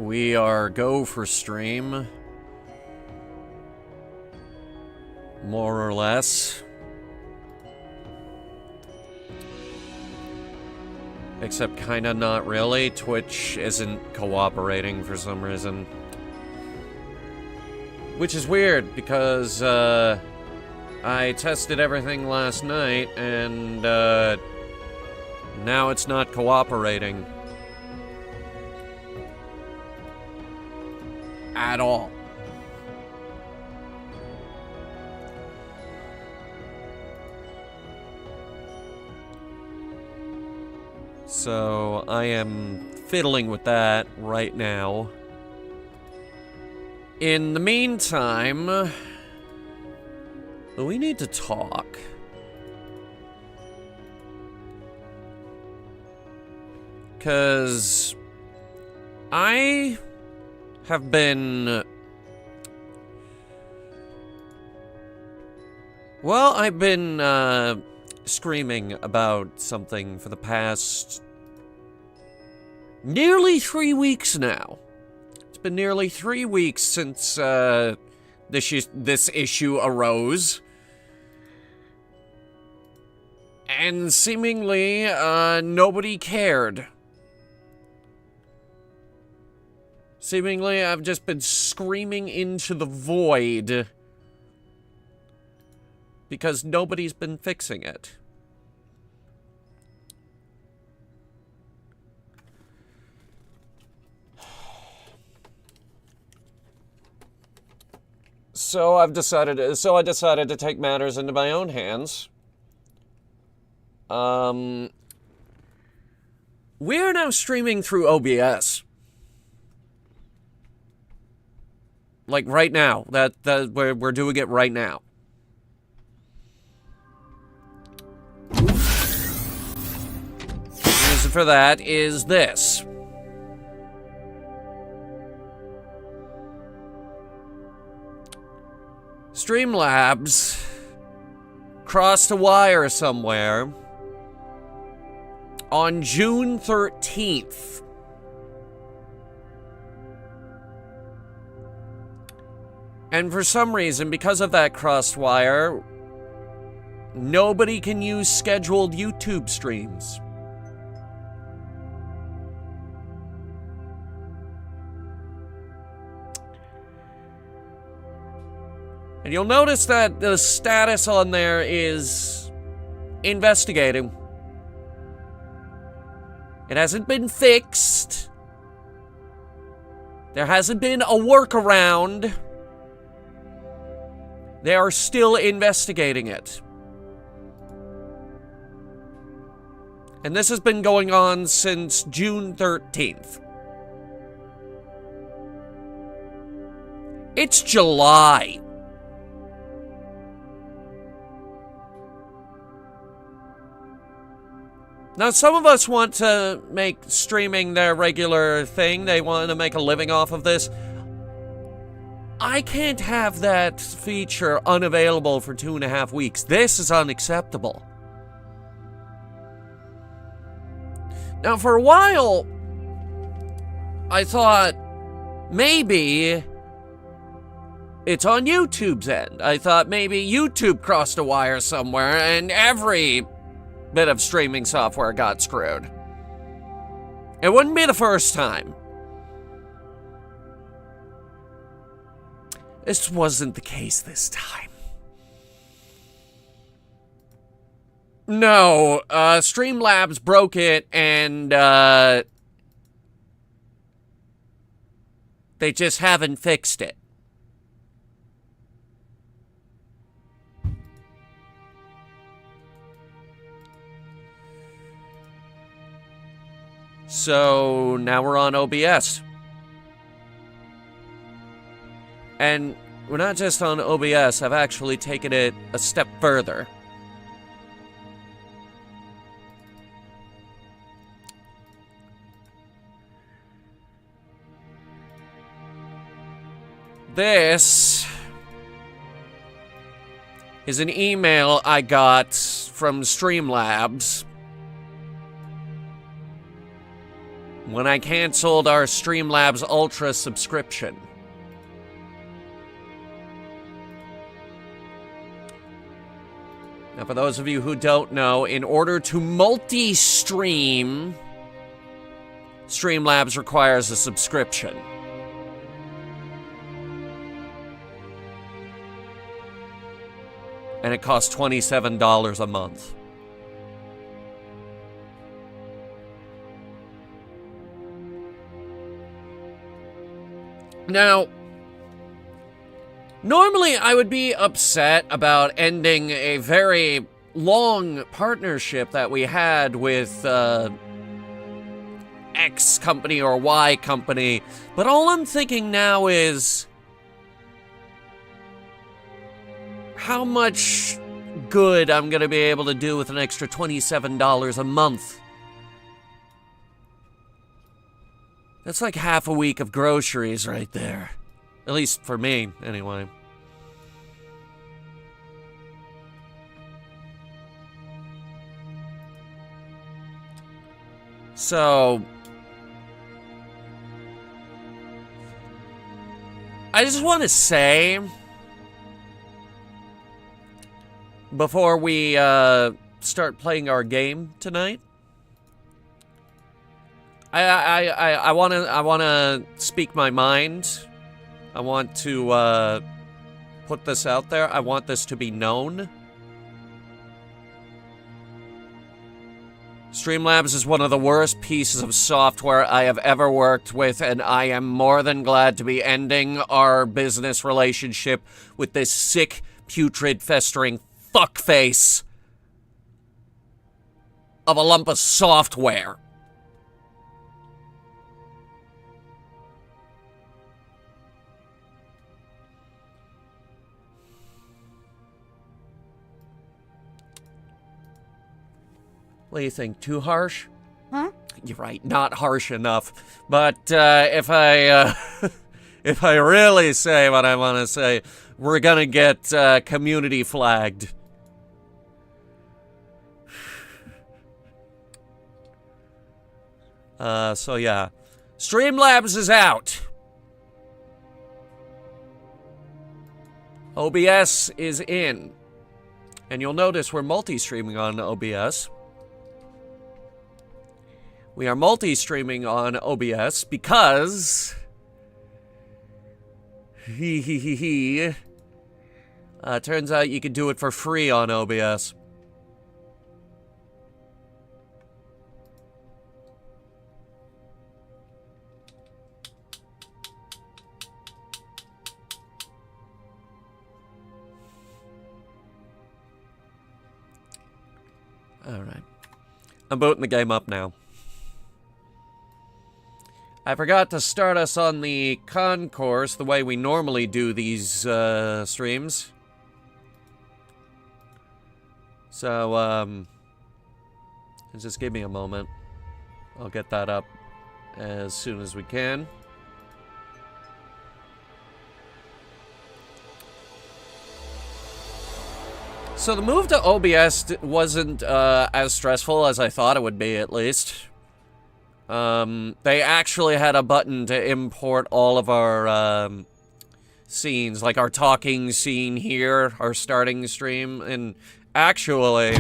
We are go for stream. More or less. Except kinda not really. Twitch isn't cooperating for some reason. Which is weird, because, I tested everything last night, and, now it's not cooperating. At all. So, I am fiddling with that right now. In the meantime, we need to talk. Because I have been... Well, I've been, screaming about something for the past... nearly 3 weeks now. It's been nearly 3 weeks since, this issue arose. And seemingly, nobody cared. Seemingly, I've just been screaming into the void because nobody's been fixing it. So I decided to take matters into my own hands. We're now streaming through OBS. Like right now. We're doing it right now. The reason for that is this. Streamlabs crossed a wire somewhere on June 13th. And for some reason, because of that crossed wire, nobody can use scheduled YouTube streams. And you'll notice that the status on there is investigating. It hasn't been fixed. There hasn't been a workaround. They are still investigating it. And this has been going on since June 13th. It's July. Now, some of us want to make streaming their regular thing. They want to make a living off of this. I can't have that feature unavailable for 2.5 weeks. This is unacceptable. Now, for a while, I thought maybe it's on YouTube's end. I thought maybe YouTube crossed a wire somewhere and every bit of streaming software got screwed. It wouldn't be the first time. This wasn't the case this time. No, Streamlabs broke it and, they just haven't fixed it. So, now we're on OBS. And we're not just on OBS, I've actually taken it a step further. This is an email I got from Streamlabs when I canceled our Streamlabs Ultra subscription. Now, for those of you who don't know, in order to multi-stream, Streamlabs requires a subscription. And it costs $27 a month. Now, normally I would be upset about ending a very long partnership that we had with X company or Y company, but all I'm thinking now is how much good I'm going to be able to do with an extra $27 a month. That's like half a week of groceries right there. At least for me, anyway. So, I just want to say, before we start playing our game tonight, I wanna speak my mind. I want to put this out there. I want this to be known. Streamlabs is one of the worst pieces of software I have ever worked with, and I am more than glad to be ending our business relationship with this sick, putrid, festering fuckface of a lump of software. What do you think? Too harsh? Huh? You're right, not harsh enough. But if I if I really say what I want to say, we're gonna get community flagged. So yeah, Streamlabs is out. OBS is in, and you'll notice we're multi-streaming on OBS. We are multi-streaming on OBS because turns out you can do it for free on OBS. All right. I'm booting the game up now. I forgot to start us on the concourse the way we normally do these streams. So, just give me a moment. I'll get that up as soon as we can. So the move to OBS wasn't as stressful as I thought it would be, at least. They actually had a button to import all of our, scenes, like our talking scene here, our starting stream, and actually,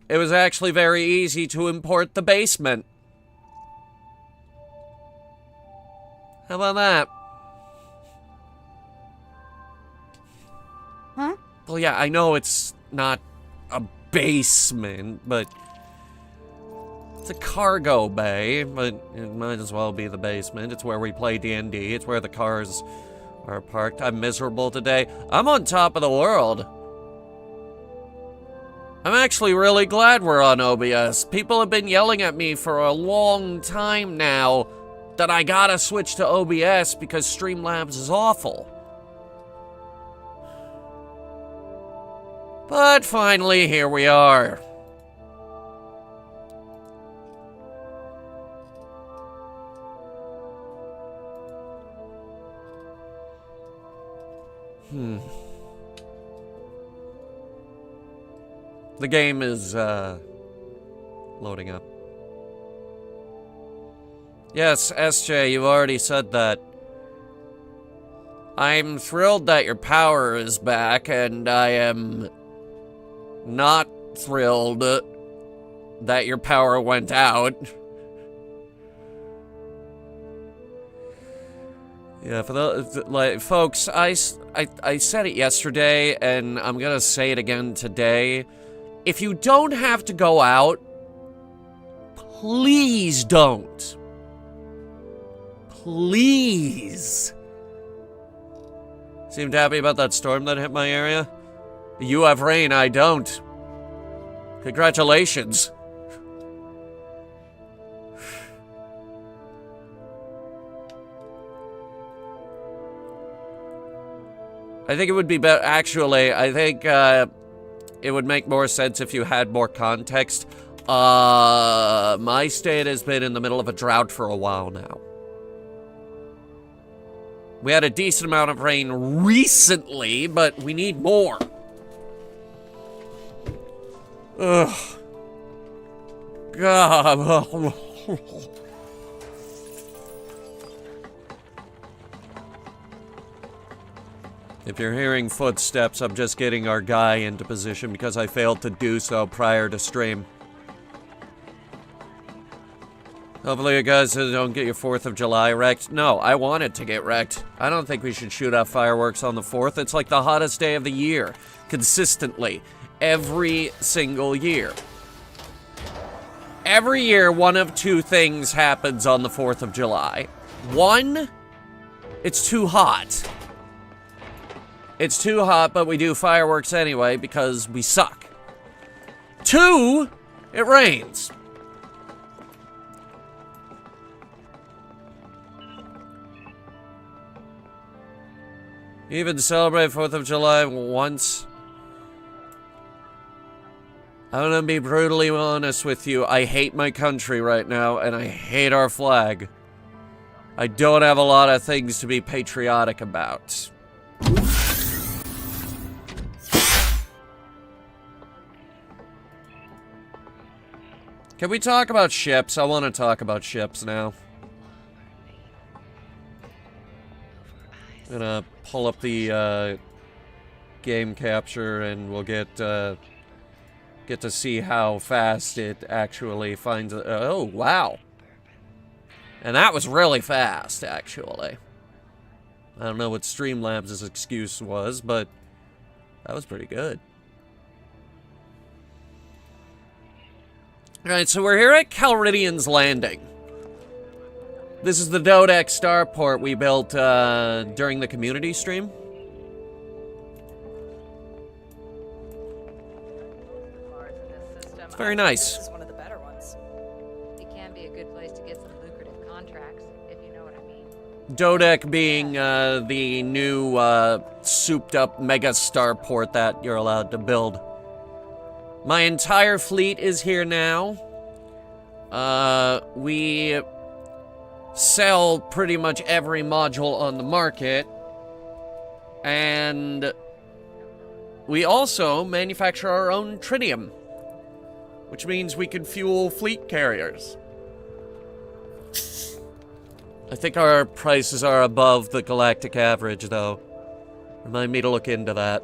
it was actually very easy to import the basement. How about that? Huh? Well, yeah, I know it's not a basement, but it's a cargo bay, but it might as well be the basement. It's where we play D&D. It's where the cars are parked. I'm miserable today. I'm on top of the world. I'm actually really glad we're on OBS. People have been yelling at me for a long time now that I gotta switch to OBS because Streamlabs is awful. But finally, here we are. The game is, loading up. Yes, SJ, you already said that. I'm thrilled that your power is back, and I am not thrilled that your power went out. Yeah, for the like, folks, I said it yesterday, and I'm gonna say it again today. If you don't have to go out, please don't. Please. Seemed happy about that storm that hit my area? You have rain, I don't. Congratulations. I think it would be better, actually, I think it would make more sense if you had more context. My state has been in the middle of a drought for a while now. We had a decent amount of rain recently, but we need more. Ugh. God. If you're hearing footsteps, I'm just getting our guy into position because I failed to do so prior to stream. Hopefully you guys don't get your 4th of July wrecked. No, I want it to get wrecked. I don't think we should shoot off fireworks on the 4th. It's like the hottest day of the year. Consistently. Every single year. Every year, one of two things happens on the 4th of July. One, it's too hot. It's too hot, but we do fireworks anyway because we suck. Two, it rains. You even celebrate 4th of July once? I'm gonna be brutally honest with you. I hate my country right now, and I hate our flag. I don't have a lot of things to be patriotic about. Can we talk about ships? I want to talk about ships now. I'm gonna pull up the game capture and we'll get to see how fast it actually finds. Oh, wow. And that was really fast, actually. I don't know what Streamlabs' excuse was, but that was pretty good. Alright, so we're here at Calridian's Landing. This is the Dodec starport we built during the community stream. It's very nice. This is one of the better ones. It can be a good place to get some lucrative contracts, if you know what I mean. Dodec being the new souped-up mega starport that you're allowed to build. My entire fleet is here now. We sell pretty much every module on the market. And we also manufacture our own tritium, which means we can fuel fleet carriers. I think our prices are above the galactic average, though. Remind me to look into that.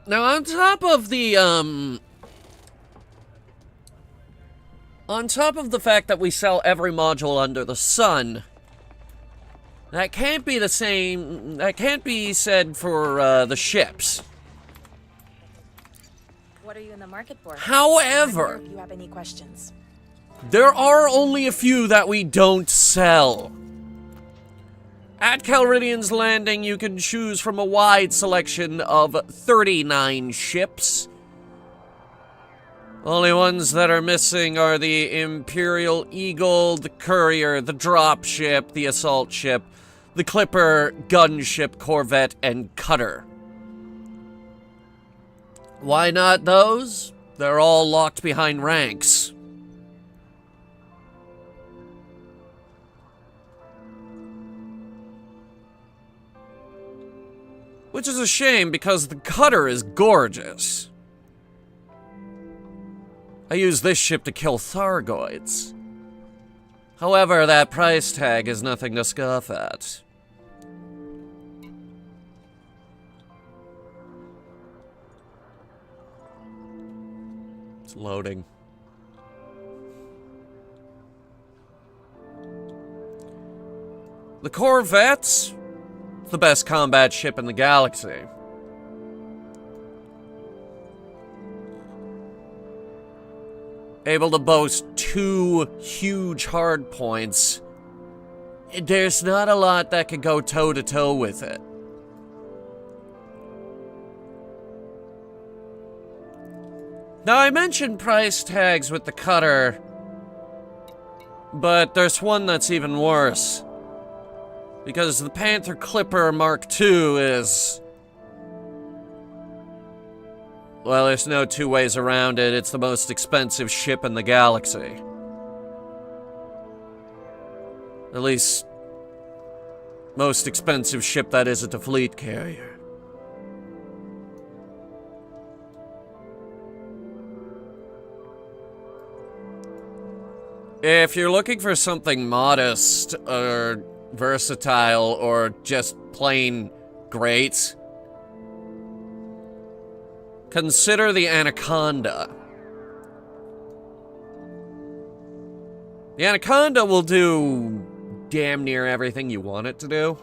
Now, on top of the fact that we sell every module under the sun, that can't be the same, that can't be said for the ships. What are you in the market for? However, If you have any questions. there are only a few that we don't sell. At Calridian's Landing, you can choose from a wide selection of 39 ships. Only ones that are missing are the Imperial Eagle, the Courier, the Dropship, the Assault Ship, the Clipper, Gunship, Corvette, and Cutter. Why not those? They're all locked behind ranks. Which is a shame because the cutter is gorgeous. I use this ship to kill Thargoids. However, that price tag is nothing to scoff at. It's loading. The Corvette's the best combat ship in the galaxy. Able to boast 2 huge hard points. There's not a lot that could go toe-to-toe with it. Now, I mentioned price tags with the cutter, but there's one that's even worse. Because the Panther Clipper Mark II is... well, there's no two ways around it. It's the most expensive ship in the galaxy. At least, most expensive ship that isn't a fleet carrier. If you're looking for something modest, or versatile, or just plain great, consider the Anaconda. The Anaconda will do damn near everything you want it to do.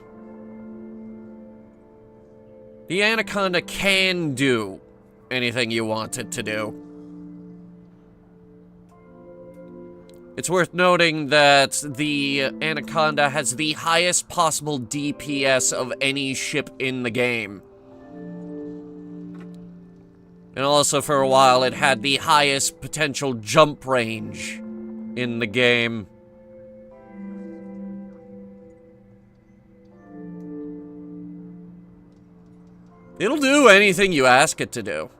The Anaconda can do anything you want it to do. It's worth noting that the Anaconda has the highest possible DPS of any ship in the game. And also, for a while, it had the highest potential jump range in the game. It'll do anything you ask it to do.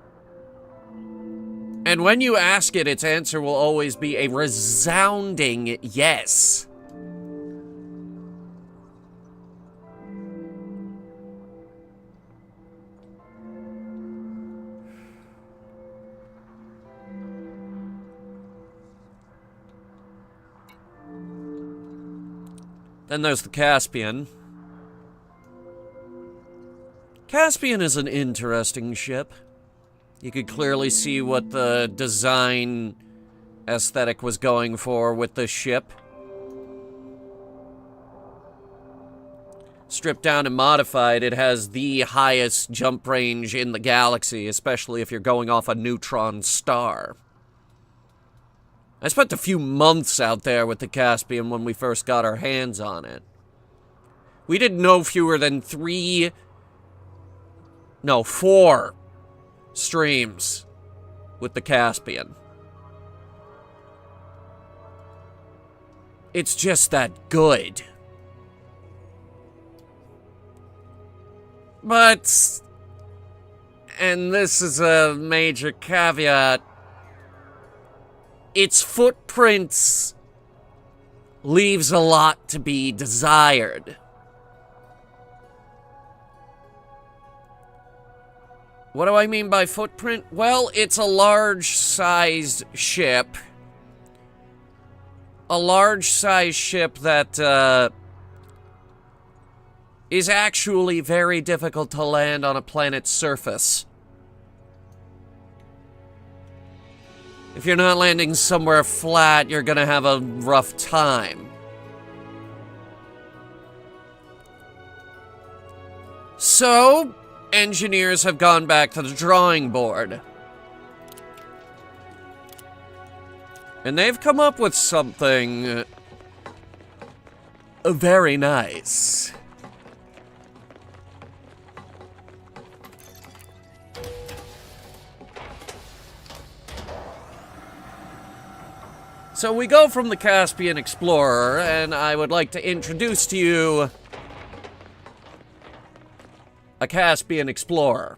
And when you ask it, its answer will always be a resounding yes. Then there's the Caspian. Caspian is an interesting ship. You could clearly see what the design aesthetic was going for with this ship. Stripped down and modified, it has the highest jump range in the galaxy, especially if you're going off a neutron star. I spent a few months out there with the Caspian when we first got our hands on it. We did no fewer than 4 streams with the Caspian. It's just that good. But, and this is a major caveat, its footprints leaves a lot to be desired. What do I mean by footprint? Well, it's a large-sized ship. A large-sized ship that, is actually very difficult to land on a planet's surface. If you're not landing somewhere flat, you're gonna have a rough time. So, engineers have gone back to the drawing board. And they've come up with something very nice. So we go from the Caspian Explorer, and I would like to introduce to you a Caspian Explorer.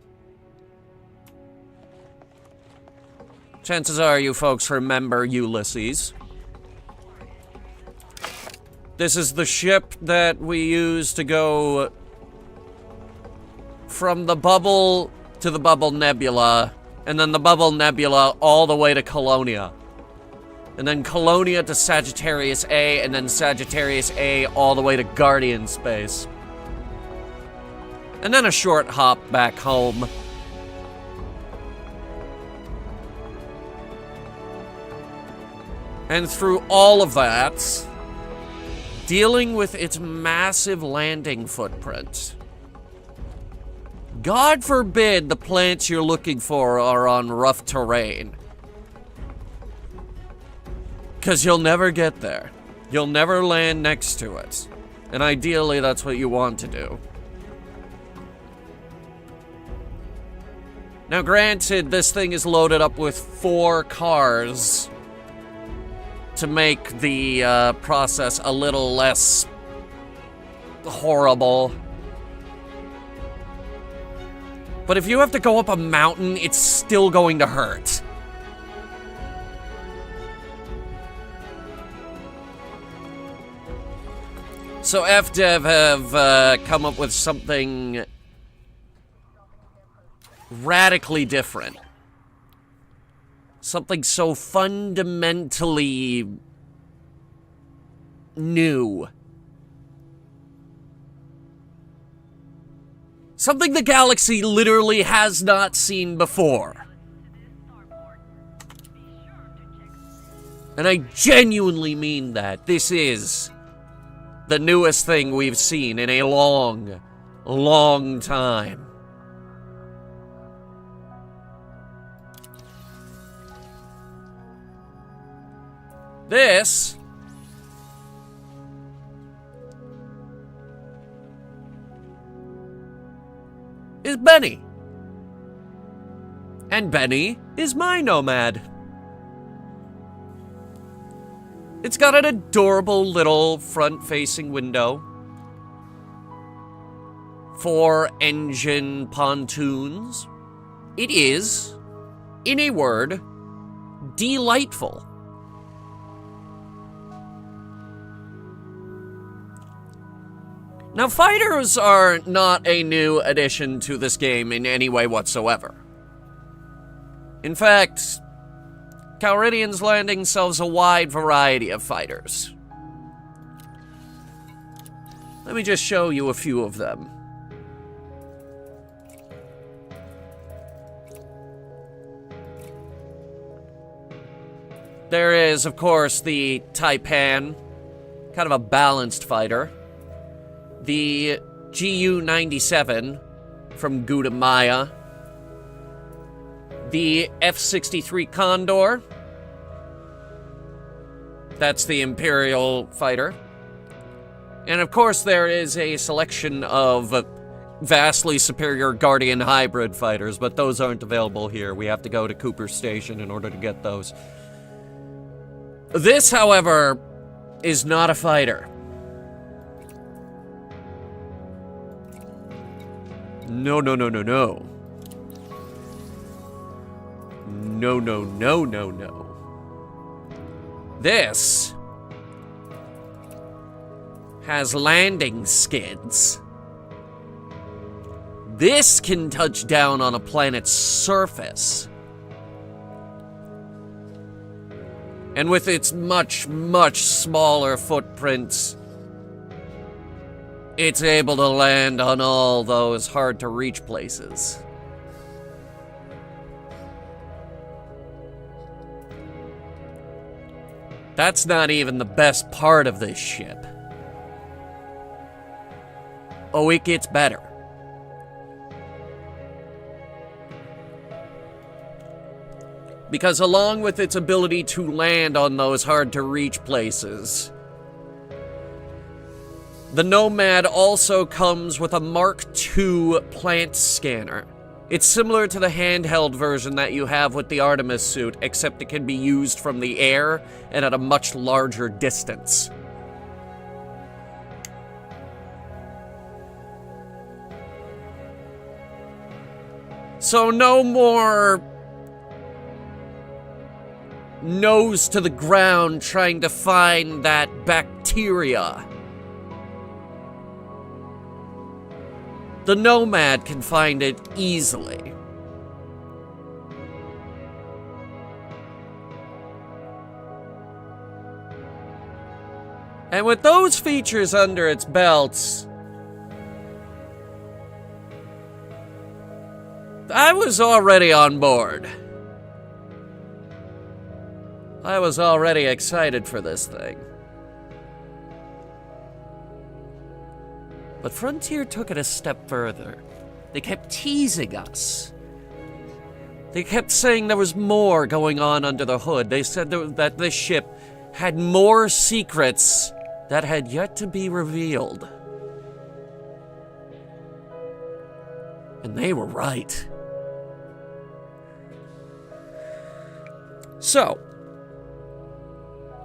Chances are you folks remember Ulysses. This is the ship that we use to go from the bubble to the bubble nebula, and then the bubble nebula all the way to Colonia. And then Colonia to Sagittarius A, and then Sagittarius A all the way to Guardian space. And then a short hop back home. And through all of that, dealing with its massive landing footprint. God forbid the plants you're looking for are on rough terrain. Because you'll never get there. You'll never land next to it. And ideally, that's what you want to do. Now, granted, this thing is loaded up with 4 cars to make the process a little less horrible. But if you have to go up a mountain, it's still going to hurt. So FDev have come up with something radically different. Something so fundamentally new. Something the galaxy literally has not seen before. And I genuinely mean that. This is the newest thing we've seen in a long, long time. This is Benny. And Benny is my nomad. It's got an adorable little front-facing window. 4 engine pontoons. It is, in a word, delightful. Now, fighters are not a new addition to this game in any way whatsoever. In fact, Calridian's Landing sells a wide variety of fighters. Let me just show you a few of them. There is, of course, the Taipan, kind of a balanced fighter. The GU-97 from Gudamaya. The F-63 Condor. That's the Imperial fighter. And of course there is a selection of vastly superior Guardian hybrid fighters, but those aren't available here. We have to go to Cooper Station in order to get those. This, however, is not a fighter. No, no, no, no, no. No, no, no, no, no. This has landing skids. This can touch down on a planet's surface. And with its much, much smaller footprints, it's able to land on all those hard-to-reach places. That's not even the best part of this ship. Oh, it gets better. Because along with its ability to land on those hard-to-reach places, the Nomad also comes with a Mark II plant scanner. It's similar to the handheld version that you have with the Artemis suit, except it can be used from the air and at a much larger distance. So no more nose to the ground trying to find that bacteria. the Nomad can find it easily. And with those features under its belt, I was already on board. I was already excited for this thing. But Frontier took it a step further. They kept teasing us. They kept saying there was more going on under the hood. They said that this ship had more secrets that had yet to be revealed. And they were right. So,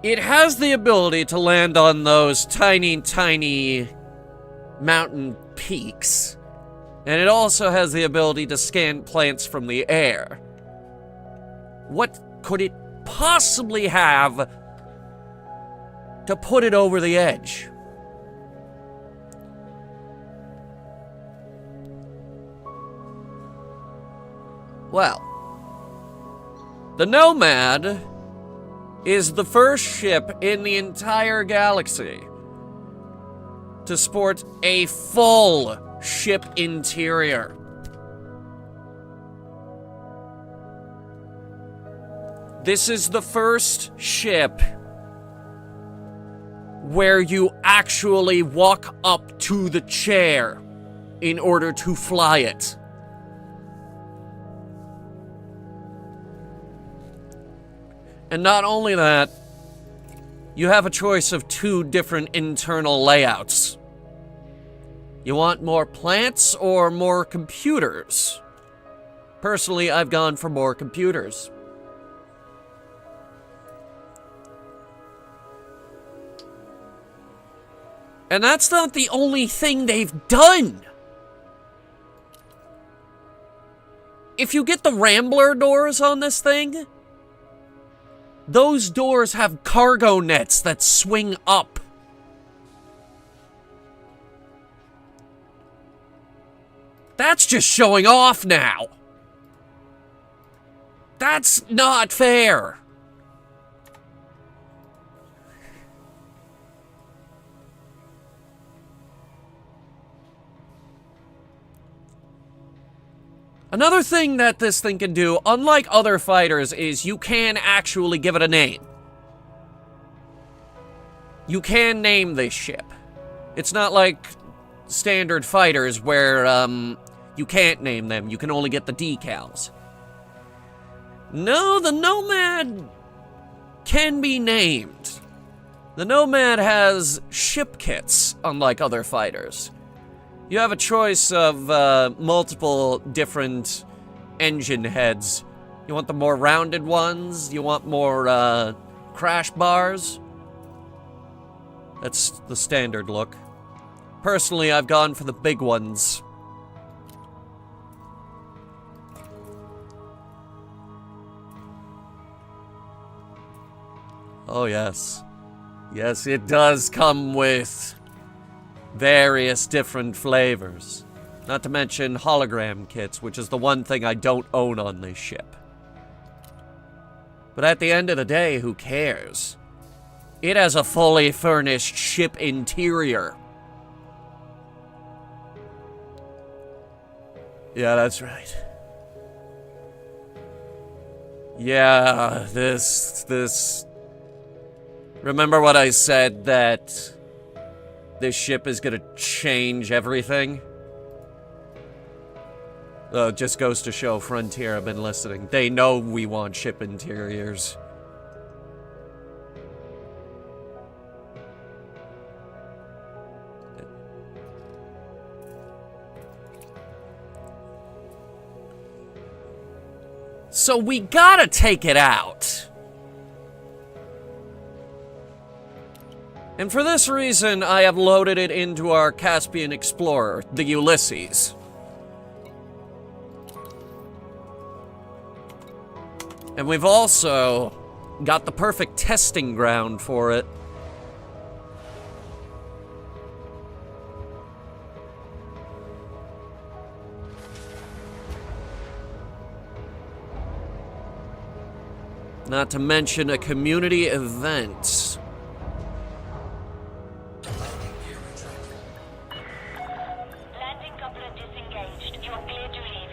it has the ability to land on those tiny, tiny mountain peaks. And it also has the ability to scan plants from the air. What could it possibly have to put it over the edge? Well, the Nomad is the first ship in the entire galaxy to sport a full ship interior. This is the first ship where you actually walk up to the chair in order to fly it. And not only that, you have a choice of 2 different internal layouts. You want more plants or more computers? Personally, I've gone for more computers. And that's not the only thing they've done. If you get the Rambler doors on this thing, those doors have cargo nets that swing up. That's just showing off now. That's not fair. Another thing that this thing can do, unlike other fighters, is you can actually give it a name. You can name this ship. It's not like standard fighters where you can't name them. You can only get the decals. No, the Nomad can be named. The Nomad has ship kits, unlike other fighters. You have a choice of multiple different engine heads. You want the more rounded ones? You want more crash bars? That's the standard look. Personally, I've gone for the big ones. Oh yes. Yes, it does come with various different flavors. Not to mention hologram kits, which is the one thing I don't own on this ship. But at the end of the day, who cares? It has a fully furnished ship interior. Yeah, that's right. Yeah, this... Remember what I said, that this ship is gonna change everything? It just goes to show Frontier have been listening. They know we want ship interiors. So we gotta take it out. And for this reason, I have loaded it into our Caspian Explorer, the Ulysses. And we've also got the perfect testing ground for it. Not to mention a community event. Landing coupler disengaged. You are clear to leave.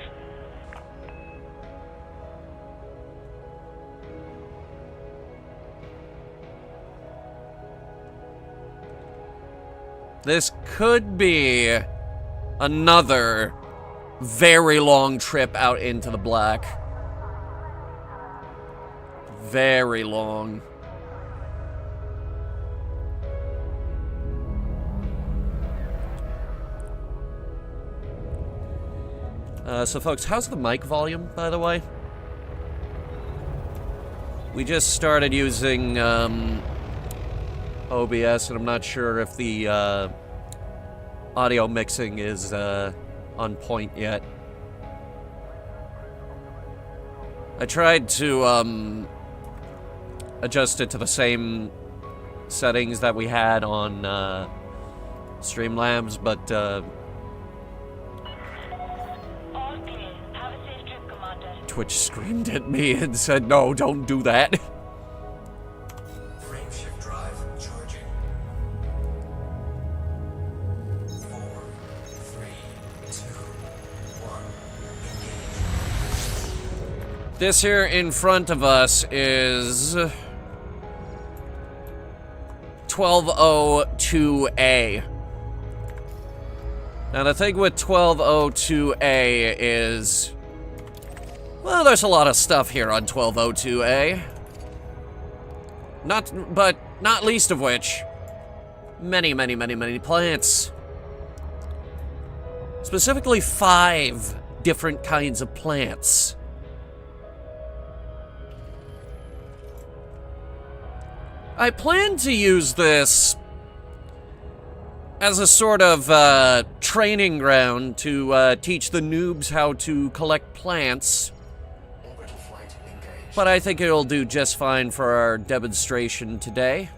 This could be another very long trip out into the black. Very long. So folks, how's the mic volume, by the way? We just started using OBS, and I'm not sure if the audio mixing is on point yet. I tried to adjust it to the same settings that we had on Streamlabs, but All clear. Have a safe trip, Commander. Twitch screamed at me and said, "No, don't do that." Frameshift drive charging. 4, 3, 2, 1. Engage. This here in front of us is 1202A. Now the thing with 1202A is, well, there's a lot of stuff here on 1202A. Not least of which, many plants. Specifically 5 different kinds of plants. I plan to use this as a sort of training ground to teach the noobs how to collect plants. Orbital flight engaged. But I think it'll do just fine for our demonstration today.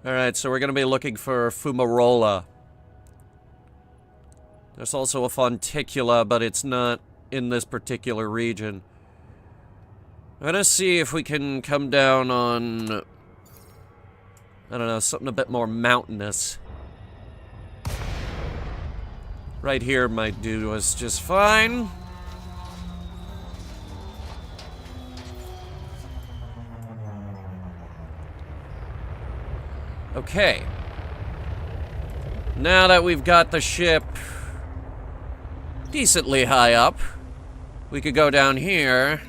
Alright, so we're going to be looking for fumarola. There's also a fonticula, but it's not in this particular region. I'm going to see if we can come down on, I don't know, something a bit more mountainous. Right here might do us just fine. Okay. Now that we've got the ship decently high up, we could go down here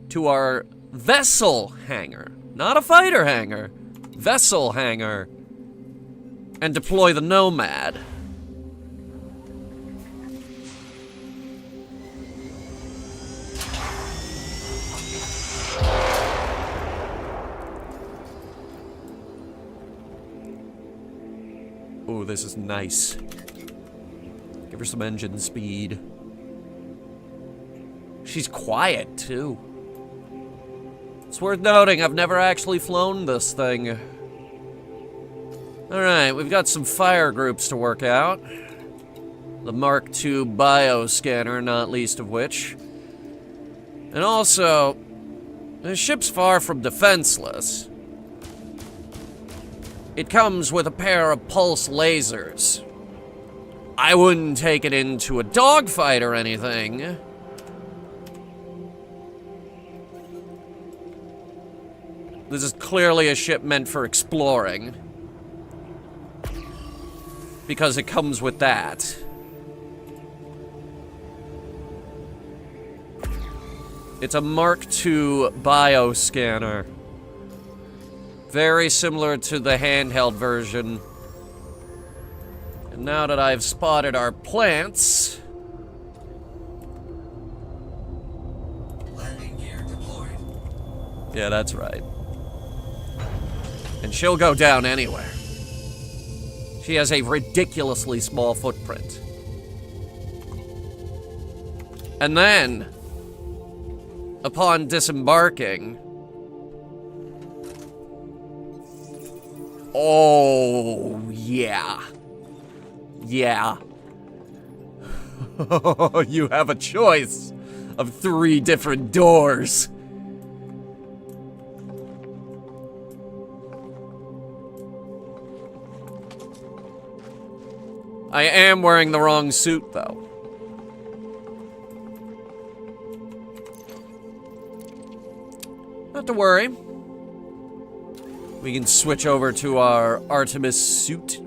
to our vessel hangar. Not a fighter hangar. Vessel hangar. And deploy the Nomad. Ooh, this is nice. Give her some engine speed. She's quiet, too. It's worth noting, I've never actually flown this thing. Alright, we've got some fire groups to work out. The Mark II bioscanner, not least of which. And also, the ship's far from defenseless. It comes with a pair of pulse lasers. I wouldn't take it into a dogfight or anything. This is clearly a ship meant for exploring. Because it comes with that. It's a Mark II bioscanner. Very similar to the handheld version. And now that I've spotted our plants... Landing gear deployed. Yeah, that's right. And she'll go down anywhere. She has a ridiculously small footprint. And then, upon disembarking... Oh, yeah. Yeah. You have a choice of 3 different doors. I am wearing the wrong suit, though. Not to worry. We can switch over to our Artemis suit.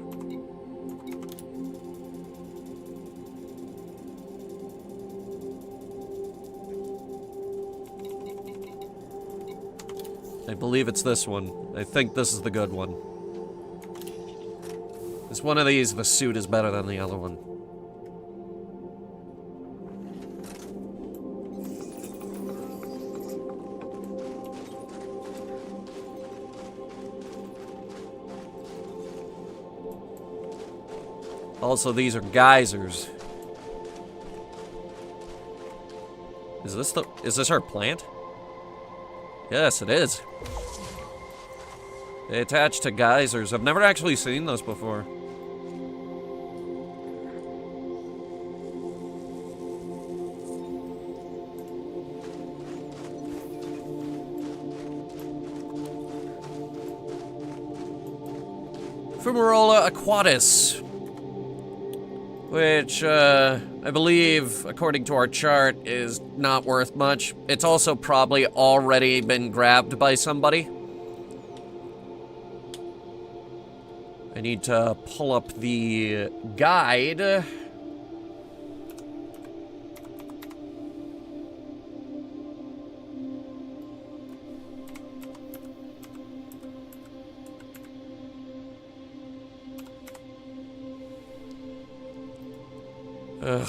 I believe it's this one. I think this is the good one. It's one of these, the suit is better than the other one. Also, these are geysers. Is this our plant? Yes, it is. They attach to geysers. I've never actually seen those before. Fumarola aquatis. Which, I believe, according to our chart, is not worth much. It's also probably already been grabbed by somebody. I need to pull up the guide.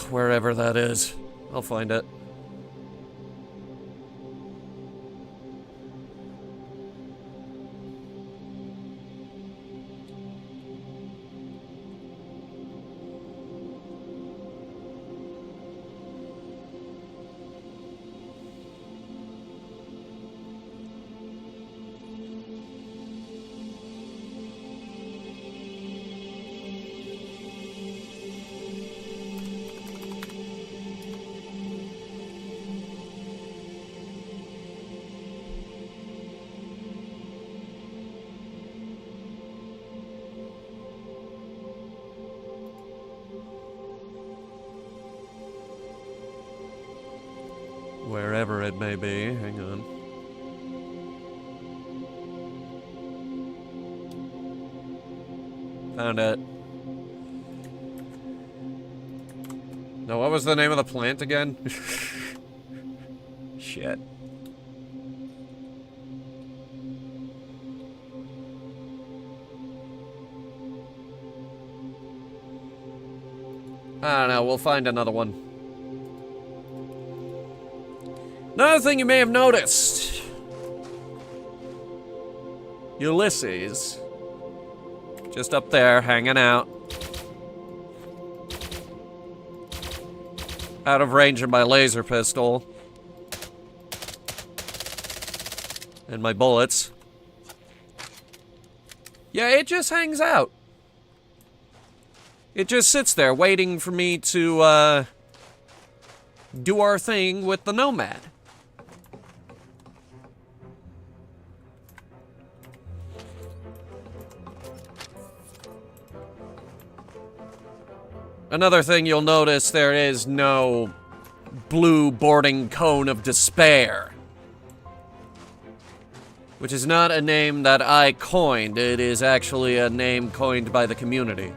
Wherever that is. I'll find it. Wherever it may be. Hang on. Found it. No, what was the name of the plant again? Shit. I don't know, we'll find another one. Another thing you may have noticed. Ulysses. Just up there, hanging out. Out of range of my laser pistol. And my bullets. Yeah, it just hangs out. It just sits there waiting for me to, do our thing with the Nomad. Another thing you'll notice, there is no blue boarding cone of despair. Which is not a name that I coined, it is actually a name coined by the community.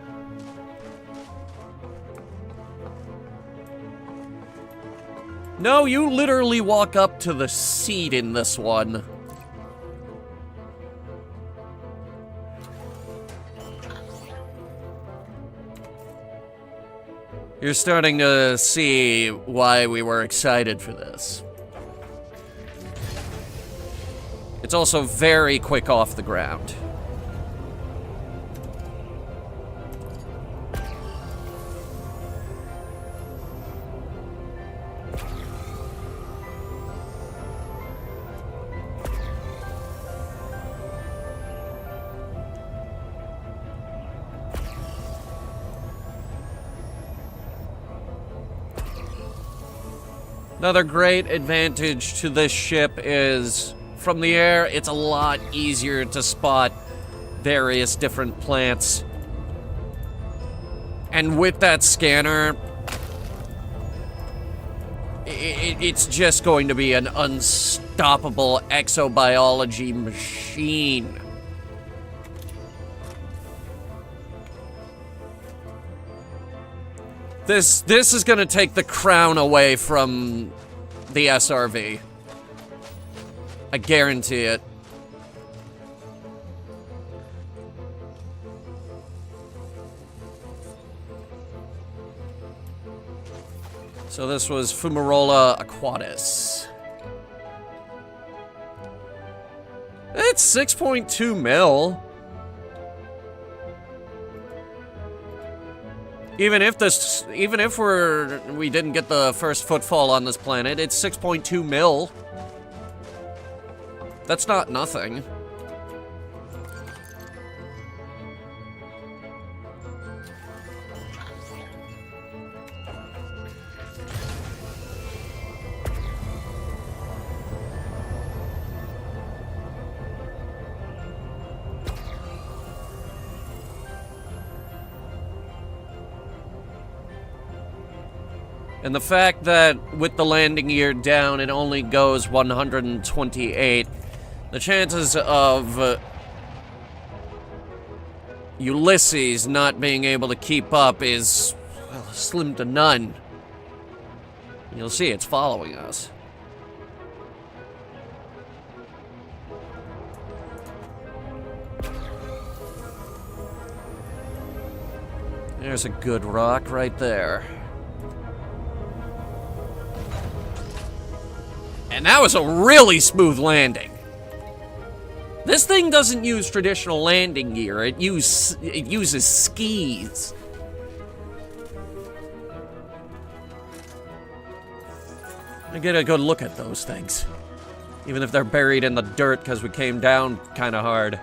No, you literally walk up to the seat in this one. You're starting to see why we were excited for this. It's also very quick off the ground. Another great advantage to this ship is from the air, it's a lot easier to spot various different plants. And with that scanner, it's just going to be an unstoppable exobiology machine. This is gonna take the crown away from the SRV. I guarantee it. So this was Fumarola Aquatis. It's 6.2 mil. Even if we didn't get the first footfall on this planet, it's 6.2 mil. That's not nothing. And the fact that with the landing gear down, it only goes 128, the chances of Ulysses not being able to keep up is, well, slim to none. You'll see it's following us. There's a good rock right there. And that was a really smooth landing. This thing doesn't use traditional landing gear. It uses skis. I get a good look at those things. Even if they're buried in the dirt because we came down kind of hard.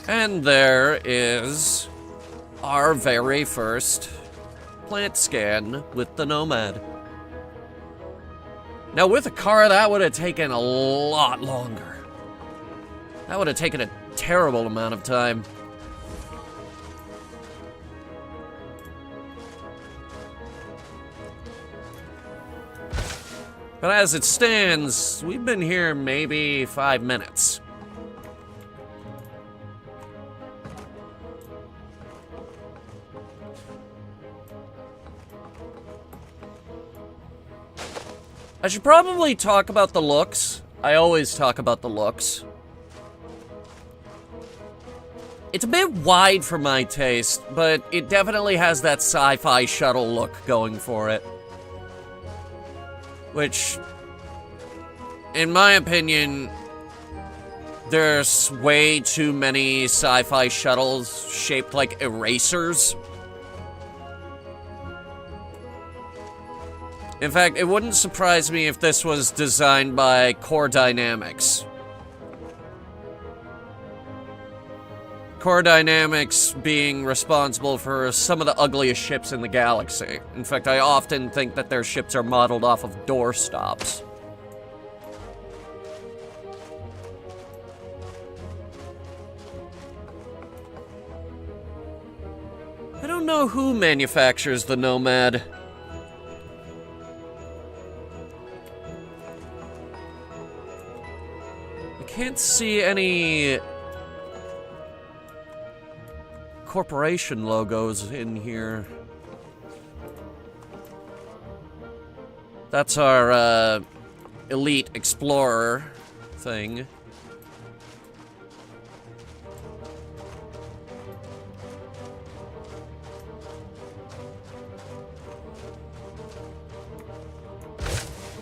And there is our very first plant scan with the Nomad. Now with a car, that would have taken a lot longer. That would have taken a terrible amount of time. But as it stands, we've been here maybe 5 minutes. I should probably talk about the looks. I always talk about the looks. It's a bit wide for my taste, but it definitely has that sci-fi shuttle look going for it. Which, in my opinion, there's way too many sci-fi shuttles shaped like erasers. In fact, it wouldn't surprise me if this was designed by Core Dynamics. Core Dynamics being responsible for some of the ugliest ships in the galaxy. In fact, I often think that their ships are modeled off of doorstops. I don't know who manufactures the Nomad. Can't see any corporation logos in here. That's our Elite Explorer thing.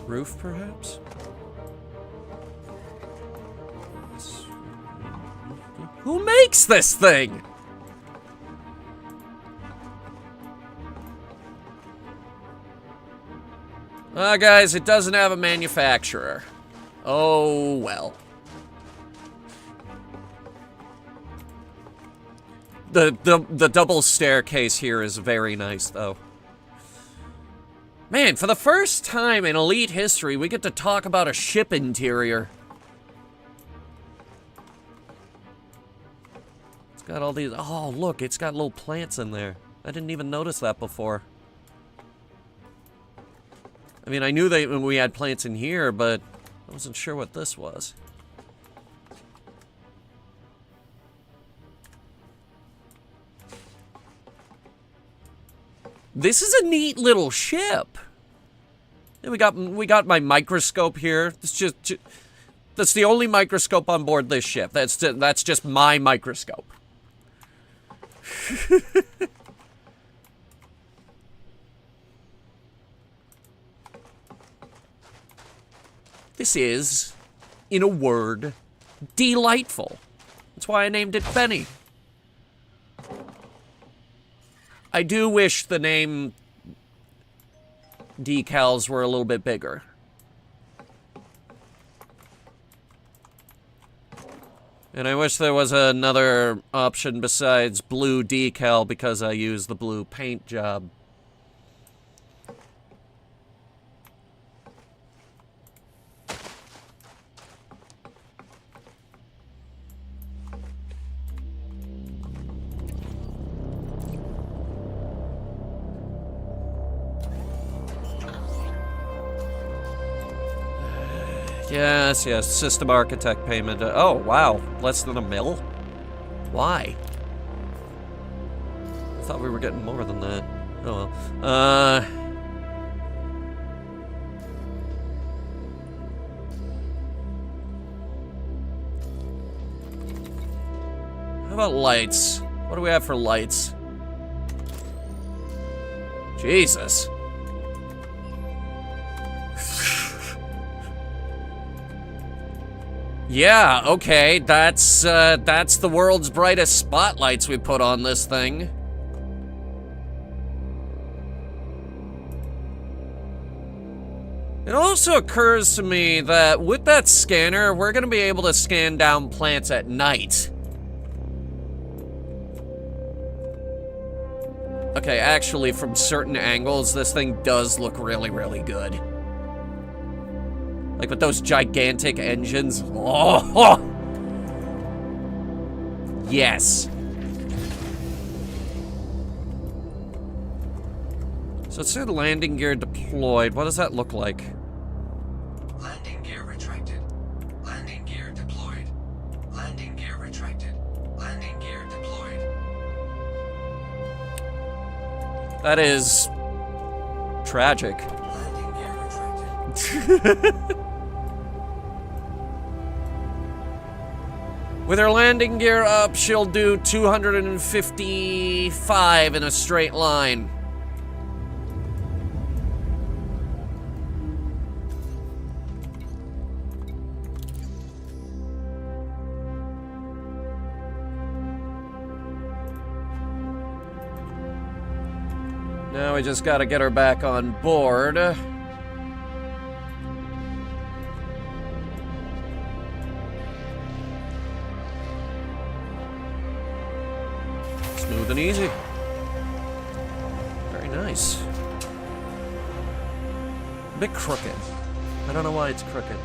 Roof, perhaps? Who makes this thing? Guys, it doesn't have a manufacturer. Oh, well. The double staircase here is very nice, though. Man, for the first time in Elite history, we get to talk about a ship interior. It's got all these... Oh, look, it's got little plants in there. I didn't even notice that before. I mean, I knew that when we had plants in here, but I wasn't sure what this was. This is a neat little ship. Yeah, we got my microscope here. It's just that's the only microscope on board this ship. That's just my microscope. This is, in a word, delightful. That's why I named it Benny. I do wish the name decals were a little bit bigger. And I wish there was another option besides blue decal because I use the blue paint job. Yes, yes, system architect payment. Oh, wow, less than $1 mil? Why? I thought we were getting more than that. Oh well. How about lights? What do we have for lights? Jesus. Yeah, okay, that's the world's brightest spotlights we put on this thing. It also occurs to me that with that scanner, we're gonna be able to scan down plants at night. Okay, actually, from certain angles, this thing does look really, really good. Like with those gigantic engines. Oh! Yes. So it said landing gear deployed. What does that look like? Landing gear retracted. Landing gear deployed. Landing gear retracted. Landing gear deployed. That is tragic. Landing gear retracted. With her landing gear up, she'll do 255 in a straight line. Now we just gotta get her back on board. Smooth and easy. Very nice. A bit crooked. I don't know why it's crooked.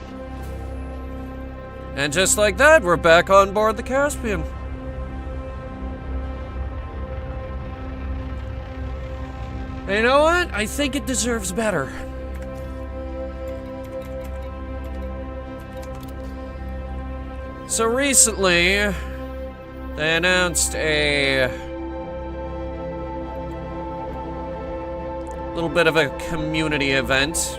And just like that, we're back on board the Caspian. And you know what? I think it deserves better. So recently, they announced a little bit of a community event.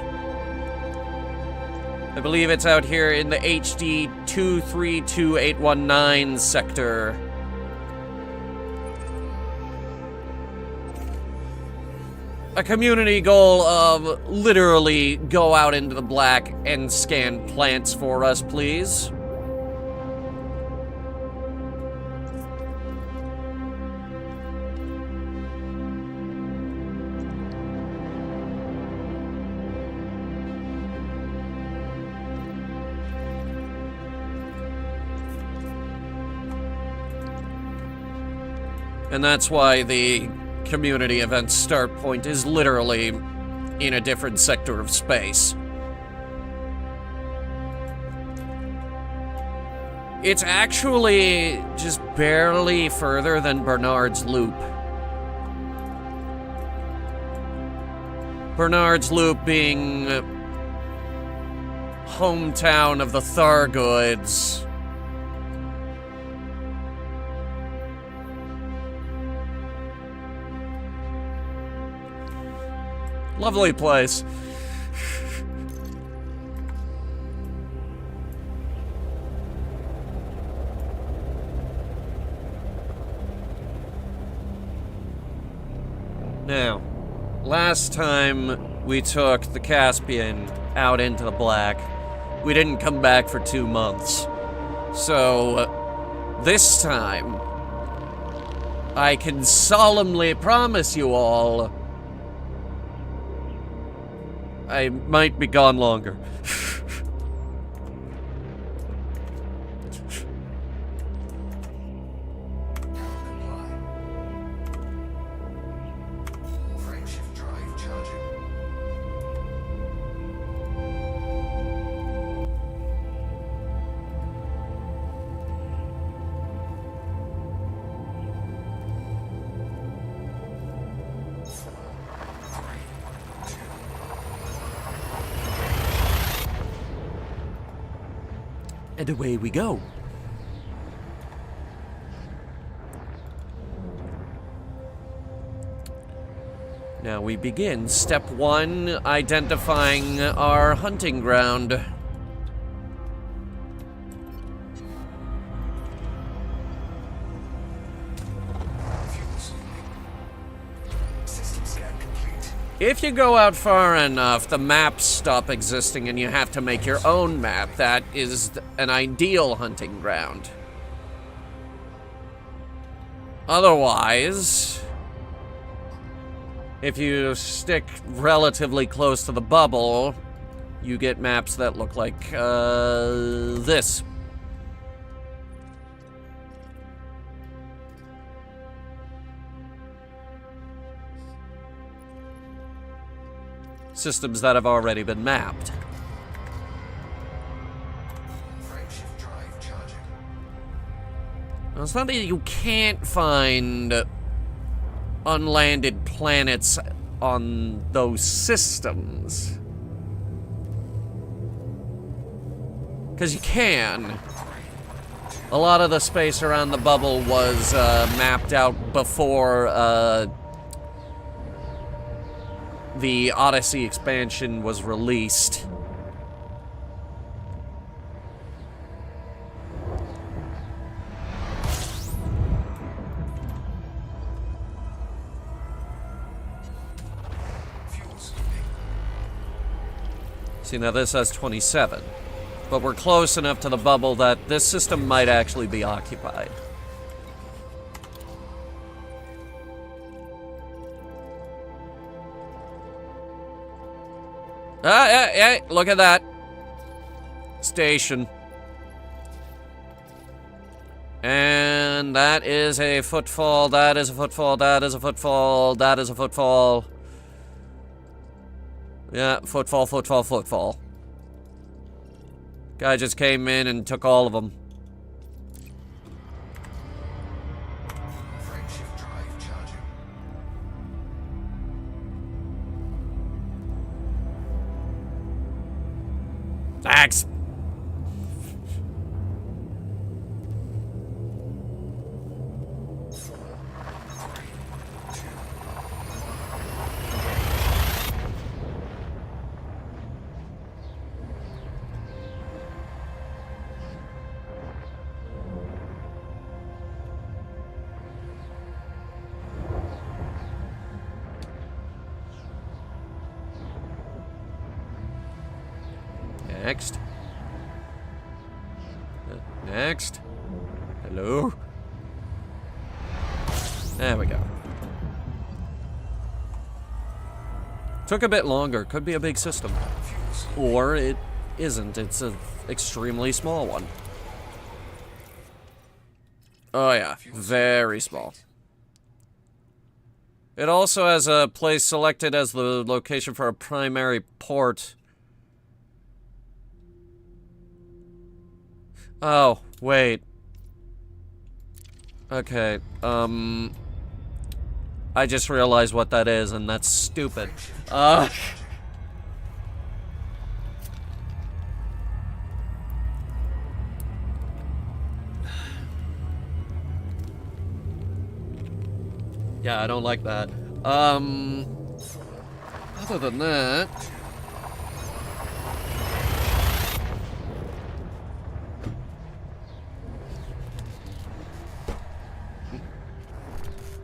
I believe it's out here in the HD 232819 sector. A community goal of literally go out into the black and scan plants for us, please. And that's why the community event start point is literally in a different sector of space. It's actually just barely further than Bernard's Loop. Bernard's Loop being hometown of the Thargoids. Lovely place. Now, last time we took the Caspian out into the black, we didn't come back for 2 months. So, this time, I can solemnly promise you all, I might be gone longer. Frameshift drive charging. And away we go. Now we begin step 1, identifying our hunting ground. System scan complete. If you go out far enough, the maps stop existing and you have to make your own map. That is an ideal hunting ground. Otherwise, if you stick relatively close to the bubble, you get maps that look like this. Systems that have already been mapped. Frameshift drive charging. Now, it's not that you can't find unlanded planets on those systems. Because you can. A lot of the space around the bubble was mapped out before the Odyssey expansion was released. Fuels. See, now this has 27. But we're close enough to the bubble that this system might actually be occupied. Hey, look at that. Station. And that is a footfall, that is a footfall, that is a footfall, that is a footfall. Yeah, footfall, footfall, footfall. Guy just came in and took all of them. Frameshift drive charging. Thanks. Next. Next. Hello? There we go. Took a bit longer. Could be a big system. Or it isn't. It's an extremely small one. Oh yeah, very small. It also has a place selected as the location for a primary port. Oh, wait. Okay, I just realized what that is, and that's stupid. Yeah, I don't like that. Other than that...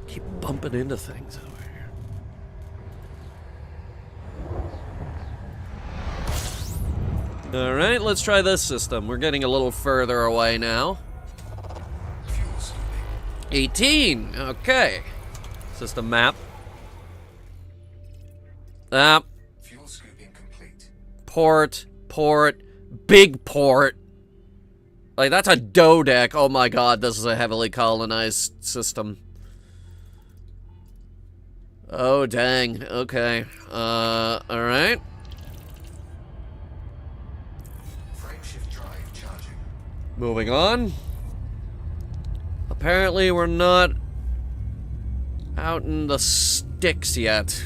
Keep bumping into things over here. Alright, let's try this system. We're getting a little further away now. 18! Okay. System map. Fuel scooping complete. Port. Big port. Like, that's a dodeck. Oh my god, this is a heavily colonized system. Oh, dang. Okay. Alright. Frameshift drive charging. Moving on. Apparently, we're not out in the sticks yet.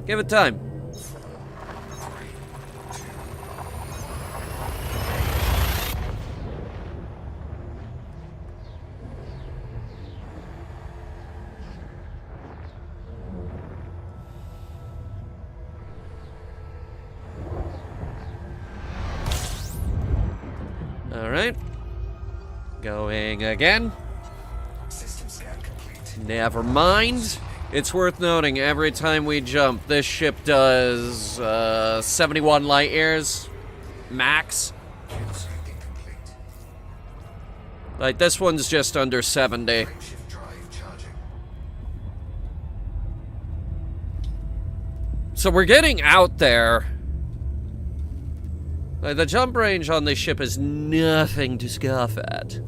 Give it time. Alright. Going again. System scan complete. Never mind. It's worth noting, every time we jump, this ship does 71 light years max. Fuel scooping complete. Like, this one's just under 70. Frameshift drive charging. So we're getting out there. Like, the jump range on this ship is nothing to scoff at.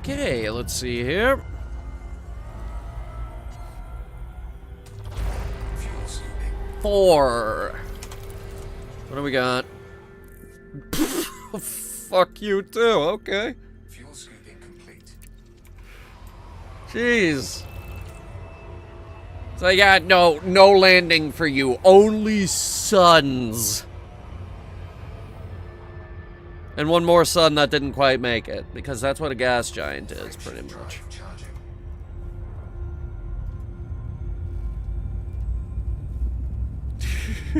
Okay, let's see here. Fuel scooping. 4. What do we got? Fuck you too, okay. Fuel scooping complete. Jeez. So yeah, no landing for you. Only suns. And one more sun that didn't quite make it, because that's what a gas giant is, pretty much. Drive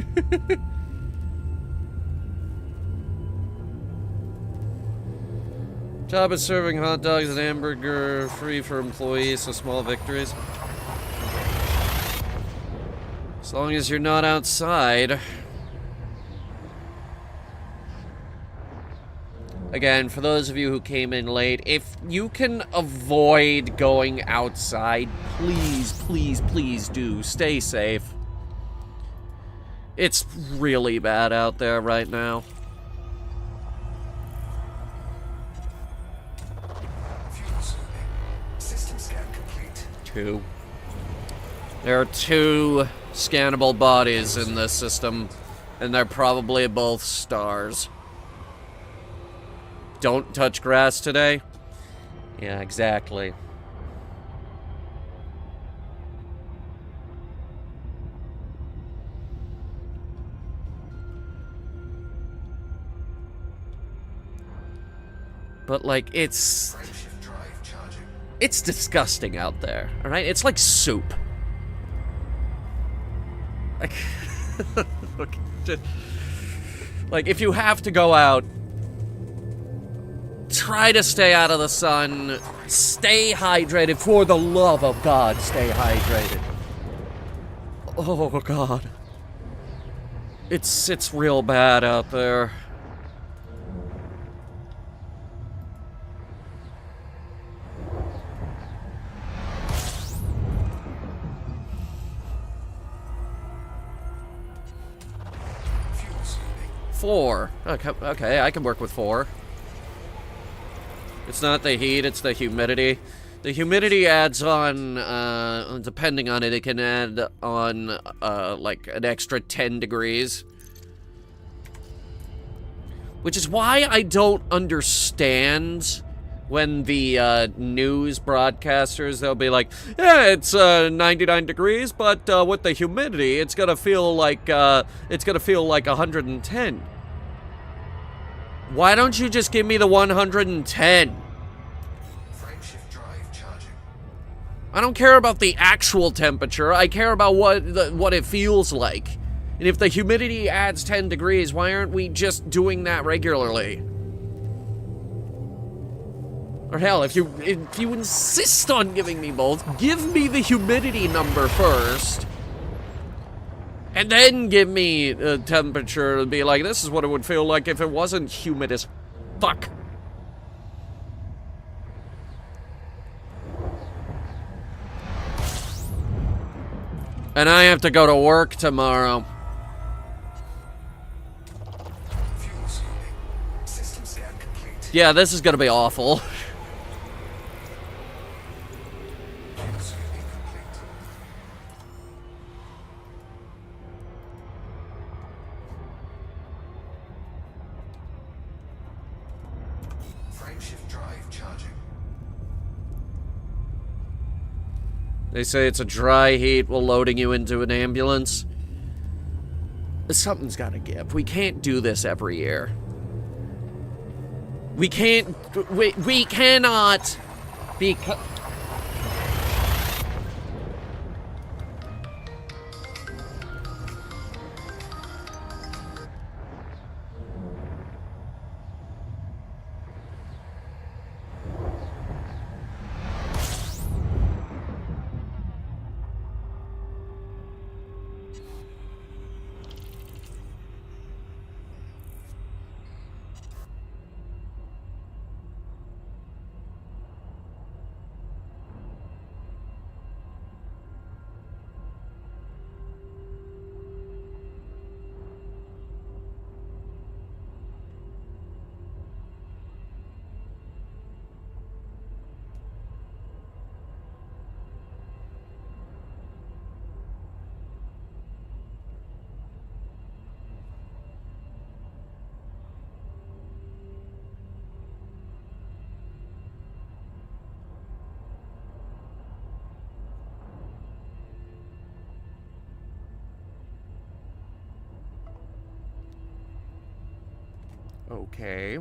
charging. Job is serving hot dogs and hamburger free for employees, so small victories. As long as you're not outside. Again, for those of you who came in late, if you can avoid going outside, please, please, please do. Stay safe. It's really bad out there right now. Fuel scooping. System scan complete. 2. There are 2 scannable bodies in this system, and they're probably both stars. Don't touch grass today? Yeah, exactly. But, like, it's Frameshift drive charging. it's disgusting out there, alright? It's like soup. Like, look, like, if you have to go out, try to stay out of the sun. Stay hydrated. For the love of God, stay hydrated. Oh, God. It's real bad out there. 4. Okay, I can work with 4. It's not the heat, it's the humidity. The humidity adds on, depending on it, it can add on, like, an extra 10 degrees. Which is why I don't understand when the, news broadcasters, they'll be like, yeah, it's, 99 degrees, but, with the humidity, it's gonna feel like 110. Why don't you just give me the 110? Frameshift drive charging. I don't care about the actual temperature. I care about what it feels like. And if the humidity adds 10 degrees, why aren't we just doing that regularly? Or hell, if you insist on giving me both, give me the humidity number first. And then give me a temperature and be like, this is what it would feel like if it wasn't humid as fuck. And I have to go to work tomorrow. Fuel scooping. System scan complete. Yeah, this is gonna be awful. Fuel scooping complete. Frameshift drive charging. They say it's a dry heat while loading you into an ambulance. Something's gotta give. We can't do this every year. We can't... We cannot... Because... Okay.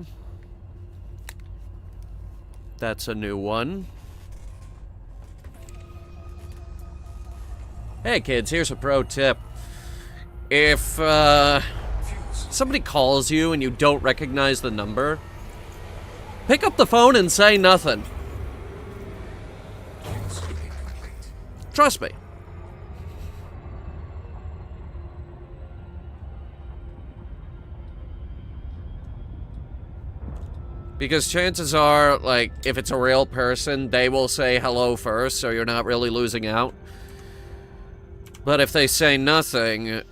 That's a new one. Hey kids, here's a pro tip. If somebody calls you and you don't recognize the number, pick up the phone and say nothing. Fuel scooping complete. Trust me. Because chances are, like, if it's a real person, they will say hello first, so you're not really losing out. But if they say nothing,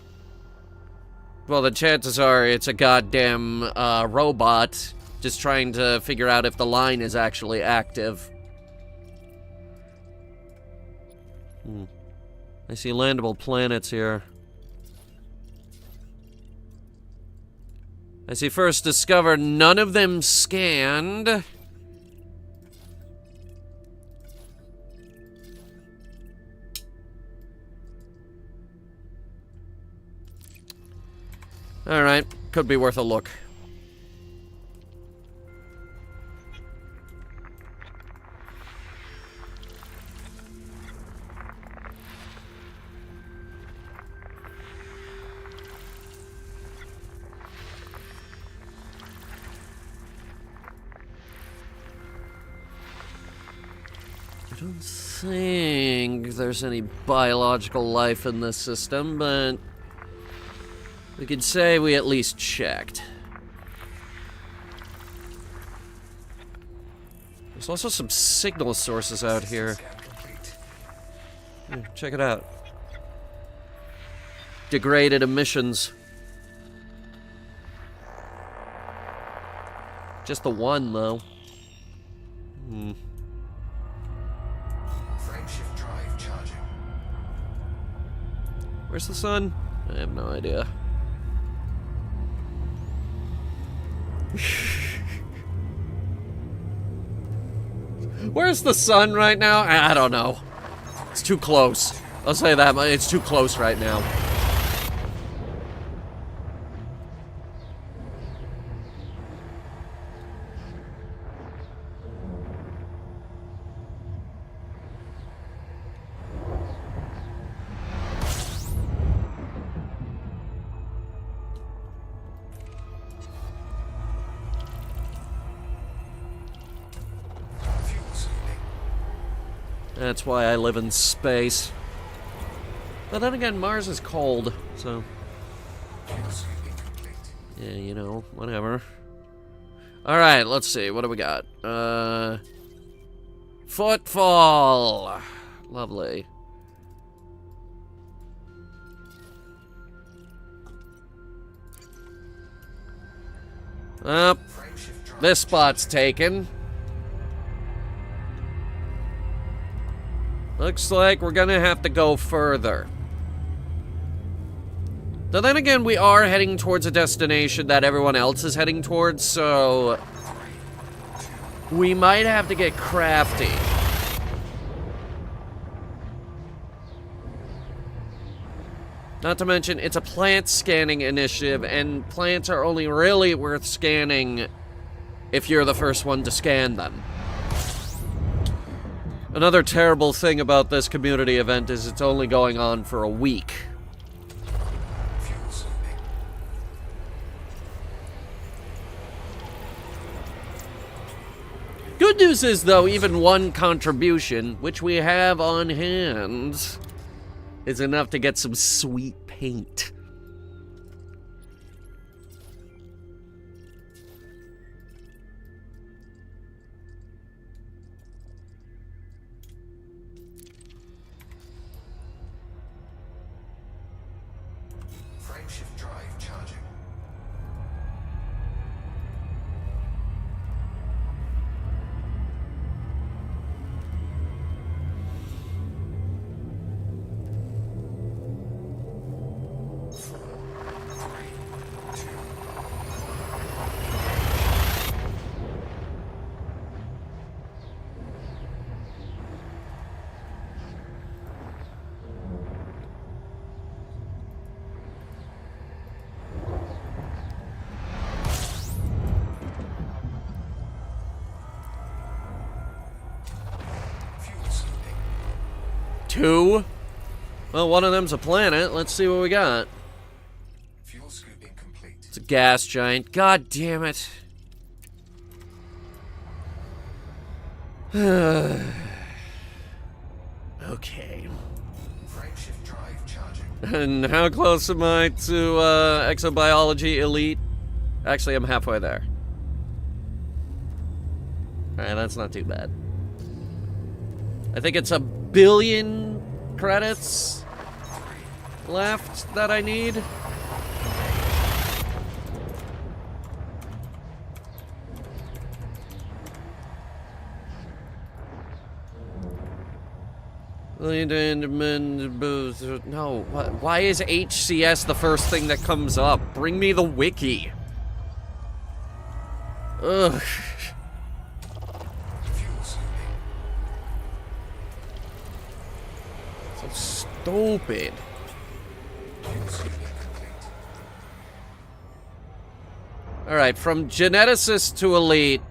well, the chances are it's a goddamn robot just trying to figure out if the line is actually active. I see landable planets here. I see first discovered, none of them scanned. Alright, could be worth a look. I don't think there's any biological life in this system, but we could say we at least checked. There's also some signal sources out here. Scan complete. Here, check it out. Degraded emissions. Just the one, though. Frameshift drive charging. Where's the sun? I have no idea. Where's the sun right now? I don't know. It's too close. I'll say that, but it's too close right now. That's why I live in space. But then again, Mars is cold, so... yeah, you know, whatever. Alright, let's see. What do we got? Footfall! Lovely. This spot's taken. Looks like we're gonna have to go further. But then again, we are heading towards a destination that everyone else is heading towards, so... we might have to get crafty. Not to mention, it's a plant scanning initiative, and plants are only really worth scanning if you're the first one to scan them. Another terrible thing about this community event is it's only going on for a week. Good news is, though, even one contribution, which we have on hand, is enough to get some sweet paint. Frameshift drive charging. Two? Well, one of them's a planet. Let's see what we got. Fuel scooping complete. It's a gas giant. God damn it. Okay. Frameshift drive charging. And how close am I to exobiology elite? Actually, I'm halfway there. Alright, that's not too bad. I think it's 1 billion credits left that I need. No, why is HCS the first thing that comes up? Bring me the wiki. Ugh. So stupid. Alright, from geneticist to elite,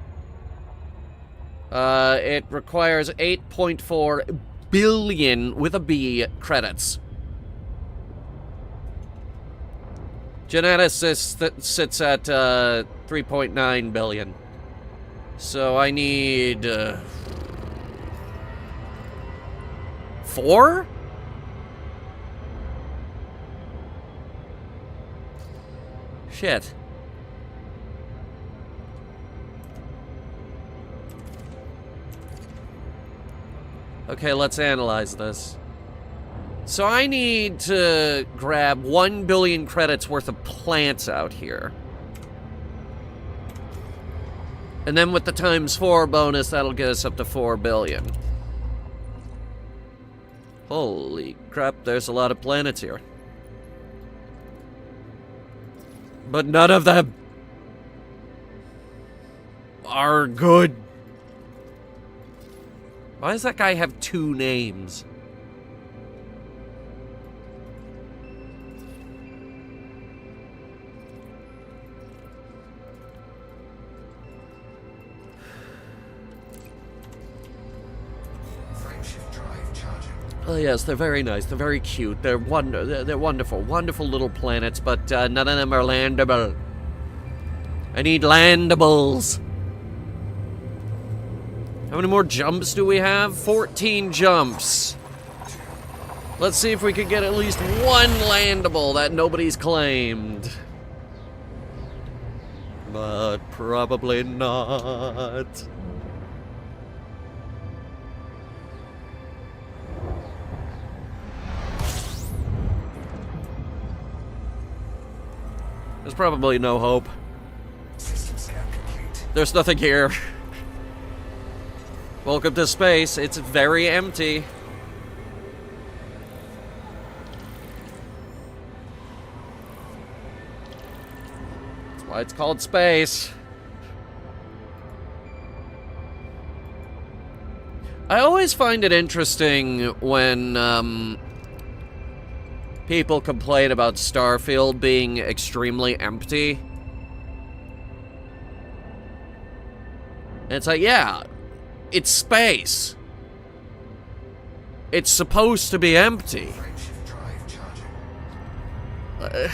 it requires 8.4 billion with a B credits. Geneticist sits at 3.9 billion. So I need 4? Shit. Okay, let's analyze this. So I need to grab 1 billion credits worth of plants out here. And then with the ×4 bonus, that'll get us up to 4 billion. Holy crap, there's a lot of planets here. But none of them are good. Why does that guy have 2 names? Oh yes, they're very nice. They're very cute. They're wonderful, wonderful little planets. But none of them are landable. I need landables. How many more jumps do we have? 14 jumps. Let's see if we can get at least one landable that nobody's claimed. But probably not. There's probably no hope. System scan complete. There's nothing here. Welcome to space. It's very empty. That's why it's called space. I always find it interesting when people complain about Starfield being extremely empty. And it's like, yeah, it's space. It's supposed to be empty. Frameshift drive charging.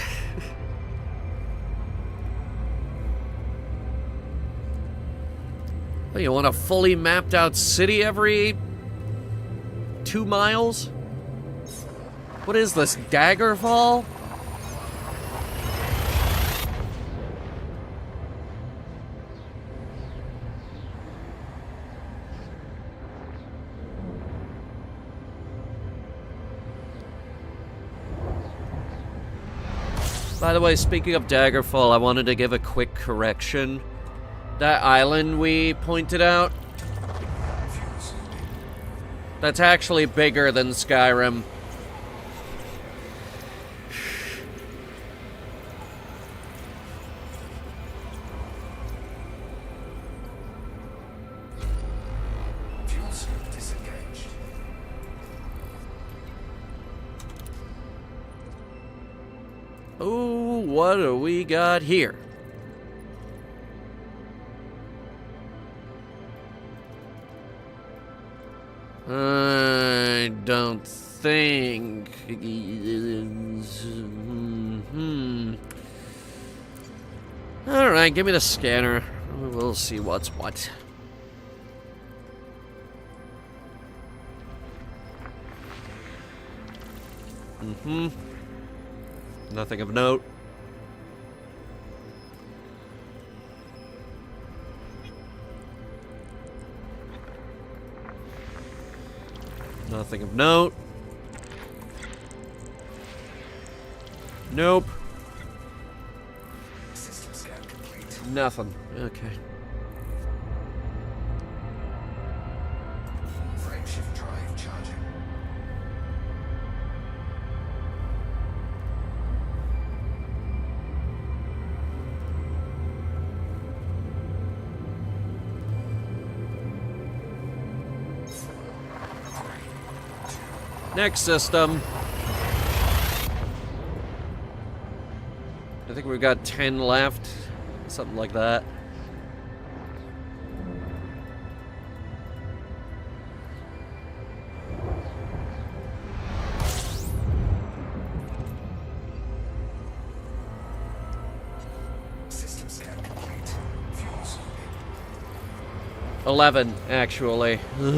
Well, you want a fully mapped out city every 2 miles? What is this, Daggerfall? By the way, speaking of Daggerfall, I wanted to give a quick correction. That island we pointed out, that's actually bigger than Skyrim. Fuel scoop disengaged. Ooh, what do we got here? I don't think. All right, give me the scanner. We'll see what's what. Nothing of note. Nothing of note. Nope. System scan complete. Nothing. Okay. Frameshift drive charging. Next system. I think we've got 10 left. Something like that. System scan complete. Fuel scooping. 11, actually. Fuel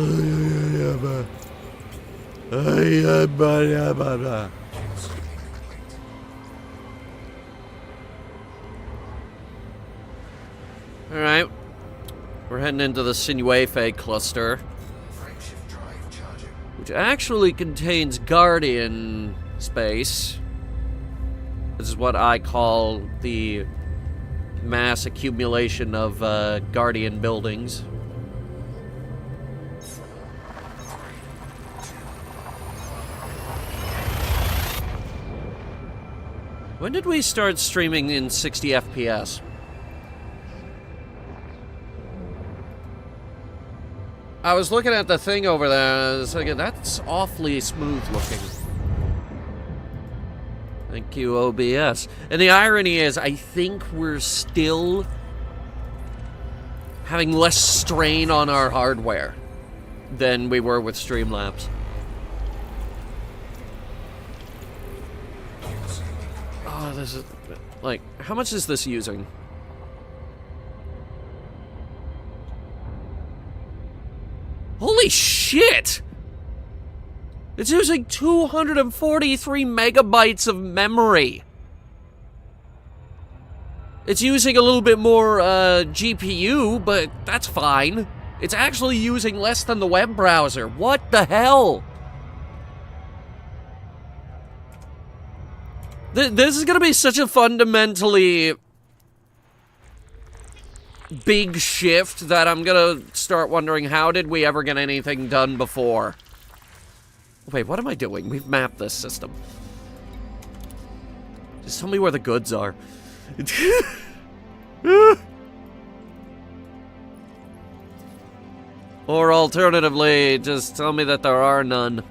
scooping complete. Alright. We're heading into the Sinuefe cluster, Frameshift drive charging. which actually contains Guardian space. This is what I call the mass accumulation of Guardian buildings. When did we start streaming in 60 FPS? I was looking at the thing over there, and I was thinking, that's awfully smooth looking. Thank you, OBS. And the irony is, I think we're still having less strain on our hardware than we were with Streamlabs. Oh, this is... like, how much is this using? Holy shit! It's using 243 megabytes of memory. It's using a little bit more GPU, but that's fine. It's actually using less than the web browser. What the hell? This is gonna be such a fundamentally big shift that I'm gonna start wondering, how did we ever get anything done before? Wait, what am I doing? We've mapped this system. Just tell me where the goods are. Or alternatively, just tell me that there are none.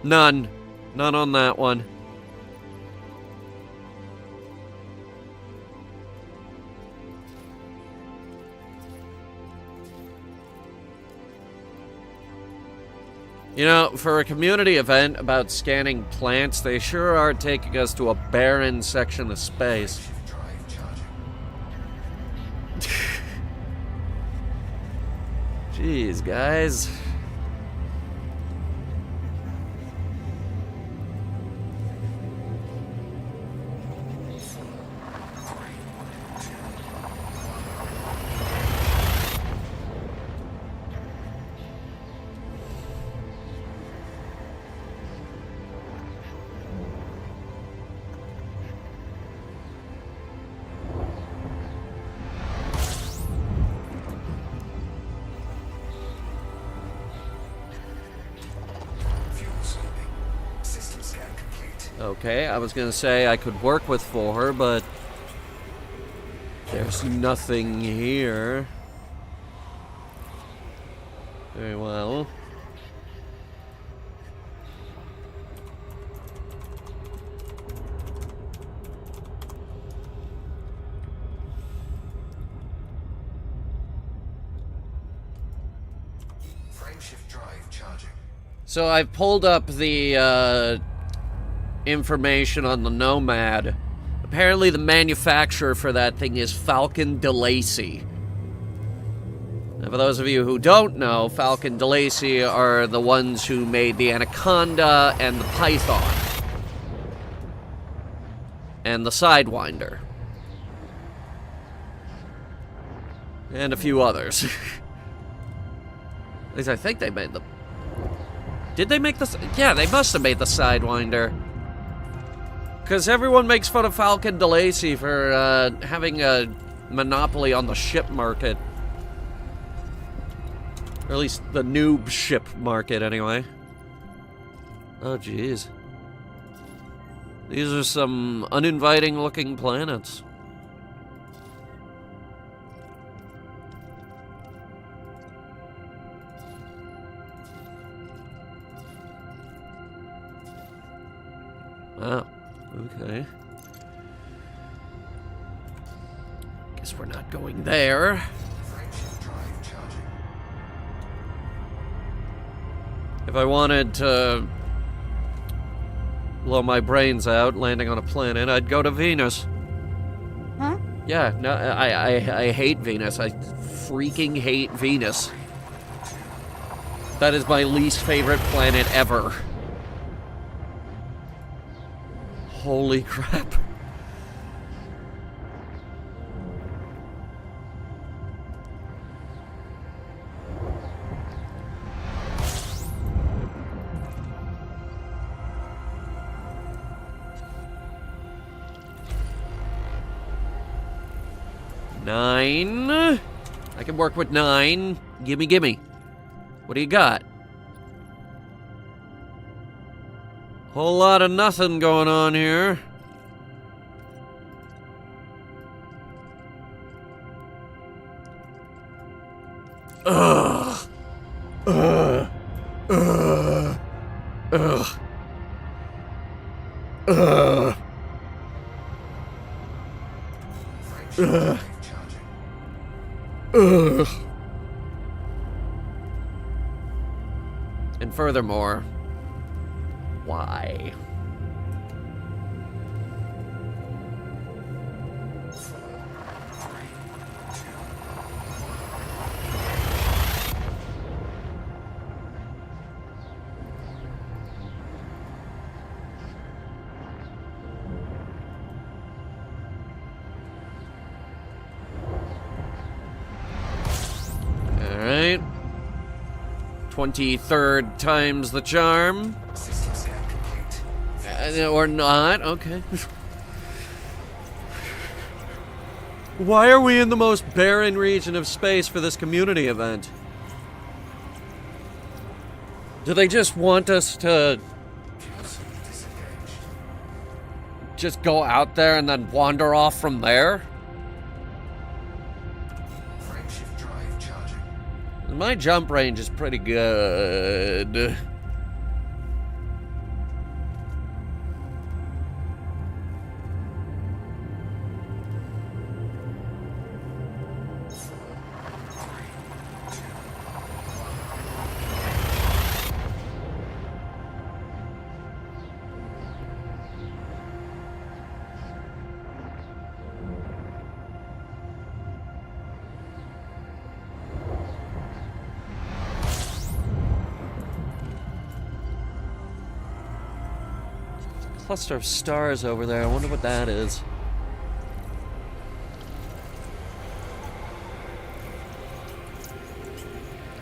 None. None on that one. You know, for a community event about scanning plants, they sure are taking us to a barren section of space. Jeez, guys. Okay, I was gonna say I could work with 4, but there's nothing here. Very well. Frameshift drive charging. So I've pulled up the information on the Nomad. Apparently the manufacturer for that thing is Falcon DeLacy. Now, for those of you who don't know, Falcon DeLacy are the ones who made the Anaconda and the Python. And the Sidewinder. And a few others. At least I think they made them. Did they make the... yeah, they must have made the Sidewinder. Because everyone makes fun of Falcon DeLacy for having a monopoly on the ship market. Or at least the noob ship market, anyway. Oh, jeez. These are some uninviting looking planets. Wow. Okay. Guess we're not going there. If I wanted to blow my brains out landing on a planet, I'd go to Venus. Huh? Yeah, no, I hate Venus. I freaking hate Venus. That is my least favorite planet ever. Holy crap. 9. I can work with 9. Gimme, gimme. What do you got? Whole lot of nothing going on here. Ugh. Ugh. Ugh. Ugh. Ugh. Ugh. Ugh. And furthermore, why? Alright. 23rd time's the charm. System setup complete. Or not, okay. Why are we in the most barren region of space for this community event? Do they just want us to Disengaged. just go out there and then wander off from there? Frameshift drive charging. My jump range is pretty good. Cluster of stars over there. I wonder what that is.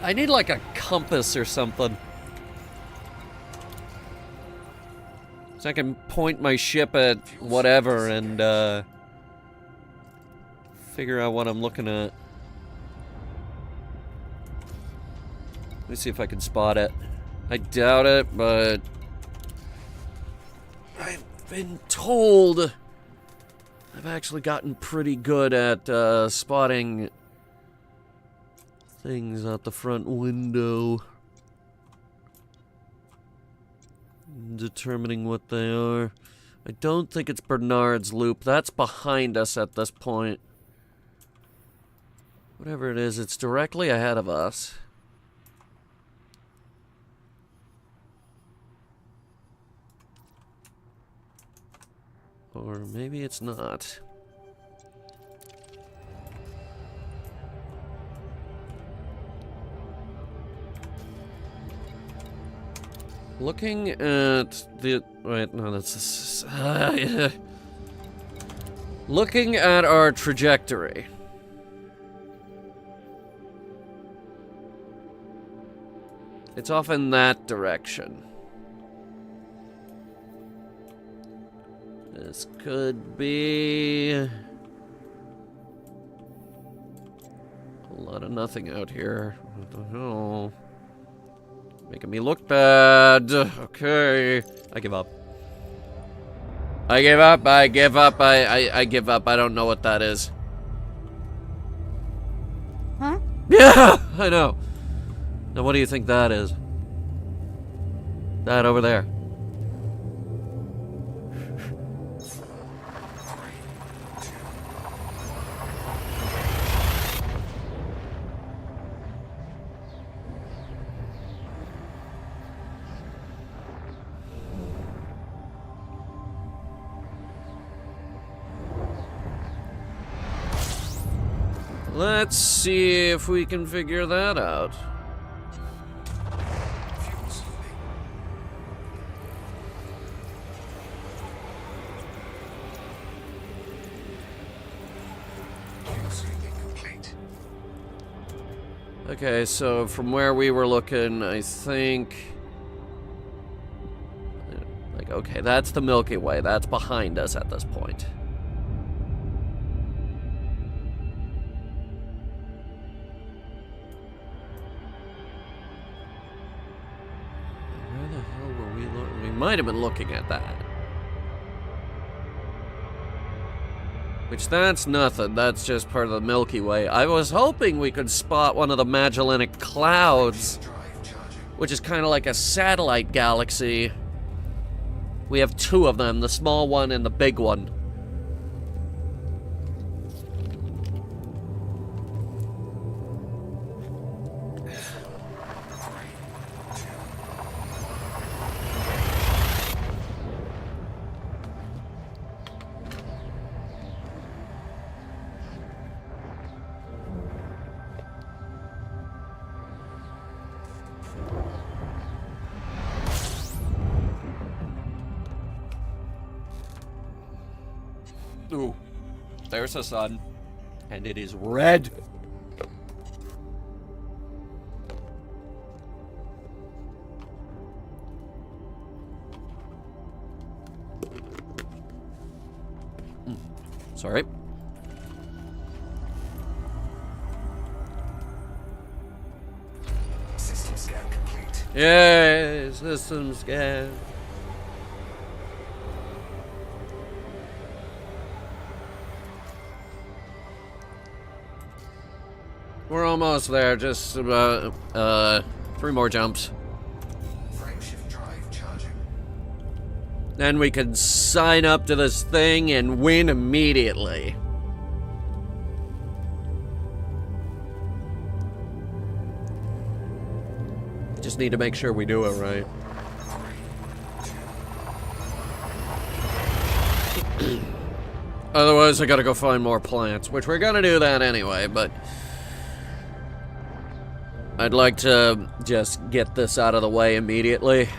I need like a compass or something. So I can point my ship at whatever and figure out what I'm looking at. Let me see if I can spot it. I doubt it, but I've been told I've actually gotten pretty good at spotting things out the front window. Determining what they are. I don't think it's Bernard's Loop. That's behind us at this point. Whatever it is, it's directly ahead of us. Or maybe it's not. Looking at the... Wait, no, that's... Looking at our trajectory. It's off in that direction. This could be a lot of nothing out here. What the hell? Making me look bad. Okay. I give up. I give up. I give up. I give up. I don't know what that is. Huh? Yeah, I know. Now what do you think that is? That over there. Let's see if we can figure that out. Fuel sweeping. Fuel sweeping complete. Okay, so from where we were looking, I think... Like, okay, that's the Milky Way. That's behind us at this point. might have been looking at that. Which, that's nothing. That's just part of the Milky Way. I was hoping we could spot one of the Magellanic Clouds, which is kind of like a satellite galaxy. We have two of them, the small one and the big one. Ooh, there's the sun, and it is red. Sorry. System scan complete. Yay, system scan. We're almost there, just about 3 more jumps. Frameshift drive charging. Then we can sign up to this thing and win immediately. Just need to make sure we do it right. Otherwise, I gotta go find more plants, which we're gonna do that anyway, but I'd like to just get this out of the way immediately.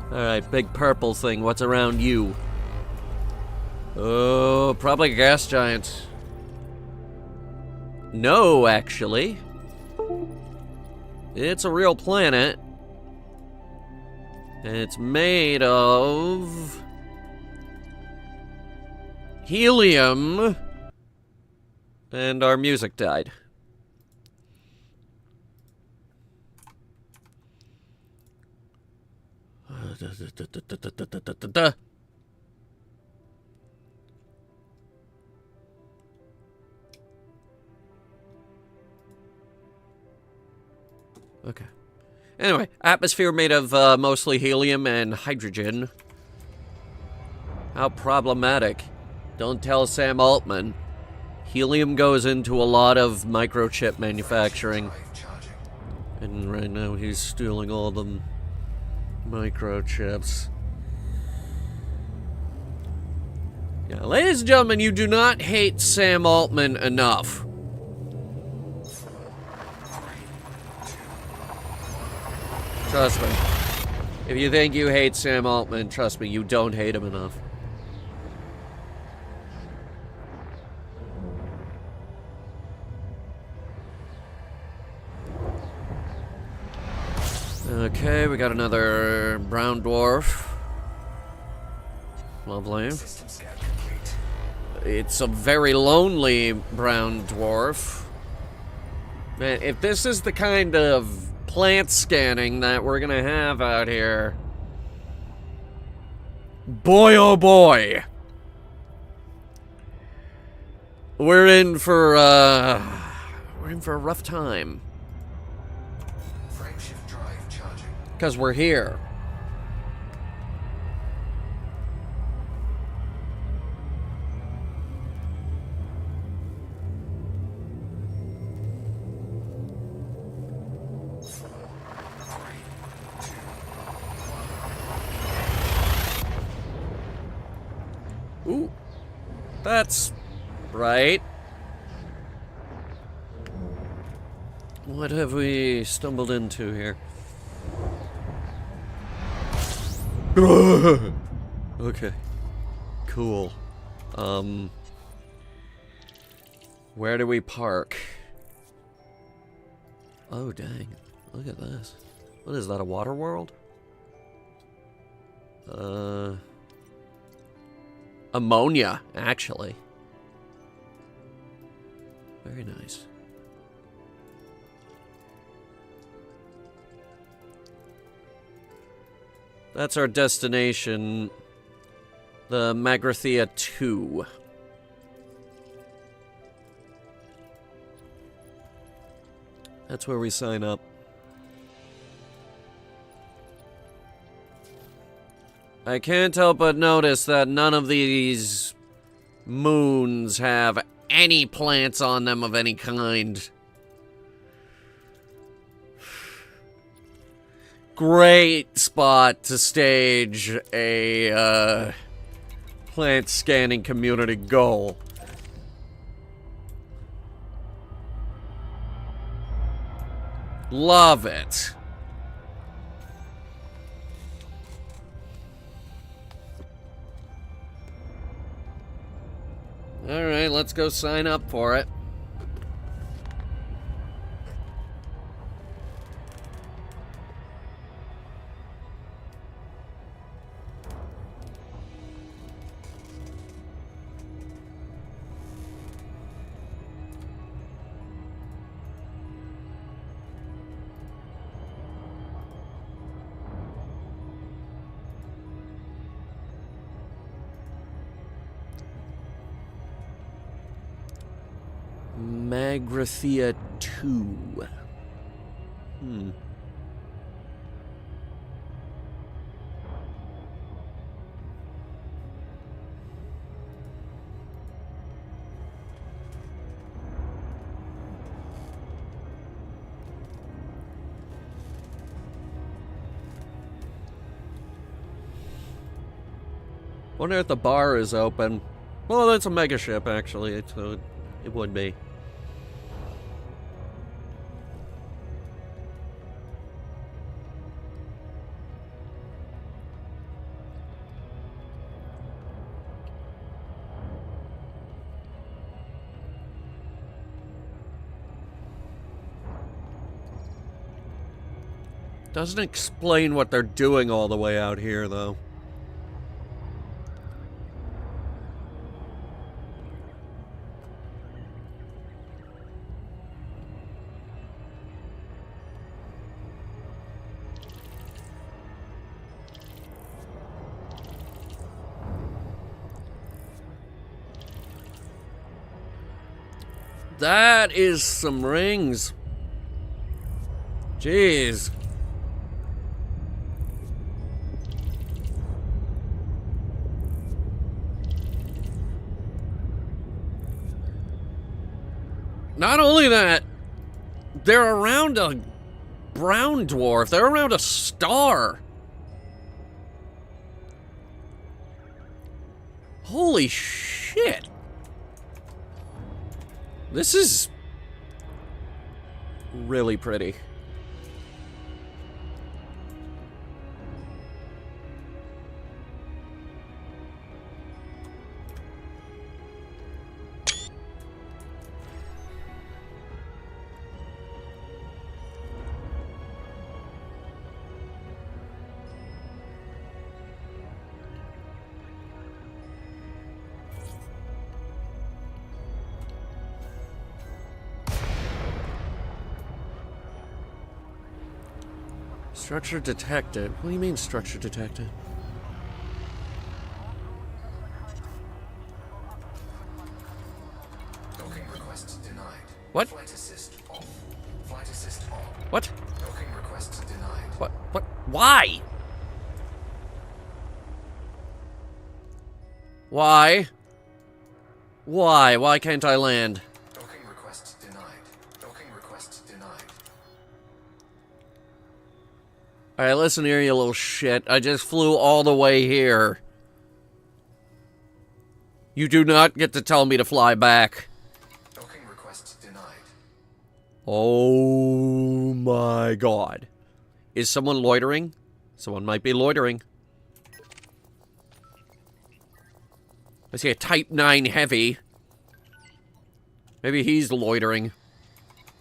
Alright, big purple thing, what's around you? Oh, probably a gas giant. No, actually. It's a real planet. And it's made of helium. And our music died. Okay. Anyway, atmosphere made of mostly helium and hydrogen. How problematic. Don't tell Sam Altman. Helium goes into a lot of microchip manufacturing. And right now he's stealing all the microchips. Yeah, ladies and gentlemen, you do not hate Sam Altman enough. Trust me. If you think you hate Sam Altman, trust me, you don't hate him enough. Okay, we got another brown dwarf. Lovely. System scan complete. It's a very lonely brown dwarf. Man, if this is the kind of plant scanning that we're gonna have out here, boy oh boy, we're in for a rough time. Frameshift drive charging. Because we're here. Ooh, that's right. What have we stumbled into here? Okay, cool. Where do we park? Oh, dang. Look at this. What is that, a water world? Ammonia, actually. Very nice. That's our destination. The Magrathea 2. That's where we sign up. I can't help but notice that none of these moons have any plants on them of any kind. Great spot to stage a plant scanning community goal. Love it. Alright, let's go sign up for it. Magrathea 2. Wonder if the bar is open. Well, that's a mega ship, actually, so it would be. Doesn't explain what they're doing all the way out here, though. That is some rings. Jeez. Not only that, they're around a brown dwarf. They're around a star. Holy shit. This is really pretty. Structure detected. What do you mean, structure detected? Docking request denied. What? Flight assist off. Flight assist on. What? Docking request denied. What? Why? Why? Why? Why can't I land? Docking request denied. Docking request denied. Alright, listen here, you little shit. I just flew all the way here. You do not get to tell me to fly back. Docking request denied. Oh my god. Is someone loitering? Someone might be loitering. I see a Type 9 Heavy. Maybe he's loitering.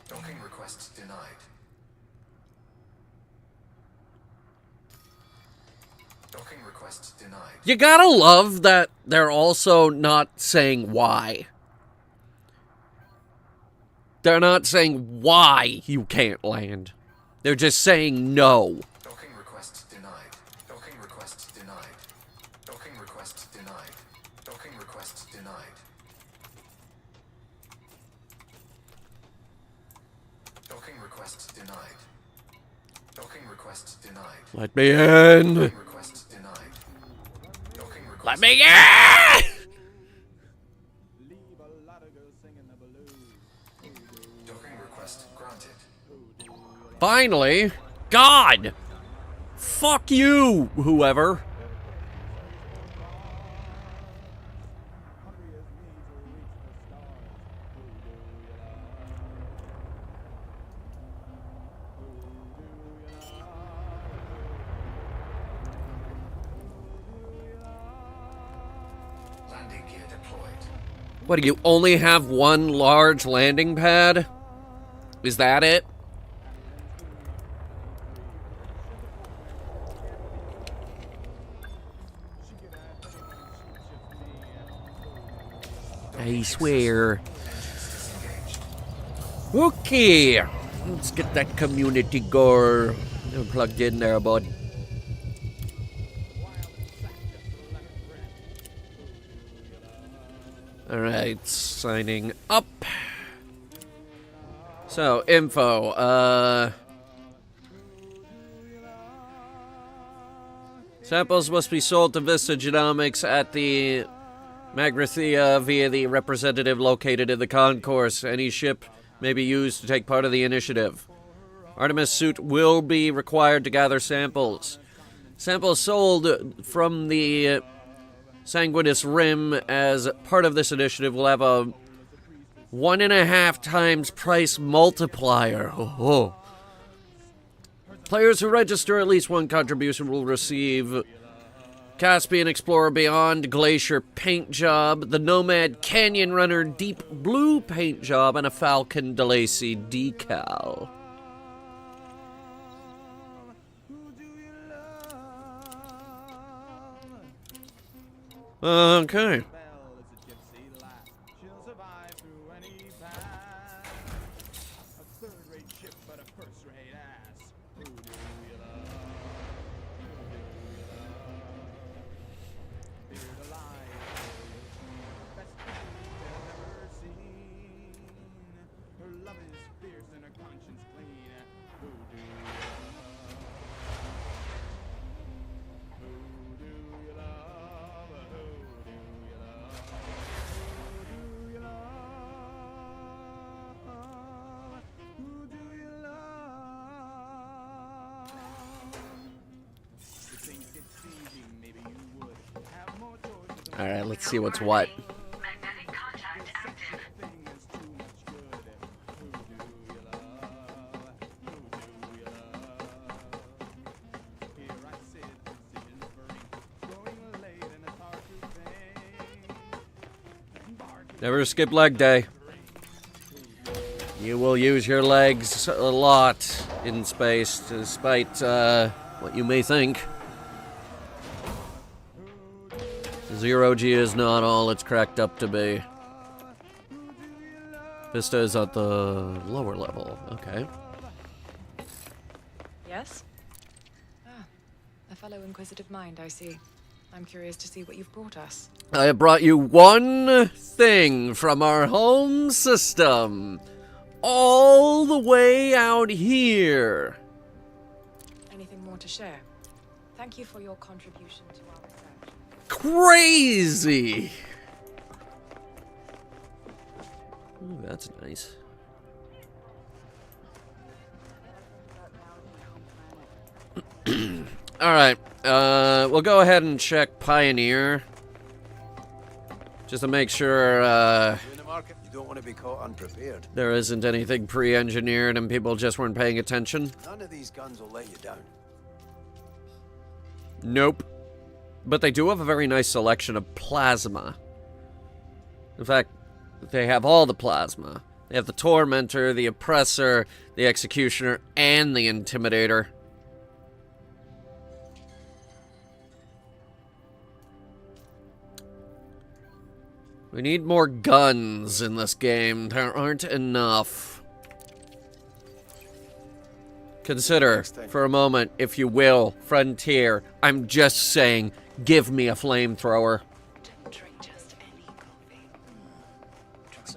Docking request denied. Docking request denied. You gotta love that they're also not saying why. They're not saying why you can't land. They're just saying no. Docking request denied. Docking request Docking request denied. Docking request denied. Docking request denied. Let me in. Docking request denied. Docking request. Let me in. Docking request granted. Finally. God. Fuck you, whoever. Landing gear deployed. What, do you only have one large landing pad? Is that it? I swear. Okay. Let's get that community gore plugged in there, bud. Alright, signing up. So, info, samples must be sold to Vista Genomics at the Magrathea via the representative located in the concourse. Any ship may be used to take part of the initiative. Artemis suit will be required to gather samples. Samples sold from the Sanguinis Rim as part of this initiative will have a 1.5 times price multiplier. Oh. Players who register at least one contribution will receive Caspian Explorer Beyond Glacier paint job, the Nomad Canyon Runner Deep Blue paint job, and a Falcon DeLacy decal. Okay. Alright, let's see what's what. Magnetic contact active. Never skip leg day. You will use your legs a lot in space, despite what you may think. Zero G is not all it's cracked up to be. Vista is at the lower level. Okay. Yes? Ah, a fellow inquisitive mind, I see. I'm curious to see what you've brought us. I have brought you one thing from our home system. All the way out here. Anything more to share? Thank you for your contribution to our research. Crazy. Ooh, that's nice. All right. We'll go ahead and check Pioneer. Just to make sure In the market, you don't want to be caught unprepared. there isn't anything pre-engineered and people just weren't paying attention. None of these guns will let you down. Nope. But they do have a very nice selection of plasma. In fact, they have all the plasma. They have the Tormentor, the Oppressor, the Executioner, and the Intimidator. We need more guns in this game. There aren't enough. Consider, for a moment, if you will, Frontier. I'm just saying, give me a flamethrower. Treat yourself.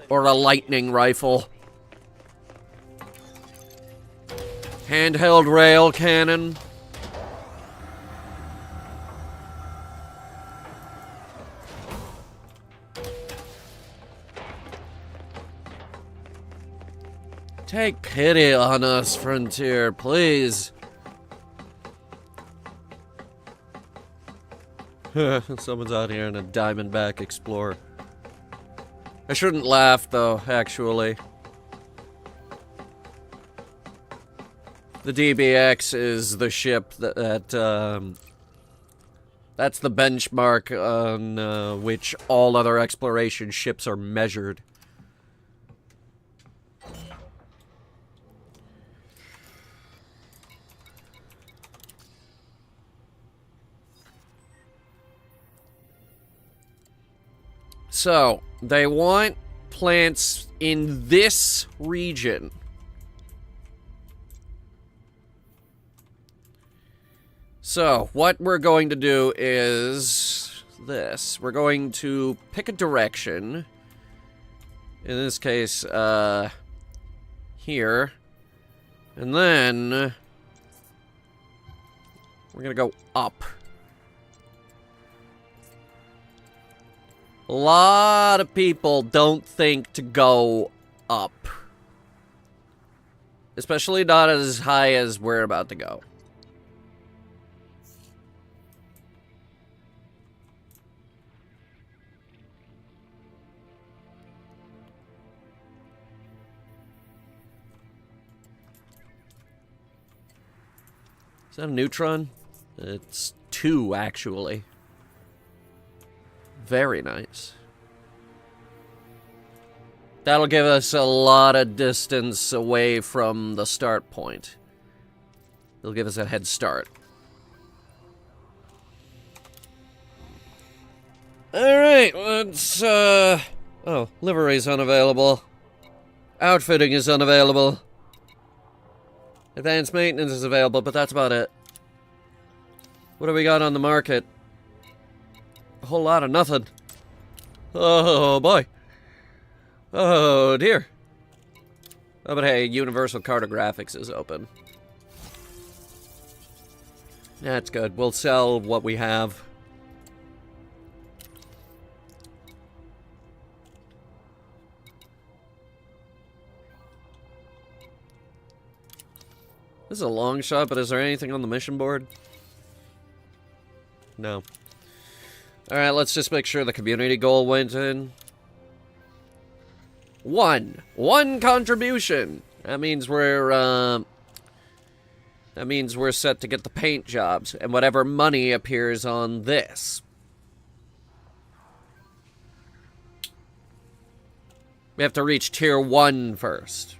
Or a lightning rifle. Handheld rail cannon. Take pity on us, Frontier, please. Someone's out here in a Diamondback Explorer. I shouldn't laugh, though, actually. The DBX is the ship that's the benchmark on which all other exploration ships are measured. So, they want plants in this region. So, what we're going to do is this. We're going to pick a direction. In this case, here. And then we're going to go up. A lot of people don't think to go up. Especially not as high as we're about to go. Is that a neutron? It's 2, actually. Very nice. That'll give us a lot of distance away from the start point. It'll give us a head start. Alright, let's, oh, livery's unavailable. Outfitting is unavailable. Advanced maintenance is available, but that's about it. What do we got on the market? A whole lot of nothing. Oh, boy. Oh, dear. Oh, but hey, Universal Cartographics is open. That's good. We'll sell what we have. This is a long shot, but is there anything on the mission board? No. Alright, let's just make sure the community goal went in. 1 contribution! That means we're set to get the paint jobs, and whatever money appears on this. We have to reach tier 1 first.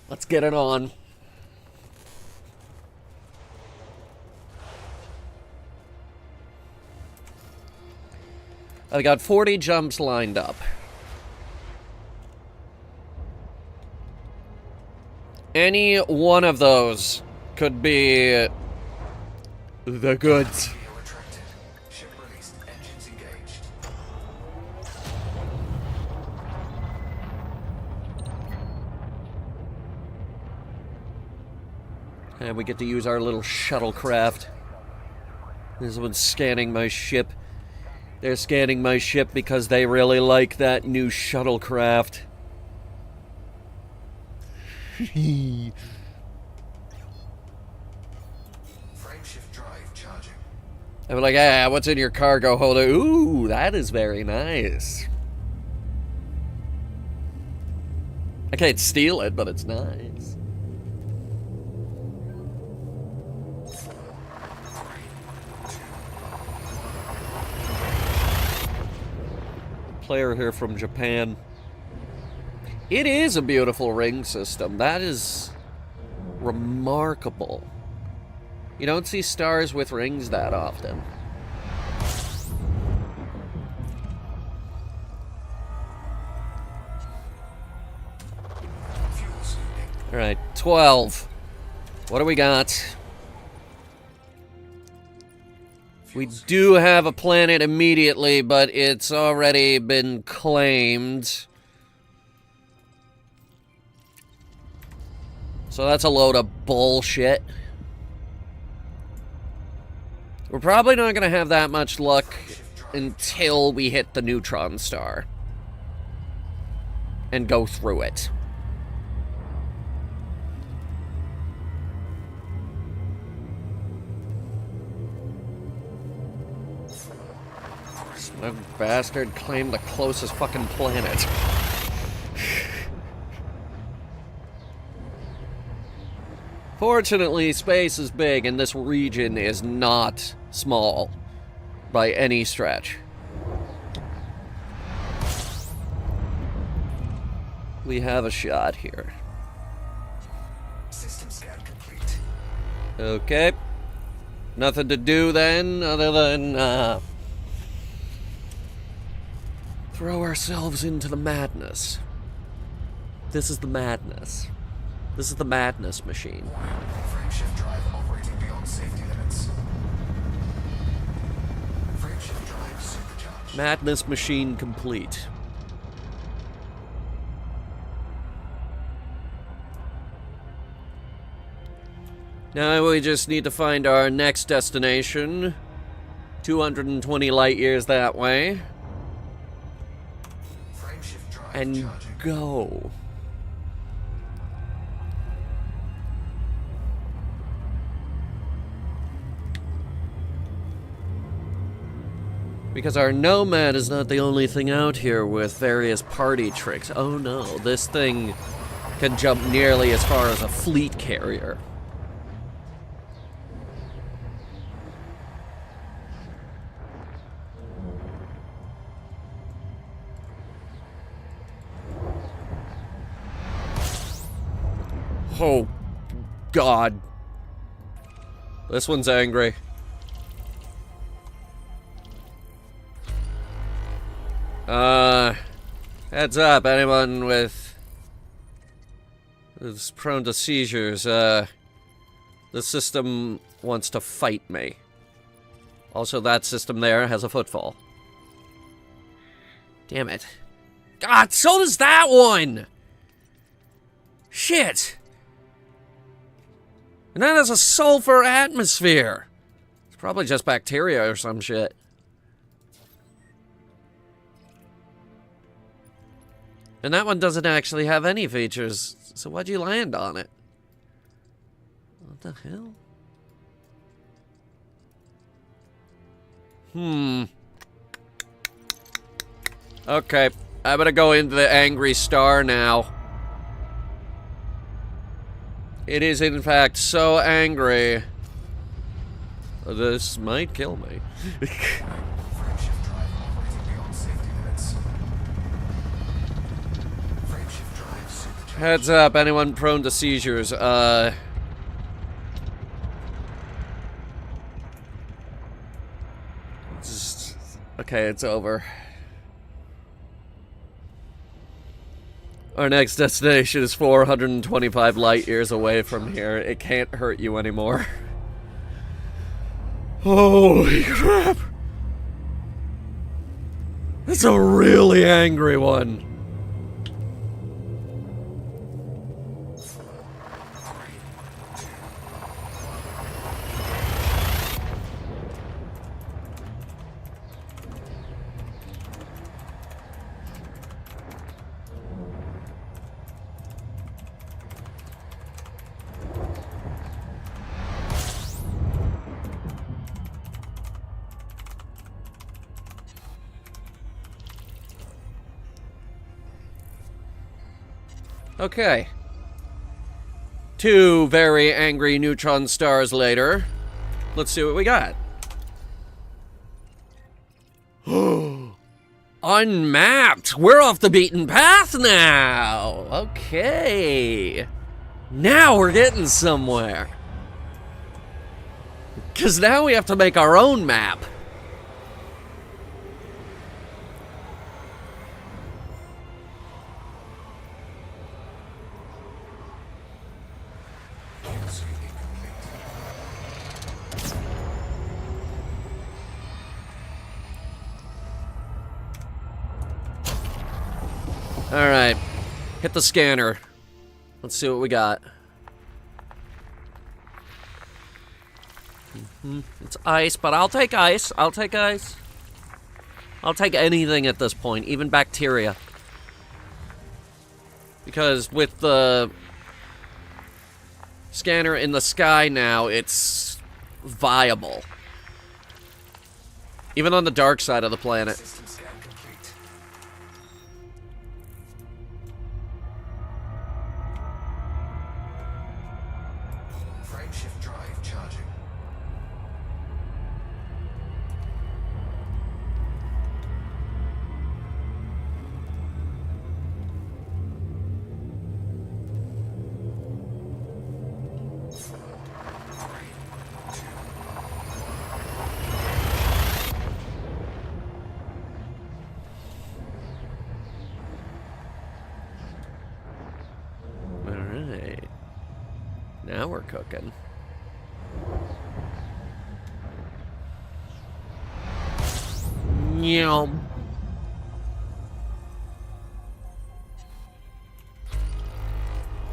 Let's get it on. I got 40 jumps lined up. Any one of those could be the goods. Ship released. Engines engaged. And we get to use our little shuttlecraft. This one's scanning my ship. They're scanning my ship because they really like that new shuttlecraft. Frameshift drive charging. I'm like, ah, what's in your cargo holder? Ooh, that is very nice. I can't steal it, but it's nice. Player here from Japan. It is a beautiful ring system. That is remarkable. You don't see stars with rings that often. Alright, 12. What do we got? We do have a planet immediately, but it's already been claimed. So that's a load of bullshit. We're probably not going to have that much luck until we hit the neutron star. And go through it. That bastard claimed the closest fucking planet. Fortunately, space is big and this region is not small by any stretch. We have a shot here. System scan complete. Okay. Nothing to do then other than throw ourselves into the madness. This is the madness. This is the madness machine. Frameshift drive operating beyond safety limits. Frameshift drive supercharged. Madness machine complete. Now we just need to find our next destination. 220 light years that way. Frameshift drive And charging. go. Because our Nomad is not the only thing out here with various party tricks. Oh no, this thing can jump nearly as far as a fleet carrier. Oh, God. This one's angry. Heads up, anyone who's prone to seizures, the system wants to fight me. Also, that system there has a footfall. Damn it. God, so does that one! Shit! And that has a sulfur atmosphere. It's probably just bacteria or some shit. And that one doesn't actually have any features, so why'd you land on it? What the hell? Okay, I'm gonna go into the angry star now. It is, in fact, so angry. This might kill me. Frameshift drive operating beyond safety limits. Frameshift drive supercharged. Heads up, anyone prone to seizures, okay, it's over. Our next destination is 425 light years away from here. It can't hurt you anymore. Holy crap! That's a really angry one. Okay. 2 very angry neutron stars later. Let's see what we got. Unmapped! We're off the beaten path now! Okay. Now we're getting somewhere. Because now we have to make our own map. Alright. Hit the scanner. Let's see what we got. It's ice, but I'll take ice. I'll take ice. I'll take anything at this point, even bacteria. Because with the scanner in the sky now, it's viable. Even on the dark side of the planet. System scan complete. Frameshift drive charging. Alright. Now we're cooking. Yum.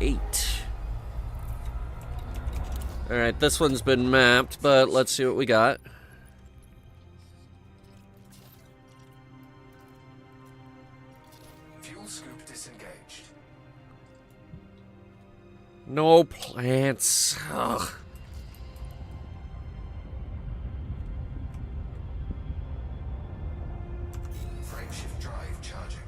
Eight. Alright, this one's been mapped, but let's see what we got. Fuel scoop disengaged. No plants. Ugh. Frameshift drive charging.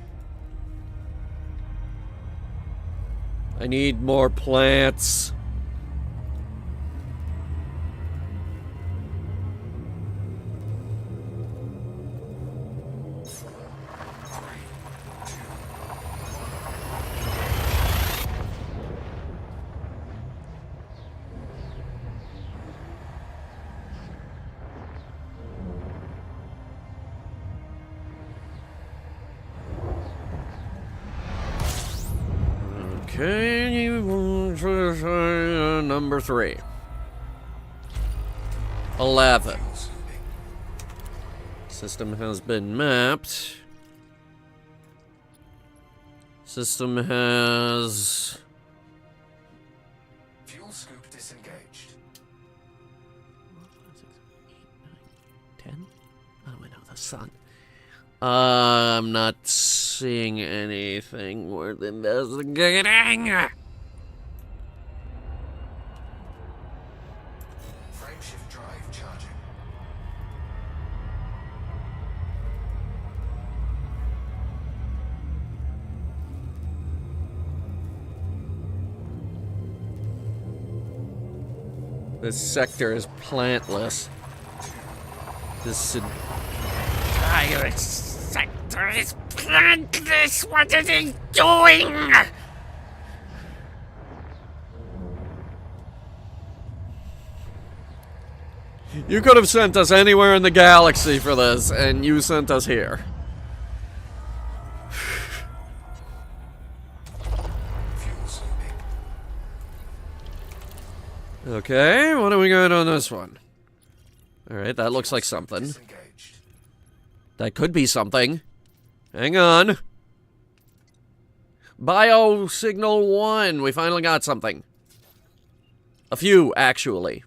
I need more plants. Okay, number 3. 11. Fuel scooping. System has been mapped. System has... Fuel scoop disengaged. 10? Oh, I know, the sun. I'm not seeing anything worth investigating. Frameshift drive charging. This sector is plantless. This entire sector is plantless. What are they doing? You could have sent us anywhere in the galaxy for this, and you sent us here. Fuel scooping. Okay, what do we got on this one? Alright, that looks like something. Disengaged. That could be something. Hang on. Biosignal 1. We finally got something. A few, actually.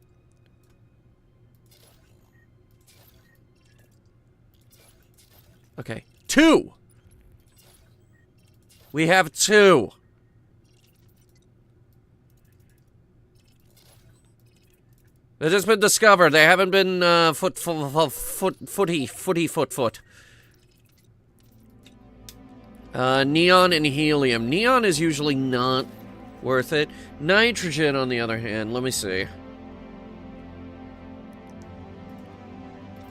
Okay. 2! We have 2. They've just been discovered. They haven't been foot. Neon and helium. Neon is usually not worth it. Nitrogen, on the other hand, let me see.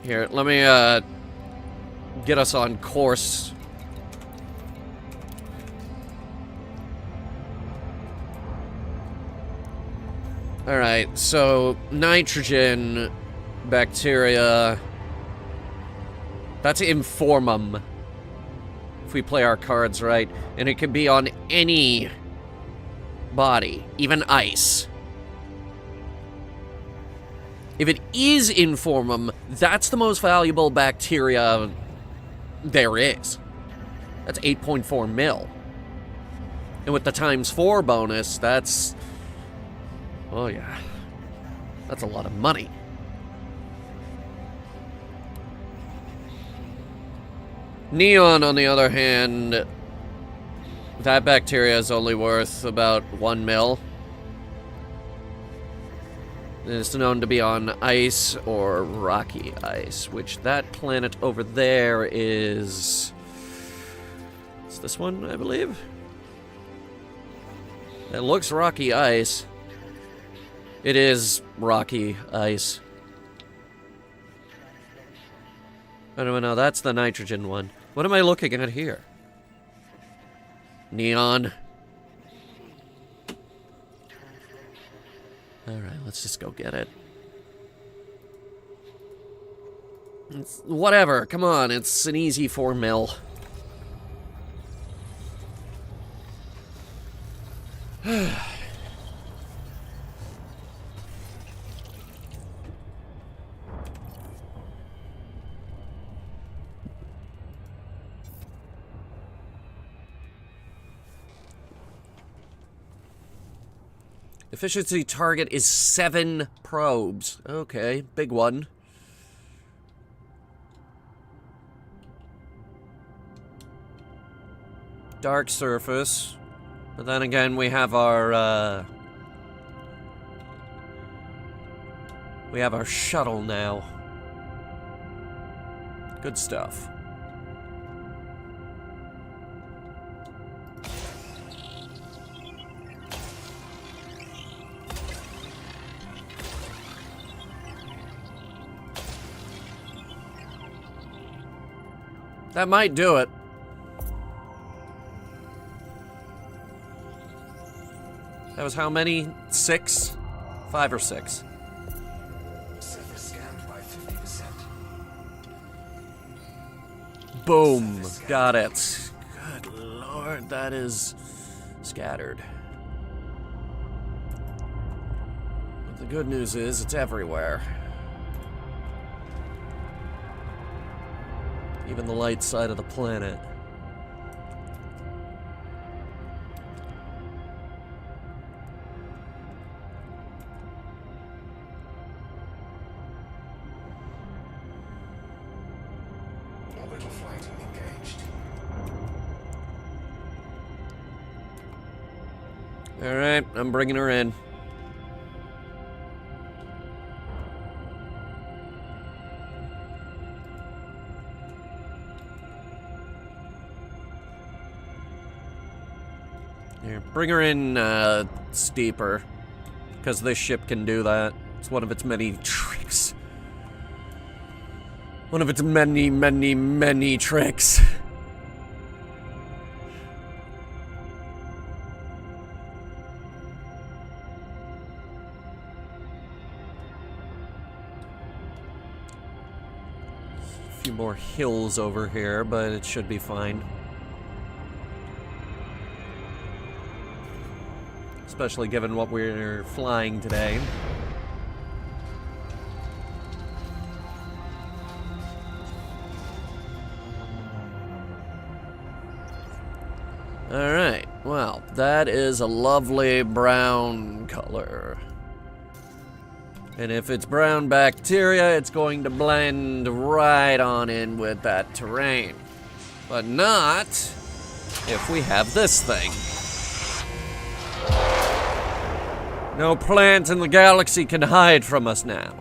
Here, let me get us on course. Alright, so nitrogen, bacteria, that's informum, if we play our cards right, and it can be on any body, even ice. If it is informum, that's the most valuable bacteria there is. That's 8.4 mil. And with the ×4 bonus, that's... Oh yeah. That's a lot of money. Neon, on the other hand, that bacteria is only worth about 1 mil. It's known to be on ice or rocky ice, which that planet over there is... It's this one, I believe? It looks rocky ice. It is rocky ice. I don't know, that's the nitrogen one. What am I looking at here? Neon. Alright, let's just go get it. It's, whatever, come on, it's an easy 4 mil. Efficiency target is 7 probes. Okay, big one. Dark surface. But then again, we have our shuttle now. Good stuff. That might do it. That was how many? 6? 5 or 6. Surface scanned by 50%. Boom. Got it. Good lord, that is scattered. But the good news is it's everywhere. Even the light side of the planet. Orbital flight engaged. Alright, I'm bringing her in. Here, bring her in steeper, because this ship can do that. It's one of its many tricks. One of its many, many, many tricks. A few more hills over here, but it should be fine. Especially given what we're flying today. Alright, well, that is a lovely brown color. And if it's brown bacteria, it's going to blend right on in with that terrain. But not if we have this thing. No plant in the galaxy can hide from us now.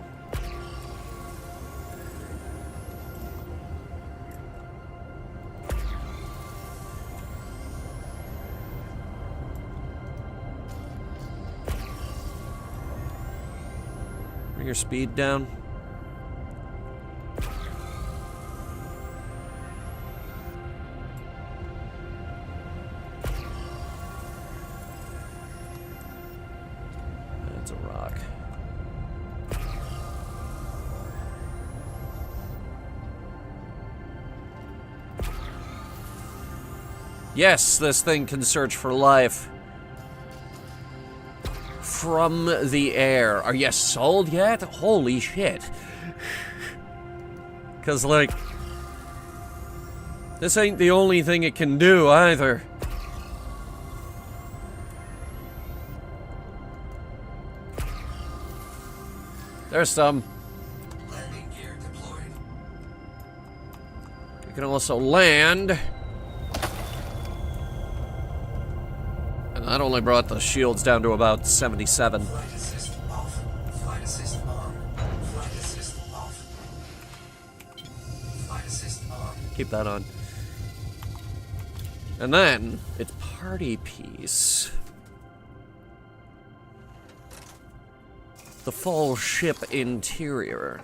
Bring your speed down. That's a rock. Yes, this thing can search for life. From the air. Are you sold yet? Holy shit. Because, like, this ain't the only thing it can do, either. There's some. Landing gear deployed. You can also land. And that only brought the shields down to about 77. Flight assist off. Flight assist on. Flight assist off. Flight assist on. Keep that on. And then, it's party piece. The full ship interior.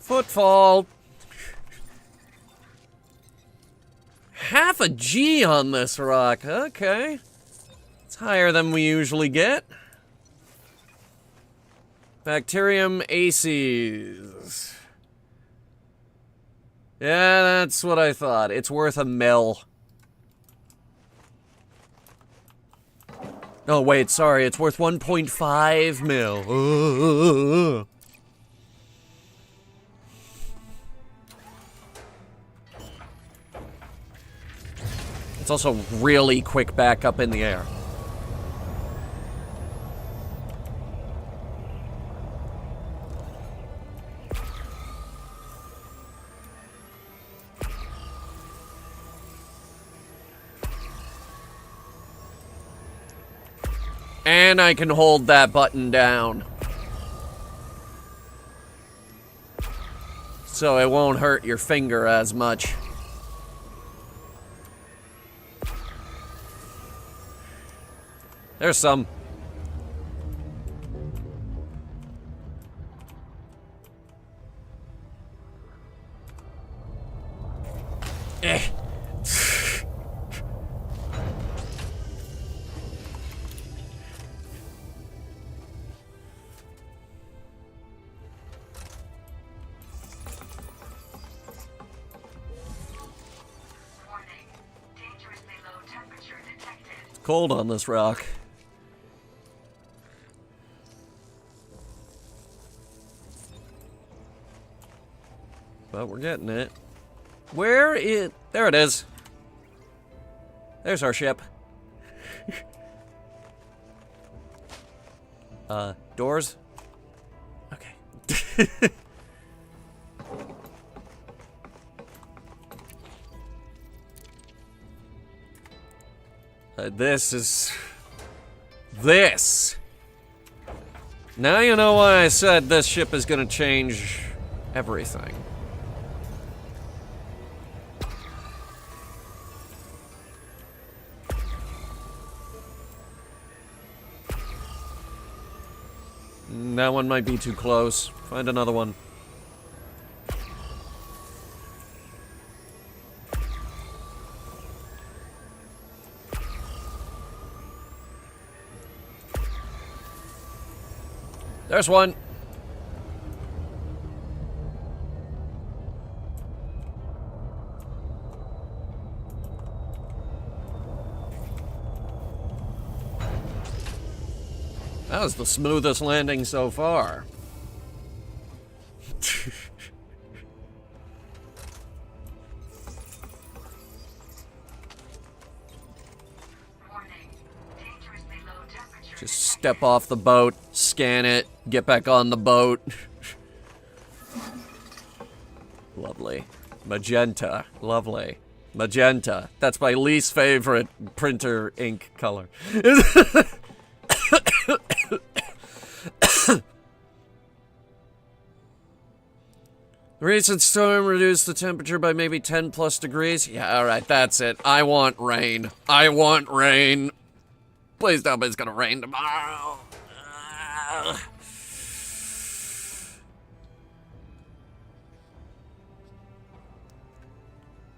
Footfall. Half a G on this rock. Okay. It's higher than we usually get. Bacterium aces. Yeah, that's what I thought. It's worth $1 mil. Oh, wait, sorry. It's worth 1.5 mil. It's also really quick back up in the air. And I can hold that button down. So it won't hurt your finger as much. There's some. Eh. Cold on this rock. But we're getting it. Where is... There it is. There's our ship. Doors? Okay. This is... This! Now you know why I said this ship is gonna change everything. That one might be too close. Find another one. There's one. That was the smoothest landing so far. Just step off the boat, scan it, get back on the boat. Lovely. Magenta. Lovely. Magenta. That's my least favorite printer ink color. The recent storm reduced the temperature by maybe 10 plus degrees. Yeah, alright, that's it. I want rain. I want rain. Please tell me it's gonna rain tomorrow.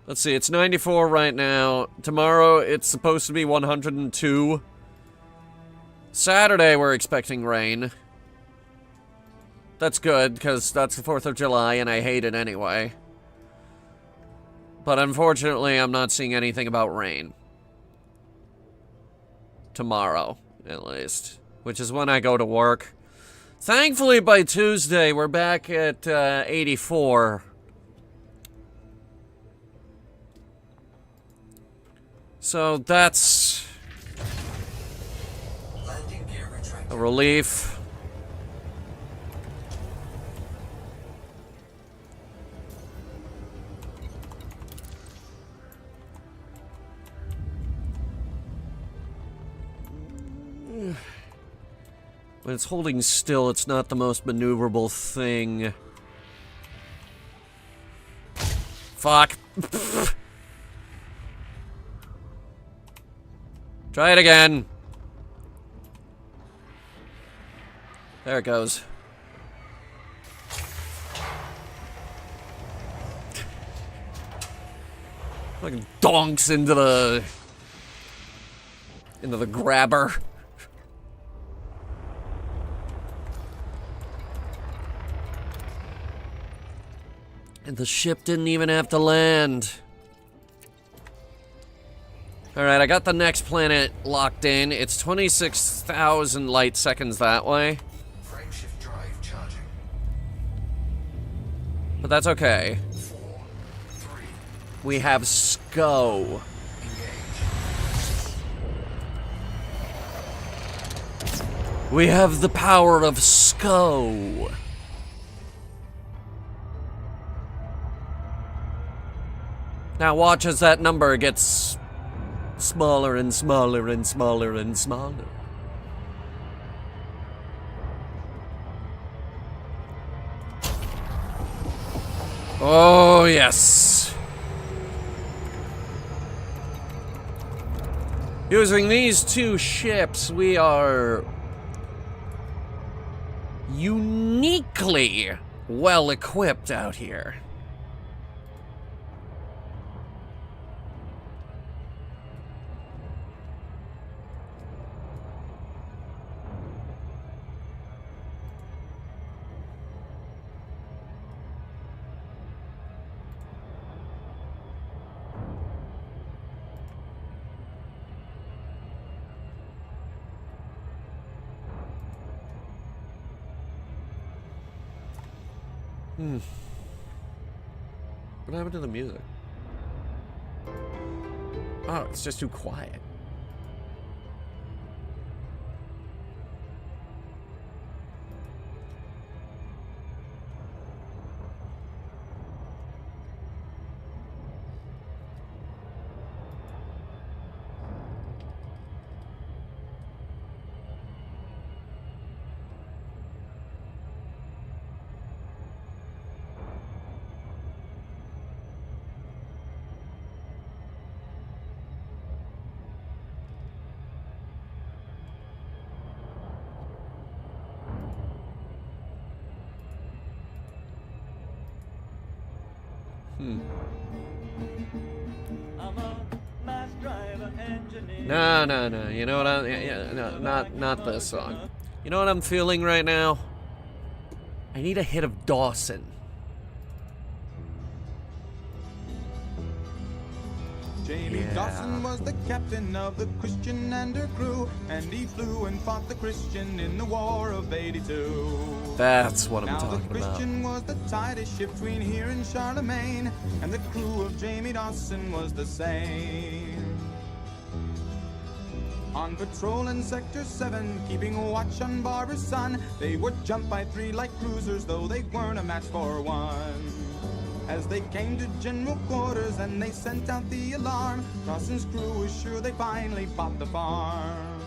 Let's see, it's 94 right now. Tomorrow it's supposed to be 102. Saturday we're expecting rain. That's good, because that's the 4th of July and I hate it anyway. But unfortunately, I'm not seeing anything about rain. Tomorrow, at least. Which is when I go to work. Thankfully, by Tuesday, we're back at 84. So that's Landing gear retracted. a relief. When it's holding still, it's not the most maneuverable thing. Fuck. Try it again. There it goes. Fucking donks into the grabber. And the ship didn't even have to land. Alright, I got the next planet locked in. It's 26,000 light seconds that way. Frameshift drive charging. But that's okay. 4, 3, We have SCO. engage. We have the power of SCO. Now watch as that number gets smaller and smaller and smaller and smaller. Oh, yes. Using these two ships, we are uniquely well equipped out here. What happened to the music? Oh, it's just too quiet. No. You know what not this song. You know what I'm feeling right now? I need a hit of Dawson. Jamie Dawson was the captain of the Christian and her crew, and he flew and fought the Christian in the War of '82. That's what I'm Now talking the Christian about. was the tightest ship between here and Charlemagne, and the crew of Jamie Dawson was the same. On patrol in Sector 7, keeping watch on Barbara's Sun, they were jumped by 3 light cruisers, though they weren't a match for 1. As they came to general quarters and they sent out the alarm, Dawson's crew was sure they finally bought the farm.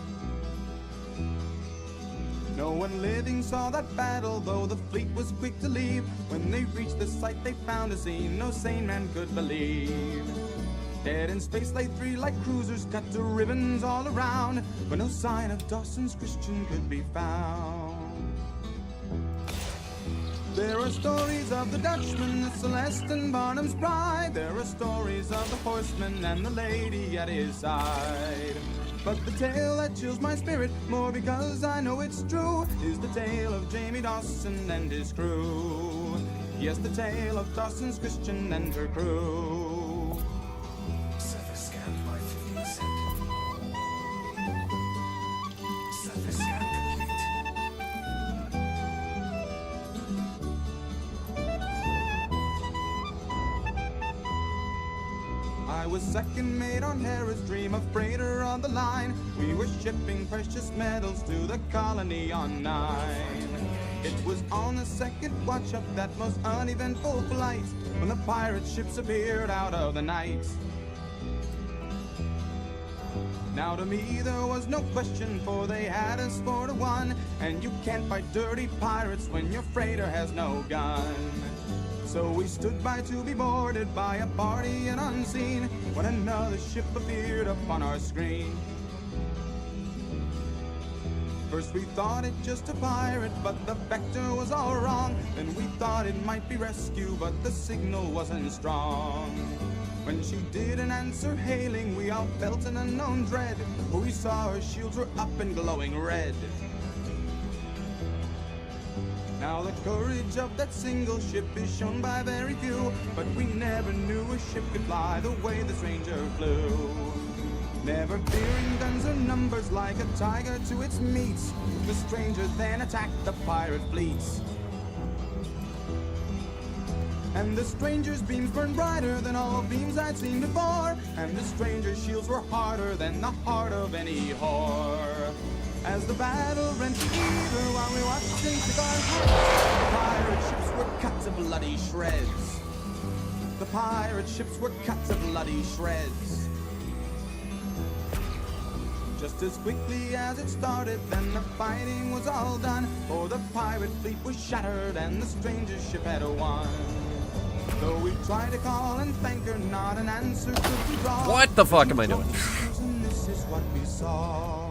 No one living saw that battle, though the fleet was quick to leave. When they reached the site, they found a scene no sane man could believe. Dead in space lay 3 light cruisers, cut to ribbons all around, but no sign of Dawson's Christian could be found. There are stories of the Dutchman, the Celeste and Barnum's Bride. There are stories of the horseman and the lady at his side. But the tale that chills my spirit more because I know it's true is the tale of Jamie Dawson and his crew. Yes, the tale of Dawson's Christian and her crew. Surface scanned by 50%. Surface scan complete. I was second mate on Harris Dream, a freighter on the line. We were shipping precious metals to the colony on 9. It was on the second watch of that most uneventful flight when the pirate ships appeared out of the night. Now to me there was no question, for they had us 4-1, and you can't fight dirty pirates when your freighter has no gun. So we stood by to be boarded by a party and unseen, when another ship appeared upon our screen. First we thought it just a pirate, but the vector was all wrong. Then we thought it might be rescue, but the signal wasn't strong. When she didn't answer hailing, we all felt an unknown dread, for we saw her shields were up and glowing red. Now the courage of that single ship is shown by very few, but we never knew a ship could fly the way the stranger flew. Never fearing guns or numbers, like a tiger to its meats, the stranger then attacked the pirate fleets. And the stranger's beams burned brighter than all beams I'd seen before, and the stranger's shields were harder than the heart of any whore. As the battle rent the ether while we watched and took our hearts, the pirate ships were cut to bloody shreds. The pirate ships were cut to bloody shreds. Just as quickly as it started, then the fighting was all done, for the pirate fleet was shattered and the stranger's ship had won. Though we tried to call and thank her, not an answer could we draw. What the fuck am I doing? And this is what we saw.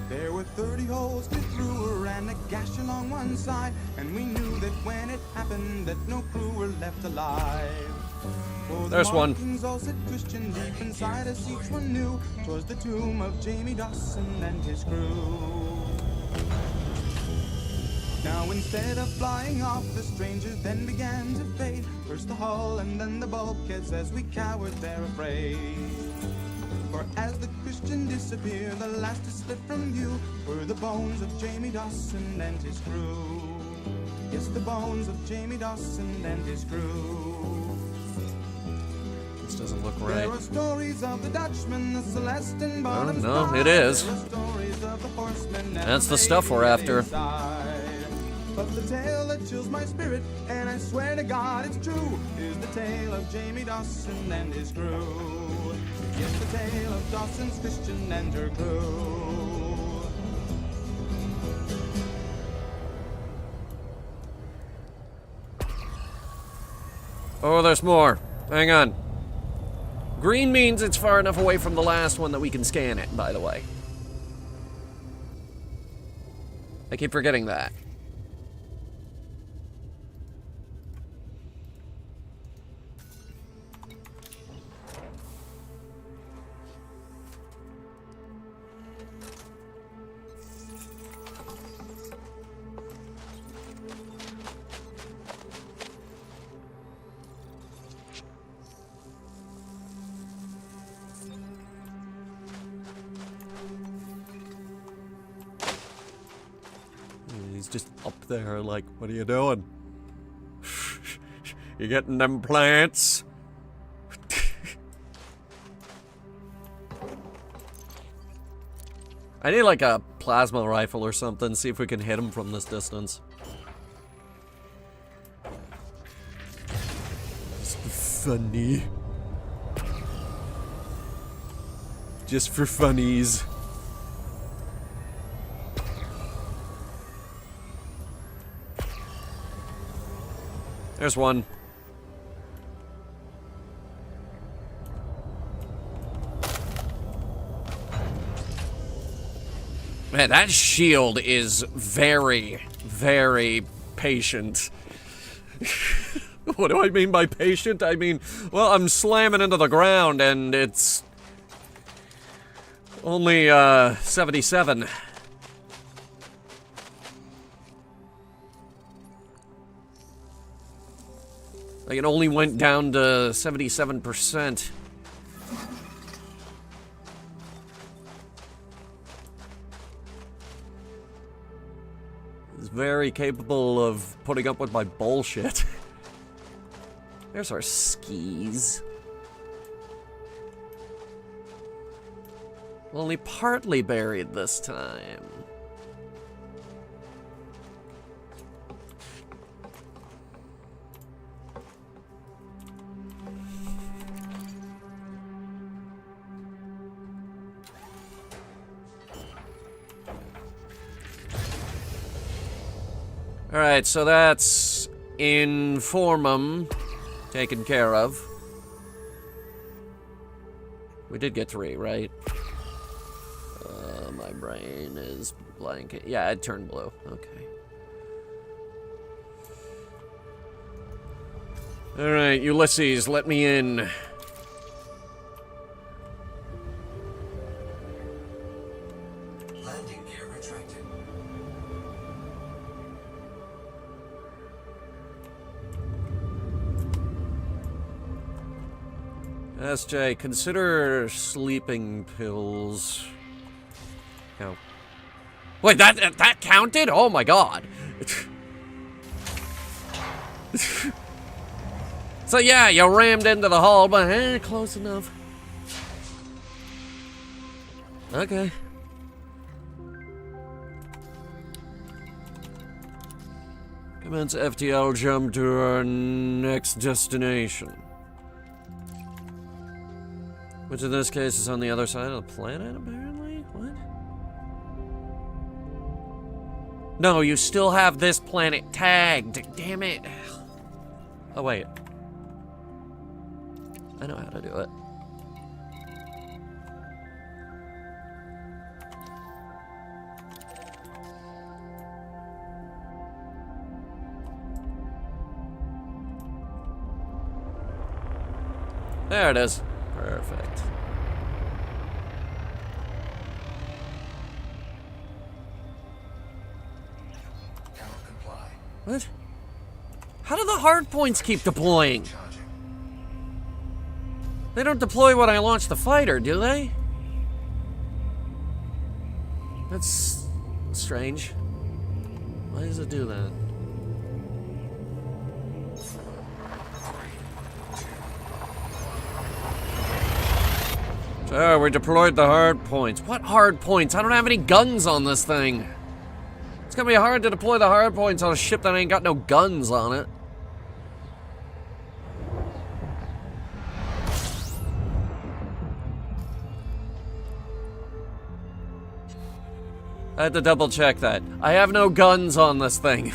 There were 30 holes cut through her and a gash along one side, and we knew that when it happened that no crew were left alive. For the There's one. markings all said Christian, deep inside us each one knew 'twas the tomb of Jamie Dawson and his crew. Now instead of flying off, the strangers then began to fade. First the hull and then the bulkheads as we cowered there afraid. For as the Christian disappeared, the last to slip from view were the bones of Jamie Dawson and his crew. Yes, the bones of Jamie Dawson and his crew. This doesn't look right. There are stories of the Dutchman, the Celeste and Bottom's no, Pride. it is. There are stories of the horsemen and That's the stuff we're lady after. inside. But the tale that chills my spirit, and I swear to God it's true, is the tale of Jamie Dawson and his crew. Yes, the tale of Dawson's Christian and her crew. Oh, there's more. Hang on. Green means it's far enough away from the last one that we can scan it, by the way. I keep forgetting that. He's just up there like, what are you doing? You getting them plants? I need like a plasma rifle or something, see if we can hit him from this distance. Just for funny. Just for funnies. There's one. Man, that shield is very, very patient. What do I mean by patient? I mean, well, I'm slamming into the ground and it's only 77. Like, it only went down to 77%. It's very capable of putting up with my bullshit. There's our skis. Only partly buried this time. Alright, so that's Informum taken care of. We did get 3, right? My brain is blank. Yeah, it turned blue. Okay. Alright, Ulysses, let me in. Landing gear retracted. SJ, consider sleeping pills. No. Wait, that counted? Oh my god. So yeah, you rammed into the hull, but close enough. Okay. Commence FTL jump to our next destination. Which in this case is on the other side of the planet, apparently? What? No, you still have this planet tagged. Damn it. Oh, wait. I know how to do it. There it is. Perfect. Cannot comply. What? How do the hard points keep deploying? Charging. They don't deploy when I launch the fighter, do they? That's strange. Why does it do that? So we deployed the hard points. What hard points? I don't have any guns on this thing. It's gonna be hard to deploy the hard points on a ship that ain't got no guns on it. I had to double check that. I have no guns on this thing.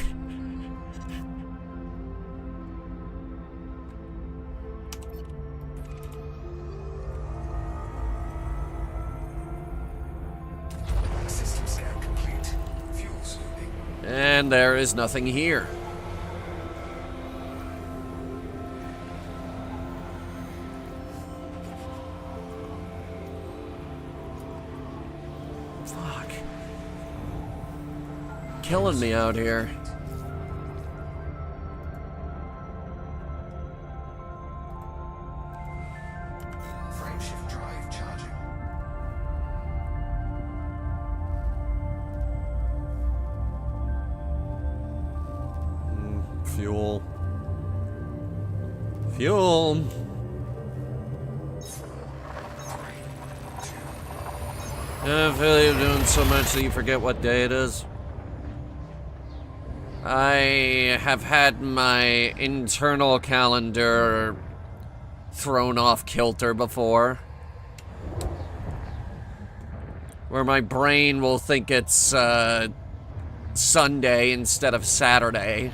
System scan complete. Fuel scooping. And there is nothing here. Fuck. Killing me out here. Frameshift drive charging. Fuel. Fuel. I feel you're doing so much that you forget what day it is. I have had my internal calendar thrown off kilter before. Where my brain will think it's Sunday instead of Saturday.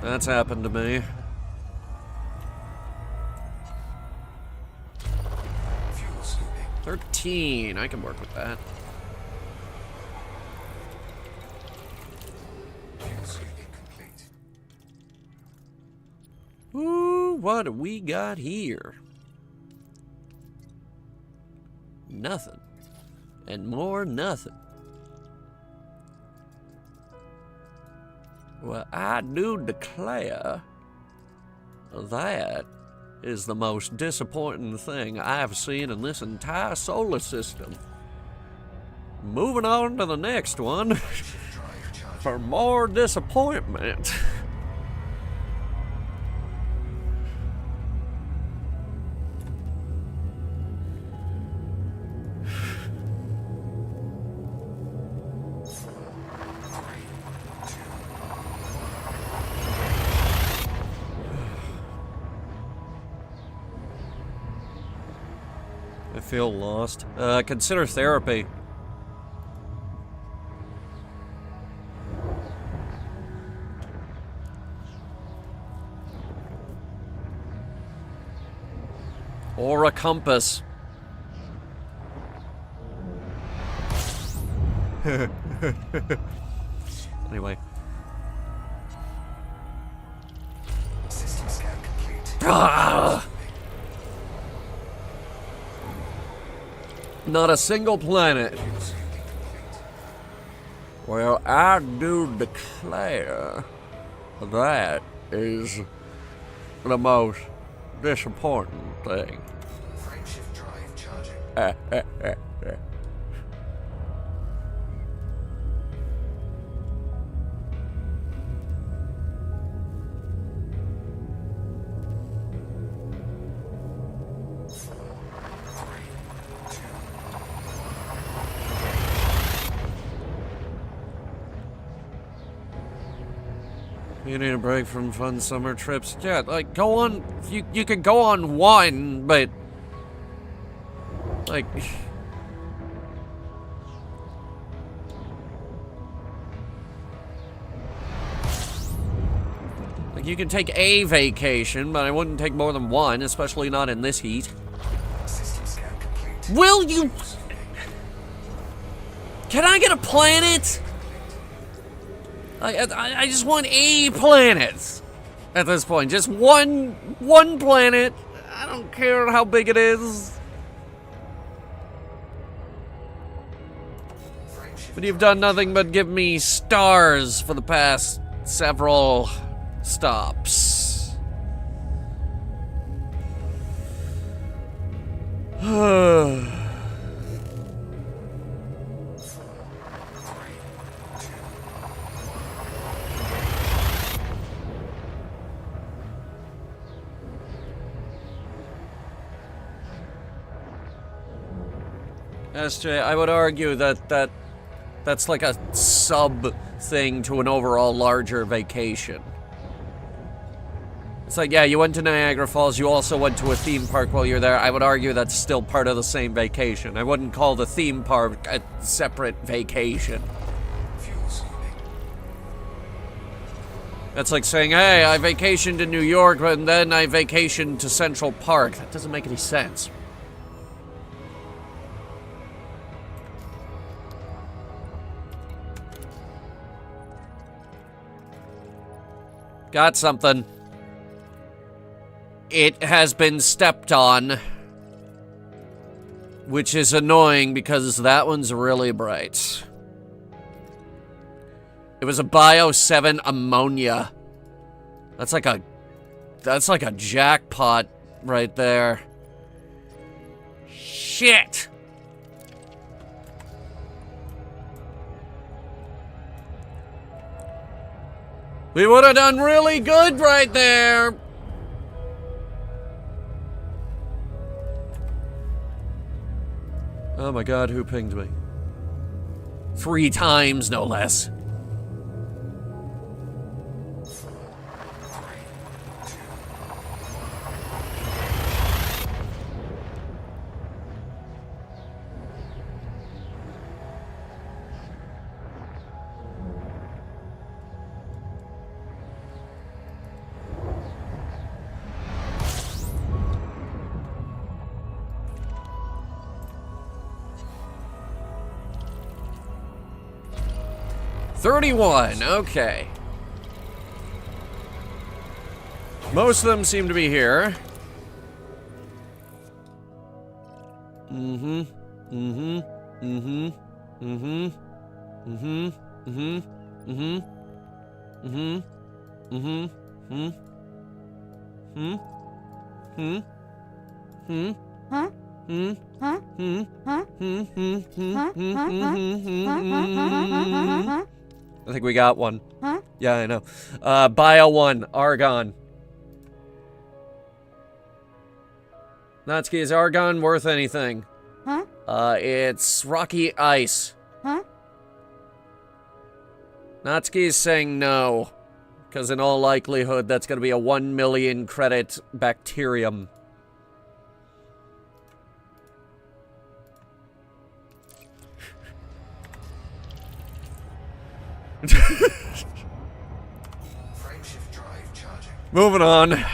That's happened to me. Fuel scooping. 13, I can work with that. Fuel scooping complete. Ooh, what do we got here? Nothing. And more nothing. Well, I do declare that is the most disappointing thing I've seen in this entire solar system. Moving on to the next one. Shift drive charging. for more disappointment. I feel lost. Consider therapy. Or a compass. Anyway. System scan complete. Ah! Not a single planet. Well, I do declare that is the most disappointing thing. Frameshift drive charging. You need a break from fun summer trips. Yeah, like, go on. You could go on one, but like, you can take a vacation, but I wouldn't take more than one, especially not in this heat. System scan complete. Will you? Can I get a planet? I just want a planet at this point. Just one planet. I don't care how big it is. But you've done nothing but give me stars for the past several stops. SJ, I would argue that's like a sub thing to an overall larger vacation. It's like, yeah, you went to Niagara Falls, you also went to a theme park while you're there. I would argue that's still part of the same vacation. I wouldn't call the theme park a separate vacation. Fuel swapping. That's like saying, hey, I vacationed in New York, and then I vacationed to Central Park. That doesn't make any sense. Got something. It has been stepped on. Which is annoying because that one's really bright. It was a Bio 7 ammonia. That's like a jackpot right there. Shit. We would have done really good right there. Oh my god, who pinged me? 3 times, no less. $31, okay. Most of them seem to be here. Mm-hmm. Mm-hmm. Mm-hmm. Mm-hmm. Mm-hmm. Mm-hmm. Mm-hmm. Mm-hmm. Mm-hmm. Hmm. Hmm. Hmm. Hmm. Huh? Hmm. Huh? Hmm. Huh? Hmm. Hmm. Hmm. Hmm. Hmm. Hmm. I think we got one. Huh? Yeah, I know. Bio 1, Argon. Natsuki, is Argon worth anything? Huh? It's rocky ice. Huh? Natsuki is saying no. Because in all likelihood, that's going to be a 1 million credit bacterium. Frameshift drive charging. Moving on.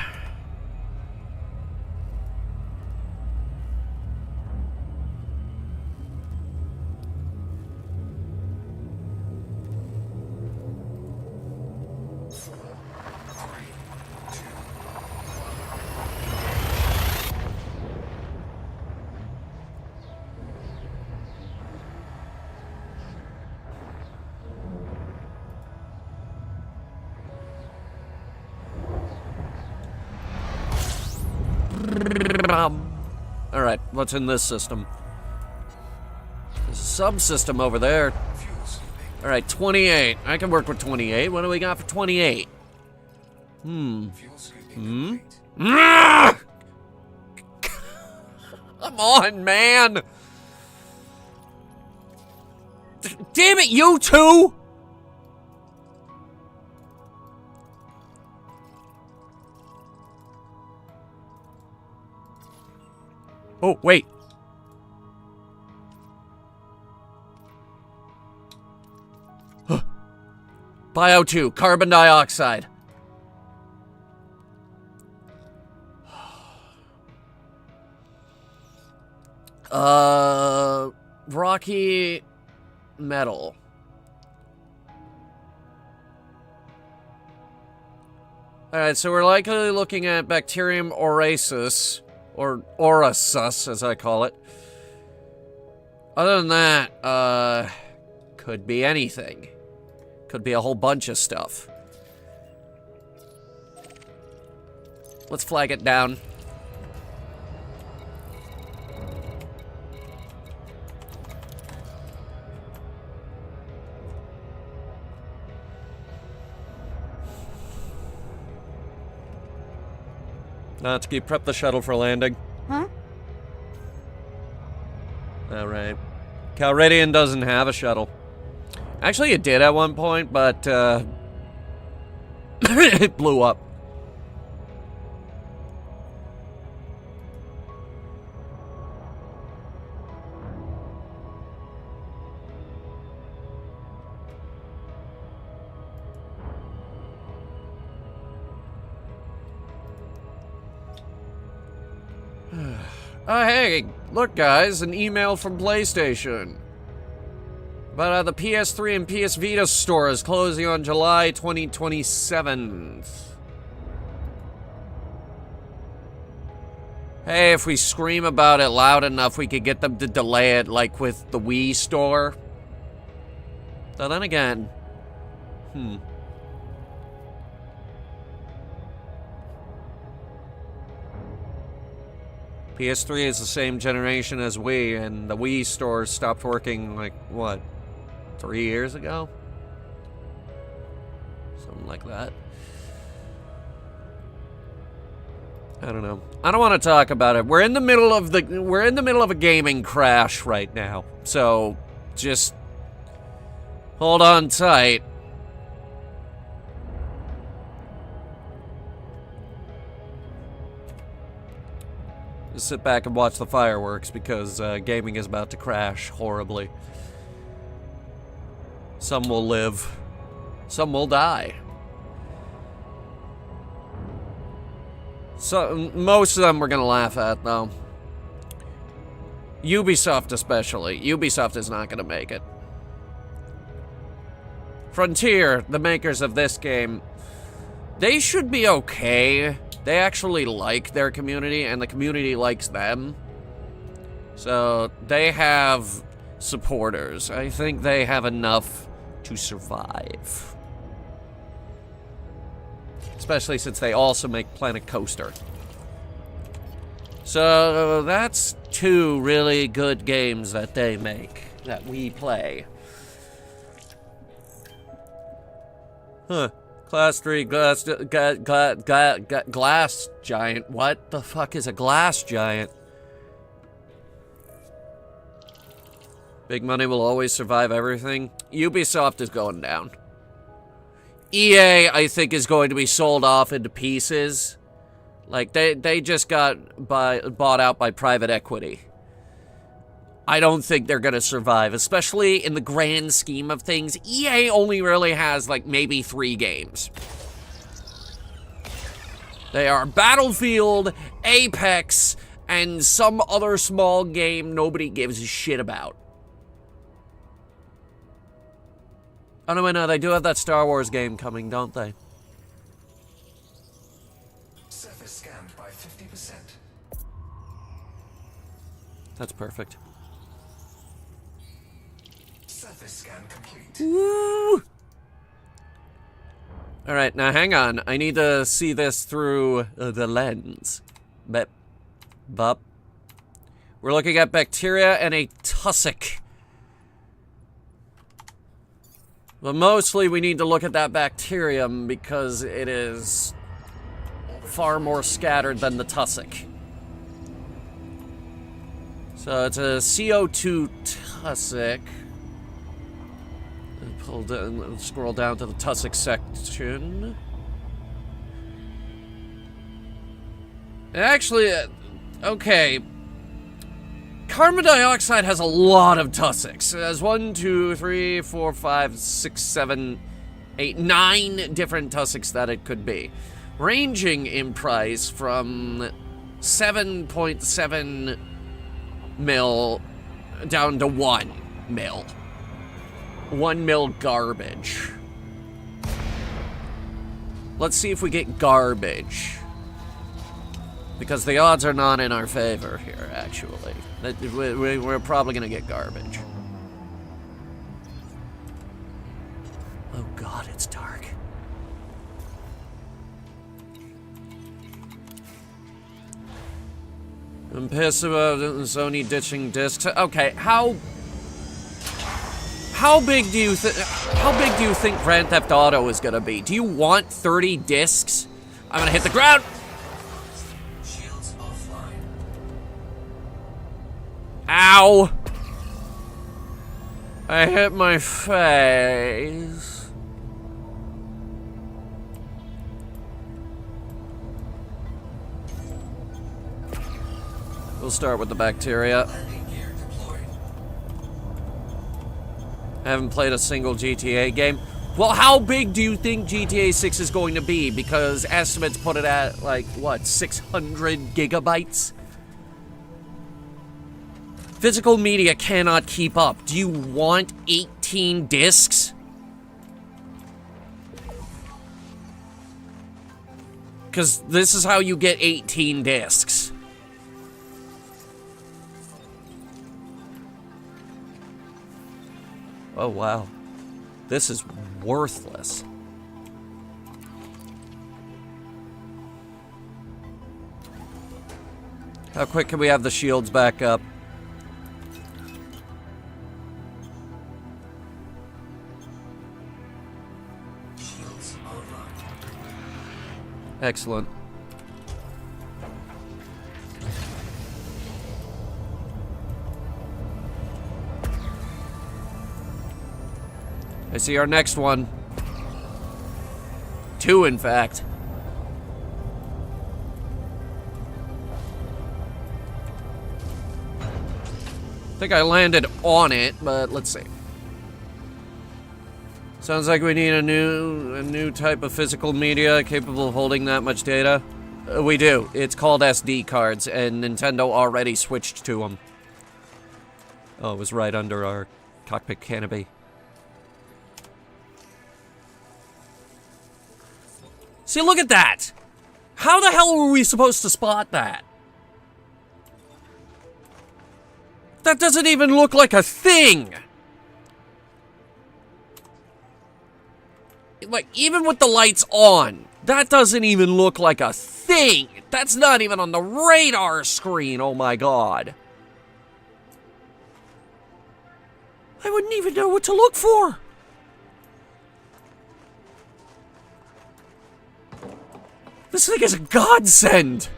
Alright, what's in this system? There's a subsystem over there. Alright, 28. I can work with 28. What do we got for 28? Fuel scooping complete. Come on, man! Damn it, you two! Oh, wait. Bio 2, carbon dioxide. Rocky metal. Alright, so we're likely looking at bacterium oraceus. Or Orasus, as I call it. Other than that, could be anything. Could be a whole bunch of stuff. Let's flag it down. Natsuki, prep the shuttle for landing. Huh? Alright. Calridian doesn't have a shuttle. Actually, it did at one point, but, it blew up. Oh, hey, look guys, an email from PlayStation. But the PS3 and PS Vita store is closing on July 2027. Hey, if we scream about it loud enough, we could get them to delay it, like with the Wii store. So then again, PS3 is the same generation as Wii, and the Wii store stopped working, like, what, 3 years ago? Something like that. I don't know. I don't want to talk about it. We're in the middle of a gaming crash right now. So, just hold on tight. Just sit back and watch the fireworks because gaming is about to crash horribly. Some will live. Some will die. So, most of them we're gonna laugh at, though. Ubisoft especially. Ubisoft is not gonna make it. Frontier, the makers of this game, they should be okay. They actually like their community, and the community likes them. So, they have supporters. I think they have enough to survive. Especially since they also make Planet Coaster. So, that's 2 really good games that they make, that we play. Huh. Class 3 glass giant. What the fuck is a glass giant? Big money will always survive everything. Ubisoft is going down. EA, I think, is going to be sold off into pieces. Like, they just got bought out by private equity. I don't think they're gonna survive, especially in the grand scheme of things. EA only really has, like, maybe 3 games. They are Battlefield, Apex, and some other small game nobody gives a shit about. Oh, no, wait, no, they do have that Star Wars game coming, don't they? Surface scanned by 50%. That's perfect. Surface scan complete. Woo! Alright, now hang on. I need to see this through the lens. Bep. Bup. We're looking at bacteria and a tussock. But mostly we need to look at that bacterium because it is far more scattered than the tussock. So it's a CO2 tussock. Pull down, scroll down to the tussock section. Actually, okay. Carbon dioxide has a lot of tussocks. It has 1, 2, 3, 4, 5, 6, 7, 8, 9 different tussocks that it could be. Ranging in price from 7.7 mil down to 1 mil. 1 mil garbage. Let's see if we get garbage. Because the odds are not in our favor here, actually. We're probably gonna get garbage. Oh god, it's dark. I'm pissed about Sony ditching discs. Okay, how big do you think Grand Theft Auto is gonna be? Do you want 30 discs? I'm gonna hit the ground. Shields offline. Ow! I hit my face. We'll start with the bacteria. Landing gear deployed. I haven't played a single GTA game. Well, how big do you think GTA 6 is going to be? Because estimates put it at, like, what, 600 gigabytes? Physical media cannot keep up. Do you want 18 discs? Because this is how you get 18 discs. Oh, wow. This is worthless. How quick can we have the shields back up? Shields online. Excellent. I see our next one. 2, in fact. I think I landed on it, but let's see. Sounds like we need a new type of physical media capable of holding that much data. We do. It's called SD cards, and Nintendo already switched to them. Oh, it was right under our cockpit canopy. See, look at that! How the hell were we supposed to spot that? That doesn't even look like a thing! Like, even with the lights on, that doesn't even look like a thing! That's not even on the radar screen, oh my god. I wouldn't even know what to look for! This thing is a godsend!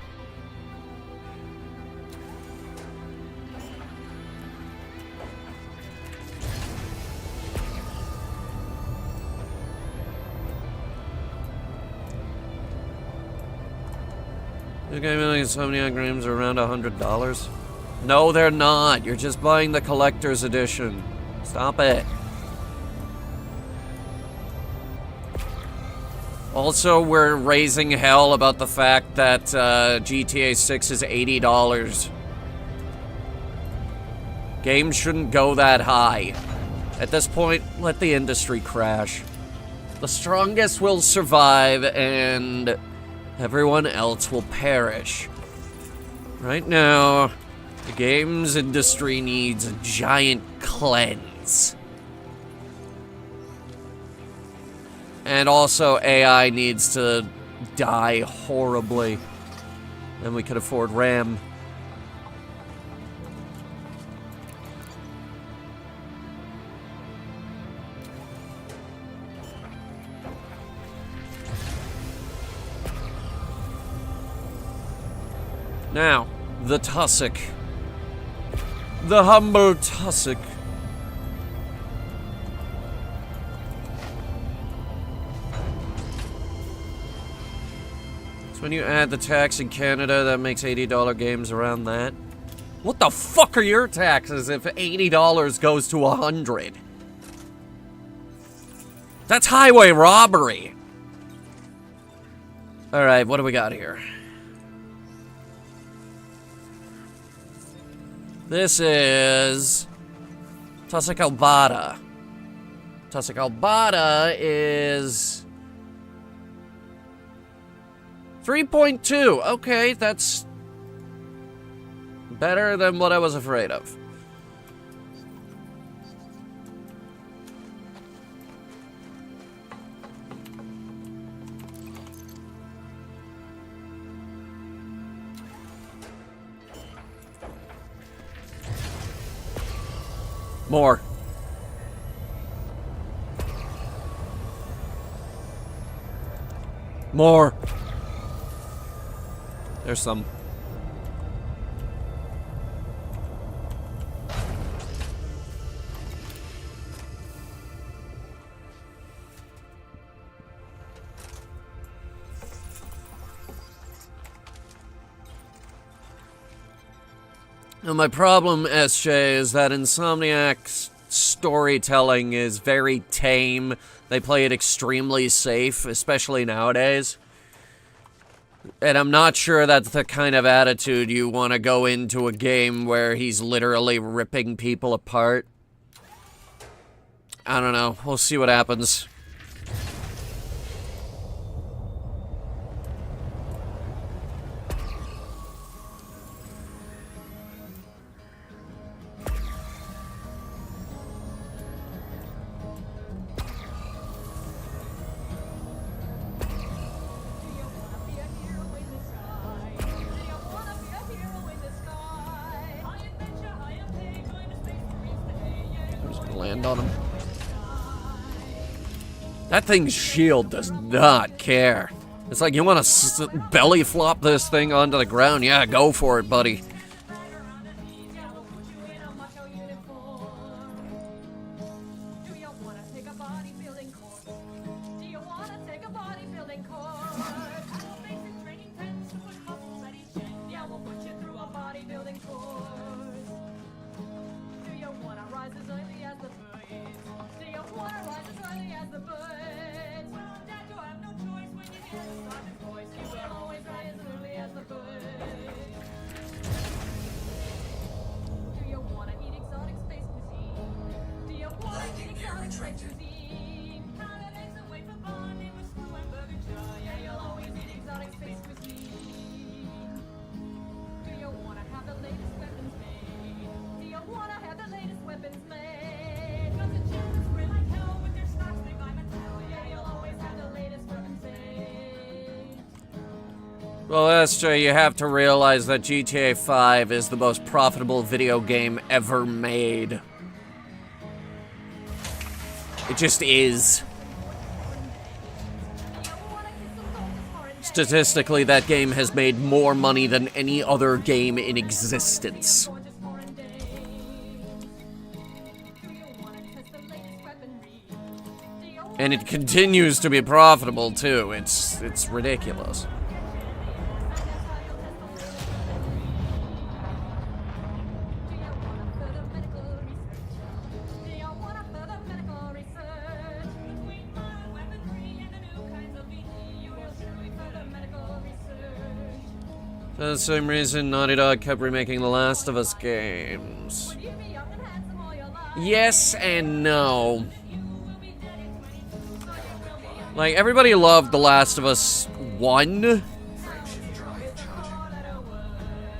The game and Insomniac games are around $100. No, they're not. You're just buying the collector's edition. Stop it. Also, we're raising hell about the fact that GTA 6 is $80. Games shouldn't go that high. At this point, let the industry crash. The strongest will survive, and everyone else will perish. Right now, the games industry needs a giant cleanse. And also, AI needs to die horribly. Then we could afford RAM. Now, the tussock. The humble tussock. So when you add the tax in Canada, that makes $80 games around that. What the fuck are your taxes if $80 goes to $100? That's highway robbery. Alright, what do we got here? This is Tussock Albata. Tussock Albata is 3.2. Okay, that's better than what I was afraid of. More. More. There's some. Now, my problem, SJ, is that Insomniac's storytelling is very tame. They play it extremely safe, especially nowadays. And I'm not sure that's the kind of attitude you want to go into a game where he's literally ripping people apart. I don't know. We'll see what happens. Land on him. That thing's shield does not care. It's like, you want to belly flop this thing onto the ground? Yeah, go for it, buddy. Well, SJ, you have to realize that GTA 5 is the most profitable video game ever made. It just is. It's statistically, that game has made more money than any other game in existence. And it continues to be profitable, too. It's ridiculous. For the same reason, Naughty Dog kept remaking The Last of Us games. Yes and no. Like, everybody loved The Last of Us 1.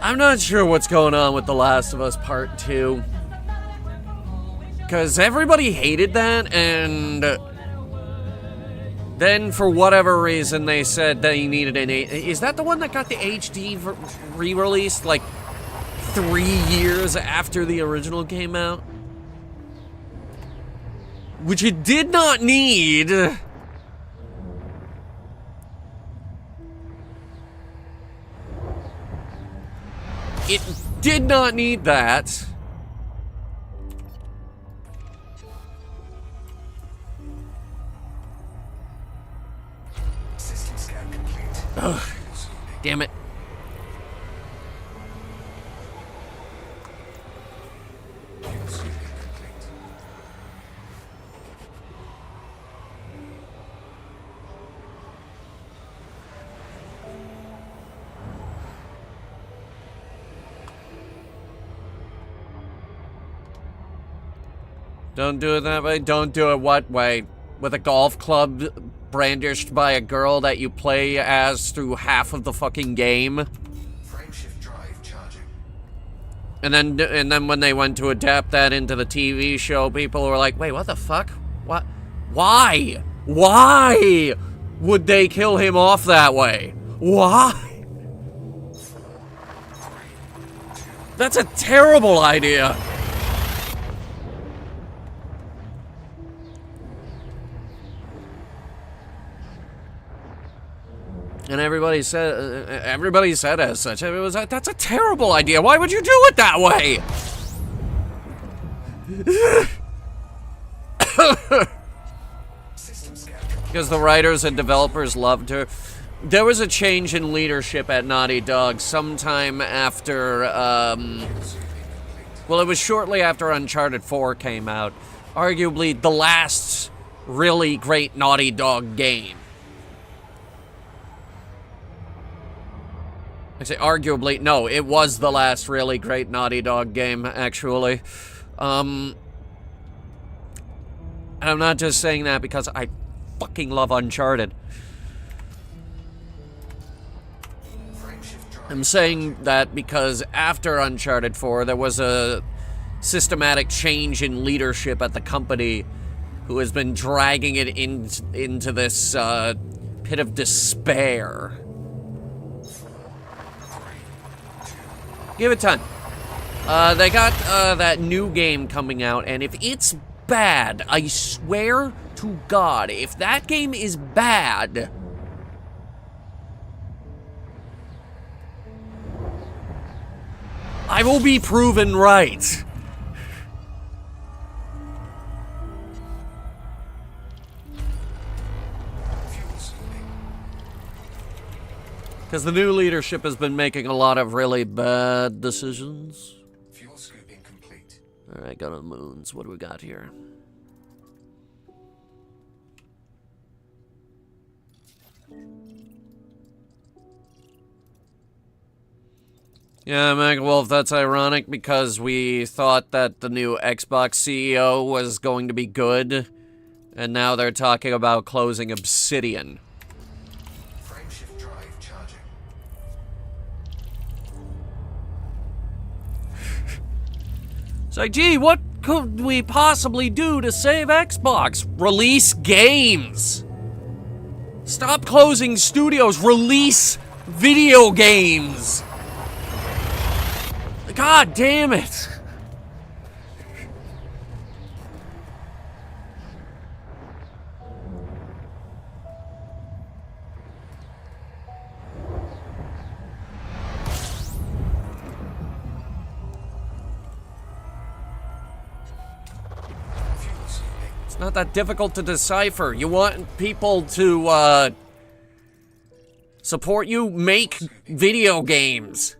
I'm not sure what's going on with The Last of Us Part 2. Because everybody hated that, and then for whatever reason they said they needed an is that the one that got the HD re-released like 3 years after the original came out? Which it did not need. It did not need that. Ugh, damn it. Don't do it that way. Don't do it what way? With a golf club brandished by a girl that you play as through half of the fucking game. Frameshift drive charging. And then when they went to adapt that into the TV show, people were like, "Wait, what the fuck? What? Why? Why would they kill him off that way? Why? That's a terrible idea." And everybody said as such. It was that's a terrible idea. Why would you do it that way? Because the writers and developers loved her. There was a change in leadership at Naughty Dog sometime after, well, it was shortly after Uncharted 4 came out. Arguably the last really great Naughty Dog game. I say arguably, no, it was the last really great Naughty Dog game, actually. And I'm not just saying that because I fucking love Uncharted. I'm saying that because after Uncharted 4, there was a systematic change in leadership at the company who has been dragging it into this pit of despair. Give it time. They got that new game coming out, and if it's bad, I swear to God, if that game is bad, I will be proven right. Because the new leadership has been making a lot of really bad decisions. Fuel scooping complete. Alright, go to the moons. What do we got here? Yeah, Megawolf, that's ironic because we thought that the new Xbox CEO was going to be good, and now they're talking about closing Obsidian. Frameshift drive charging. It's like, gee, what could we possibly do to save Xbox? Release games! Stop closing studios, release video games! God damn it! It's not that difficult to decipher. You want people to, support you? Make video games.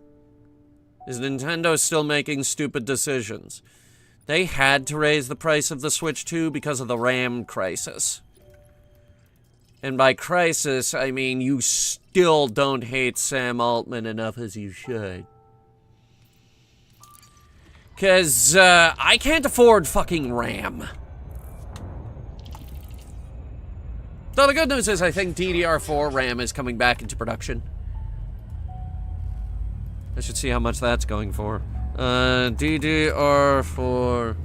Is Nintendo still making stupid decisions? They had to raise the price of the Switch 2 because of the RAM crisis. And by crisis, I mean you still don't hate Sam Altman enough as you should. Because, I can't afford fucking RAM. Though the good news is I think DDR4 RAM is coming back into production. I should see how much that's going for. DDR4...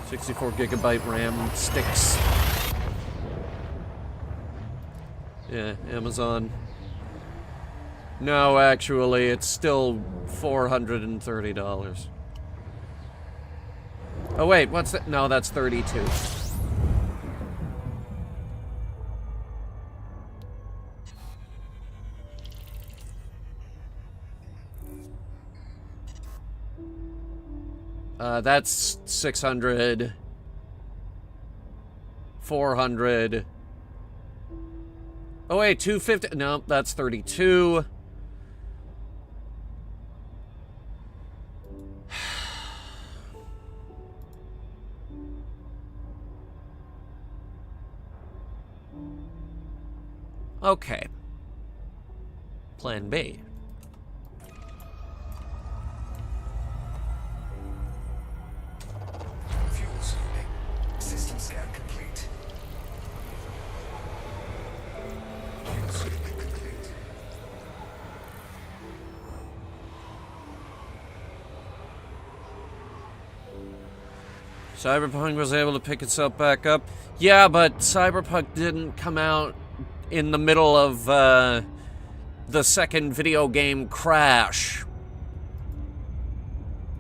64 gigabyte RAM sticks. Yeah, Amazon. No, actually, it's still $430. Oh wait, what's that? No, that's 32. That's 600. 400. Oh wait, 250. No, that's 32. Okay. Plan B. Fuel sourcing. System scan complete. Fuel sourcing complete. Cyberpunk was able to pick itself back up. Yeah, but Cyberpunk didn't come out in the middle of the second video game crash.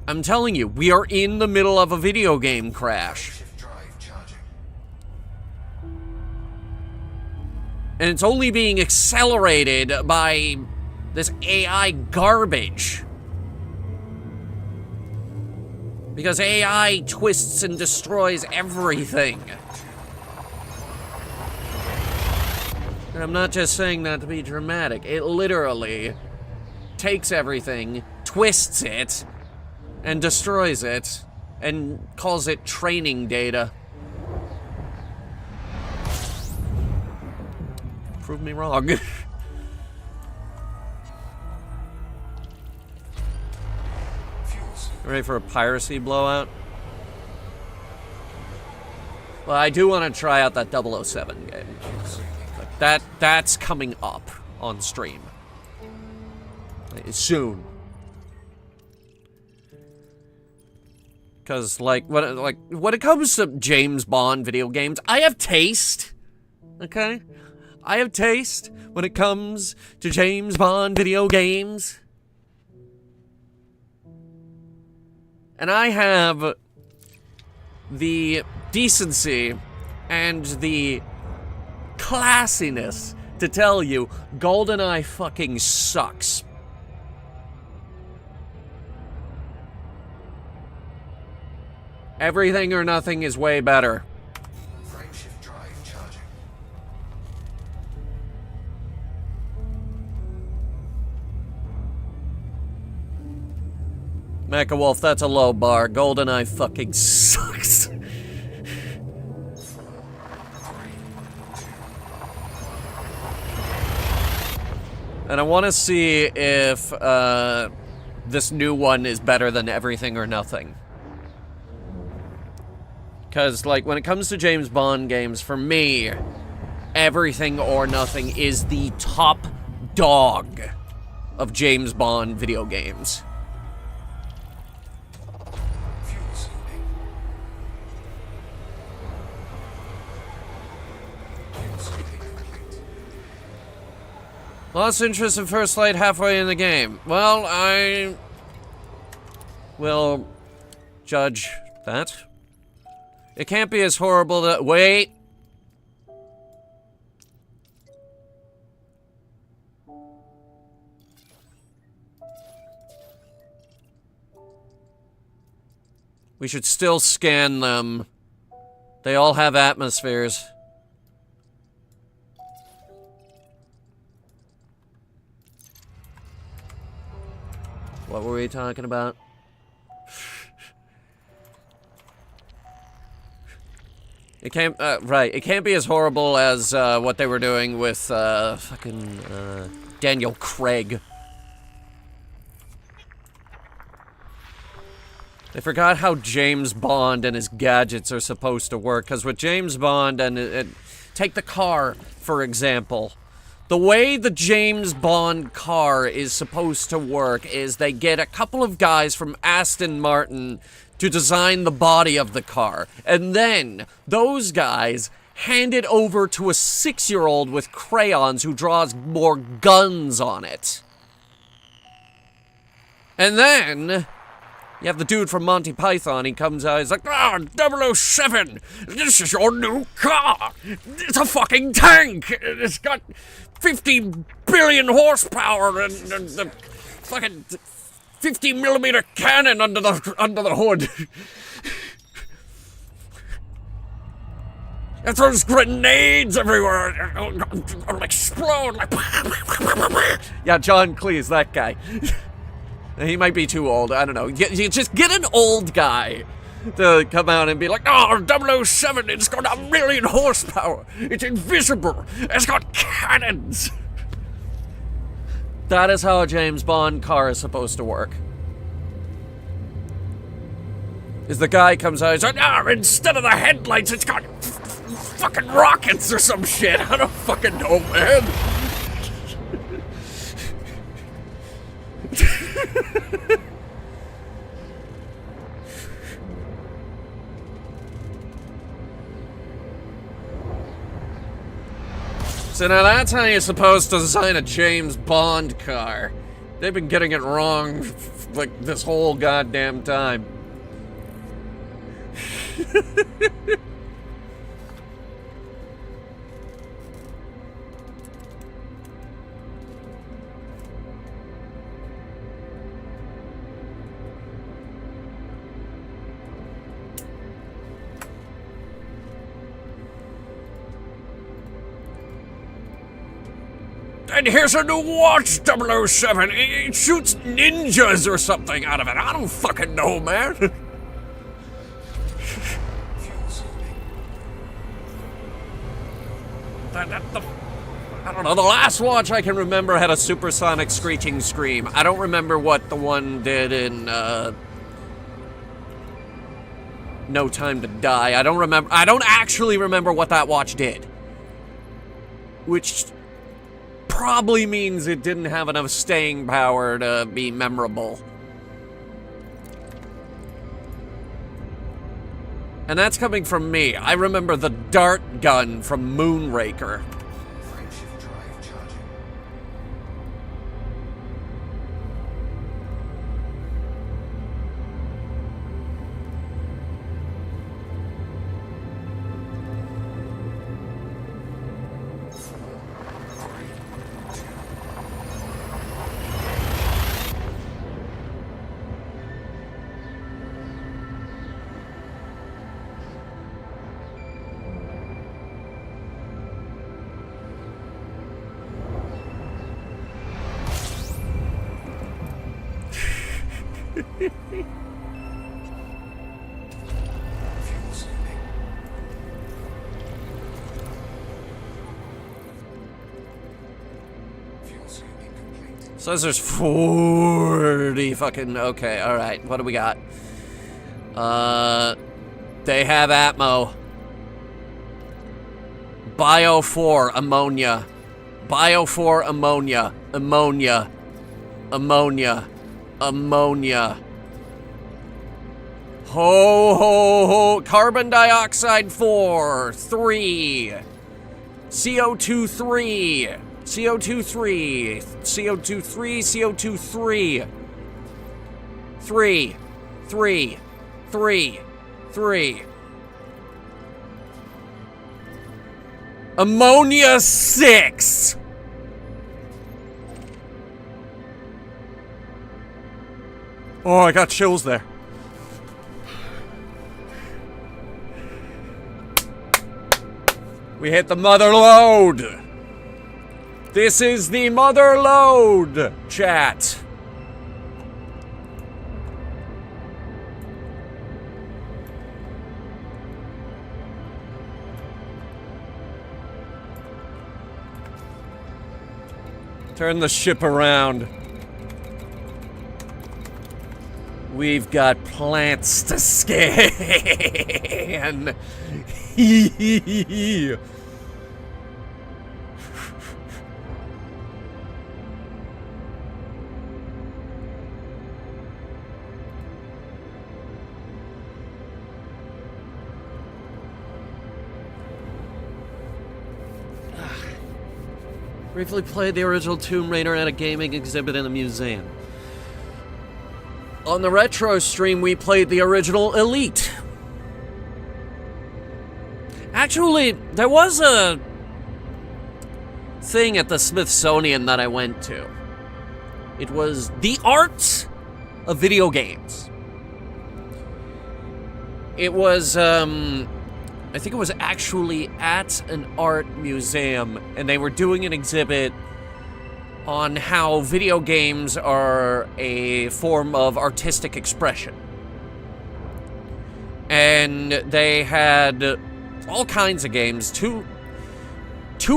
I'm telling you, we are in the middle of a video game crash. Shift drive charging. And it's only being accelerated by this AI garbage. Because AI twists and destroys everything. And I'm not just saying that to be dramatic. It literally takes everything, twists it, and destroys it, and calls it training data. Prove me wrong. Ready for a piracy blowout? Well, I do want to try out that 007 game. That's coming up on stream. Soon. Cause like when it comes to James Bond video games, I have taste. Okay? I have taste when it comes to James Bond video games. And I have the decency and the classiness to tell you GoldenEye fucking sucks. Everything or Nothing is way better. Frameshift drive charging. Mecha Wolf, that's a low bar. GoldenEye fucking sucks. And I want to see if this new one is better than Everything or Nothing. Because, like, when it comes to James Bond games, for me, Everything or Nothing is the top dog of James Bond video games. Fuel sourcing. Fuel sourcing complete. Lost interest in First Light halfway in the game. Well, I will judge that. It can't be as horrible to— wait! We should still scan them. They all have atmospheres. What were we talking about? It can't, right, it can't be as horrible as, what they were doing with, fucking, Daniel Craig. They forgot how James Bond and his gadgets are supposed to work, because with James Bond and, take the car, for example. The way the James Bond car is supposed to work is they get a couple of guys from Aston Martin to design the body of the car. And then those guys hand it over to a 6-year-old with crayons who draws more guns on it. And then you have the dude from Monty Python. He comes out, he's like, "Ah, 007, this is your new car. It's a fucking tank. It's got 50 billion horsepower and the fucking 50mm cannon under the hood. It throws grenades everywhere. It'll explode like." Yeah, John Cleese, that guy. He might be too old, I don't know. You just get an old guy to come out and be like, "Oh, 007, it's got 1 million horsepower. It's invisible. It's got cannons." That is how a James Bond car is supposed to work. Is the guy comes out, he's like, "Instead of the headlights, it's got fucking rockets or some shit." I don't fucking know, man. So now that's how you're supposed to design a James Bond car. They've been getting it wrong, like, this whole goddamn time. And here's a new watch, 007. It shoots ninjas or something out of it. I don't fucking know, man. I don't know. The last watch I can remember had a supersonic screeching scream. I don't remember what the one did in, No Time to Die. I don't actually remember what that watch did. Which probably means it didn't have enough staying power to be memorable. And that's coming from me. I remember the dart gun from Moonraker. Frameshift drive charging. Fuel saving. Fuel saving complete. Says there's 40 fucking... Okay, alright. What do we got? They have Atmo. Bio 4, ammonia. Bio 4, ammonia. Ammonia. Ammonia. Ammonia. Ho, ho, ho. Carbon dioxide 4. 3. CO2 3. CO2 3. CO2 3. CO2 3. 3. 3. 3. 3. Ammonia 6. Oh, I got chills there. We hit the mother lode. This is the mother lode, chat. Turn the ship around. We've got plants to scan. Briefly played the original Tomb Raider at a gaming exhibit in a museum. On the retro stream, we played the original Elite. Actually, there was a thing at the Smithsonian that I went to. It was the art of video games. It was, I think it was actually at an art museum, and they were doing an exhibit on how video games are a form of artistic expression. And they had all kinds of games. Two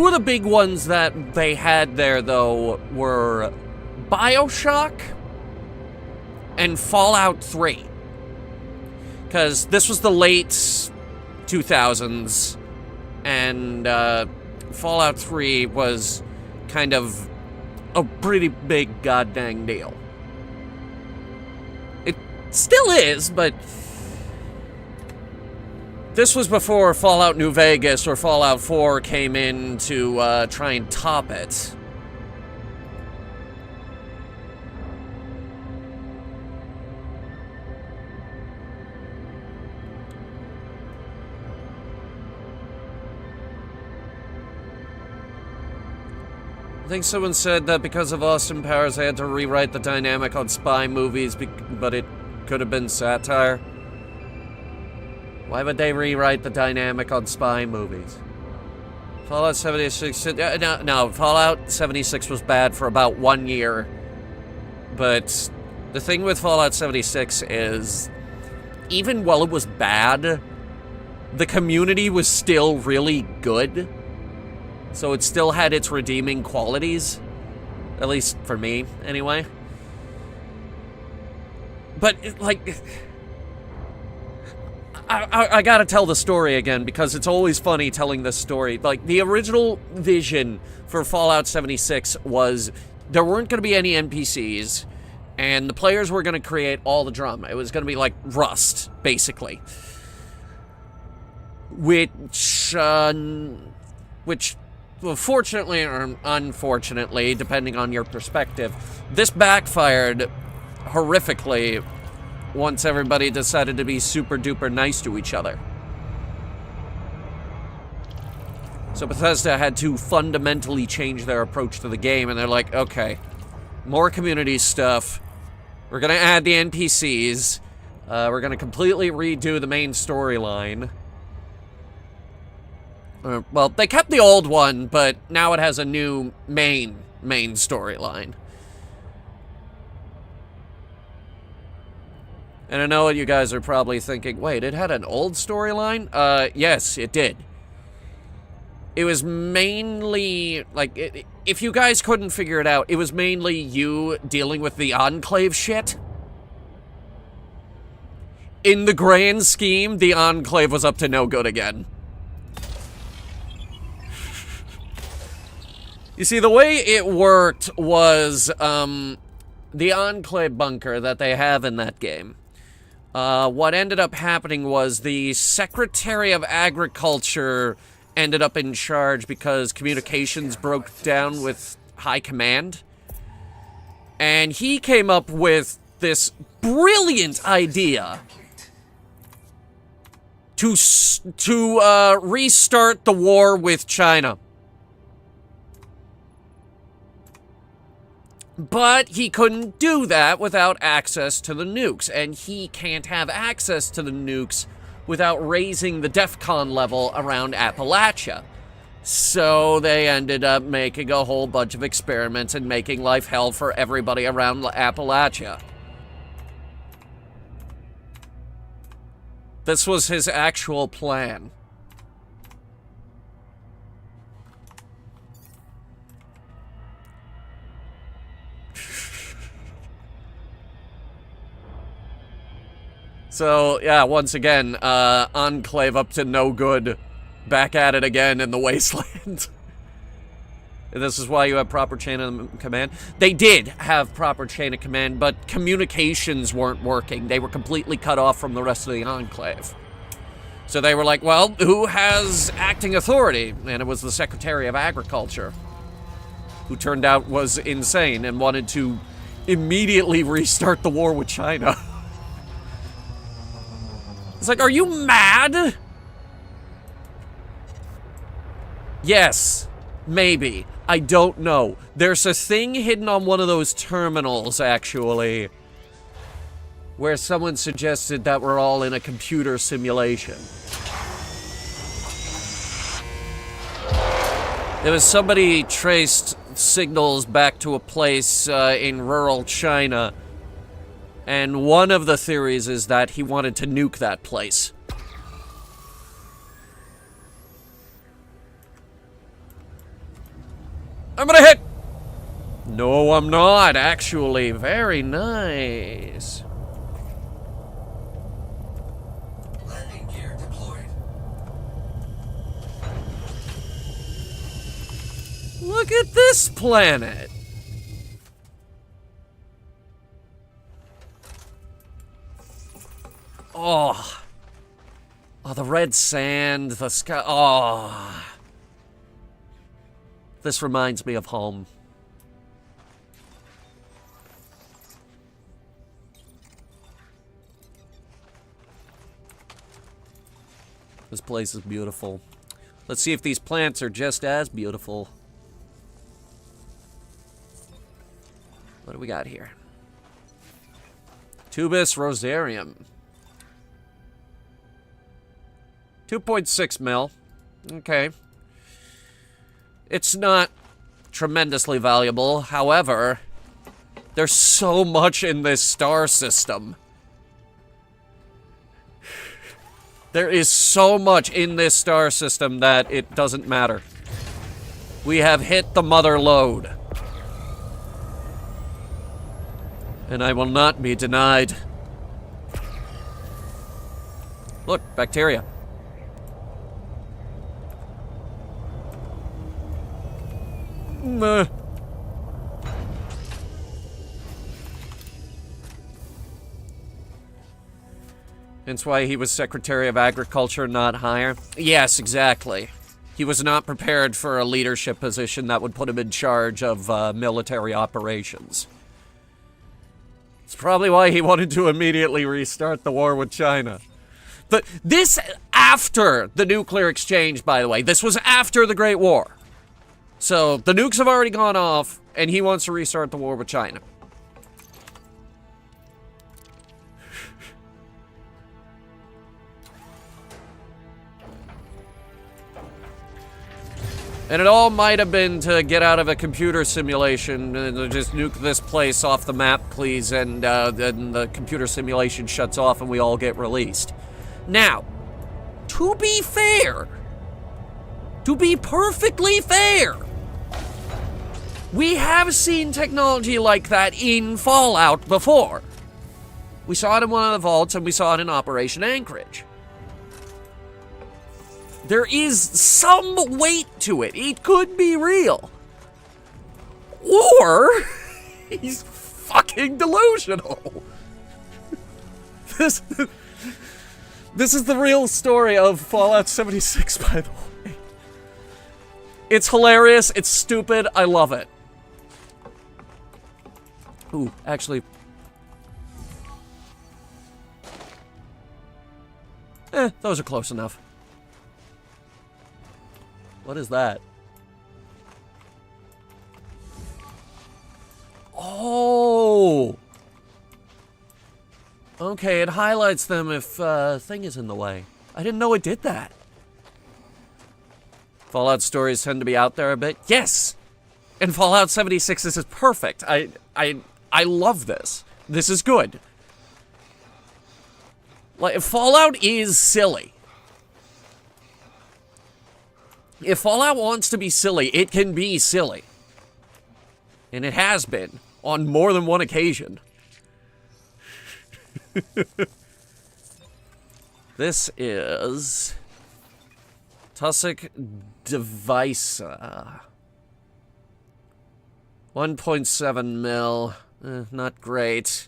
of the big ones that they had there, though, were BioShock and Fallout 3. Because this was the late 2000s, and Fallout 3 was kind of a pretty big goddamn deal. It still is, but this was before Fallout New Vegas or Fallout 4 came in to try and top it. I think someone said that because of Austin Powers, they had to rewrite the dynamic on spy movies, but it could have been satire. Why would they rewrite the dynamic on spy movies? Fallout 76... No, Fallout 76 was bad for about 1 year. But the thing with Fallout 76 is, even while it was bad, the community was still really good. So it still had its redeeming qualities. At least for me, anyway. But, like... I gotta tell the story again, because it's always funny telling this story. Like, the original vision for Fallout 76 was there weren't gonna be any NPCs, and the players were gonna create all the drama. It was gonna be like Rust, basically. Which, well, fortunately or unfortunately, depending on your perspective, this backfired horrifically once everybody decided to be super duper nice to each other. So Bethesda had to fundamentally change their approach to the game, and they're like, okay, more community stuff. We're gonna add the NPCs. We're gonna completely redo the main storyline. Well, they kept the old one, but now it has a new main storyline. And I know what you guys are probably thinking, wait, it had an old storyline? Yes, it did. It was mainly, like, if you guys couldn't figure it out, it was mainly you dealing with the Enclave shit. In the grand scheme, the Enclave was up to no good again. You see, the way it worked was, the Enclave bunker that they have in that game. What ended up happening was the Secretary of Agriculture ended up in charge because communications broke down with High Command. And he came up with this brilliant idea to restart the war with China. But he couldn't do that without access to the nukes, and he can't have access to the nukes without raising the DEFCON level around Appalachia. So they ended up making a whole bunch of experiments and making life hell for everybody around Appalachia. This was his actual plan. So, yeah, once again, Enclave up to no good. Back at it again in the wasteland. And this is why you have proper chain of command. They did have proper chain of command, but communications weren't working. They were completely cut off from the rest of the Enclave. So they were like, well, who has acting authority? And it was the Secretary of Agriculture, who turned out was insane and wanted to immediately restart the war with China. It's like, are you mad? Yes, maybe. I don't know. There's a thing hidden on one of those terminals, actually, where someone suggested that we're all in a computer simulation. There was somebody traced signals back to a place in rural China, and one of the theories is that he wanted to nuke that place. I'm gonna hit! No, I'm not, actually. Very nice. Landing gear deployed. Look at this planet. Oh. Oh, the red sand, the sky. Oh. This reminds me of home. This place is beautiful. Let's see if these plants are just as beautiful. What do we got here? Tubus rosarium. 2.6 mil. Okay. It's not tremendously valuable. However, there's so much in this star system. There is so much in this star system that it doesn't matter. We have hit the mother lode. And I will not be denied. Look, bacteria. That's why he was Secretary of Agriculture, not higher. Yes, exactly. He was not prepared for a leadership position that would put him in charge of military operations. It's probably why he wanted to immediately restart the war with China. But this after the nuclear exchange, by the way. This was after the Great War. So, the nukes have already gone off, and he wants to restart the war with China. And it all might have been to get out of a computer simulation and just nuke this place off the map, please, and then the computer simulation shuts off and we all get released. Now, to be fair, to be perfectly fair, we have seen technology like that in Fallout before. We saw it in one of the vaults and we saw it in Operation Anchorage. There is some weight to it. It could be real. Or he's fucking delusional. This is the real story of Fallout 76, by the way. It's hilarious, it's stupid, I love it. Ooh, actually. Those are close enough. What is that? Oh! Okay, it highlights them if thing is in the way. I didn't know it did that. Fallout stories tend to be out there a bit. Yes! And Fallout 76 is perfect. I love this. This is good. Like, Fallout is silly. If Fallout wants to be silly, it can be silly. And it has been, on more than one occasion. This is... Tussock Device. 1.7 mil. Not great.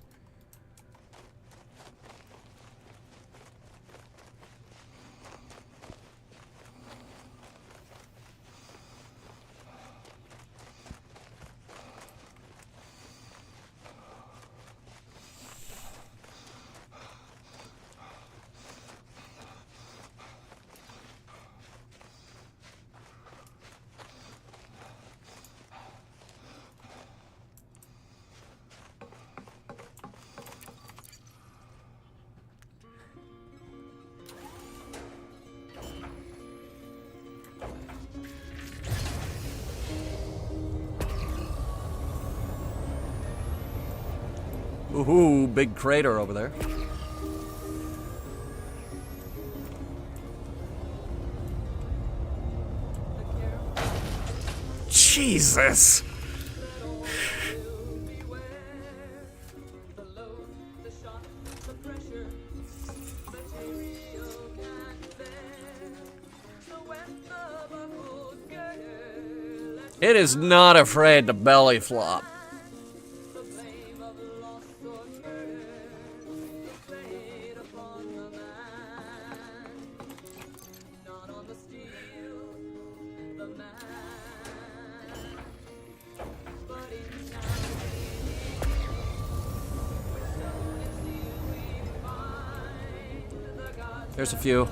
Ooh, big crater over there. Jesus! It is not afraid to belly flop. There's a few.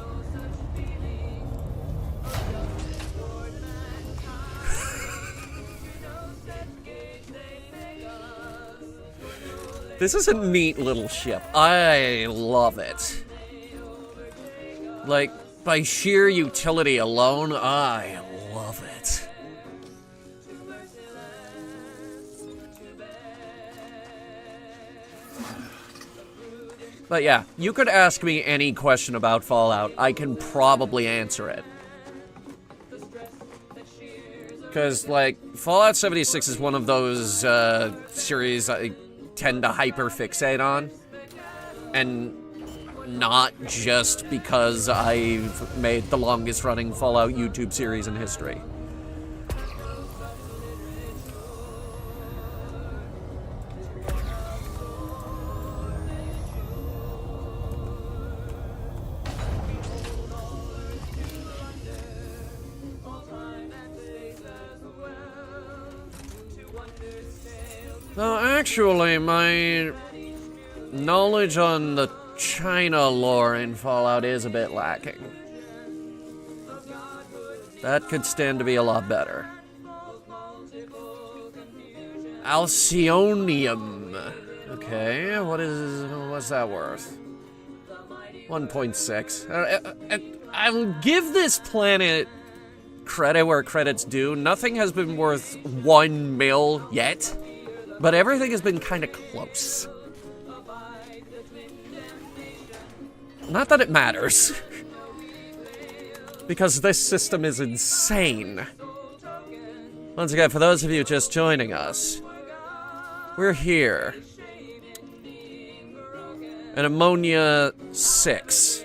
This is a neat little ship. I love it. Like, by sheer utility alone, I love it. But yeah, you could ask me any question about Fallout. I can probably answer it. Because, like, Fallout 76 is one of those series I tend to hyper-fixate on. And not just because I've made the longest-running Fallout YouTube series in history. No, actually, my knowledge on the China lore in Fallout is a bit lacking. That could stand to be a lot better. Alcyonium. Okay, what's that worth? 1.6. I'll give this planet credit where credit's due. Nothing has been worth 1 mil yet. But everything has been kind of close. Not that it matters. Because this system is insane. Once again, for those of you just joining us, we're here. An ammonia 6.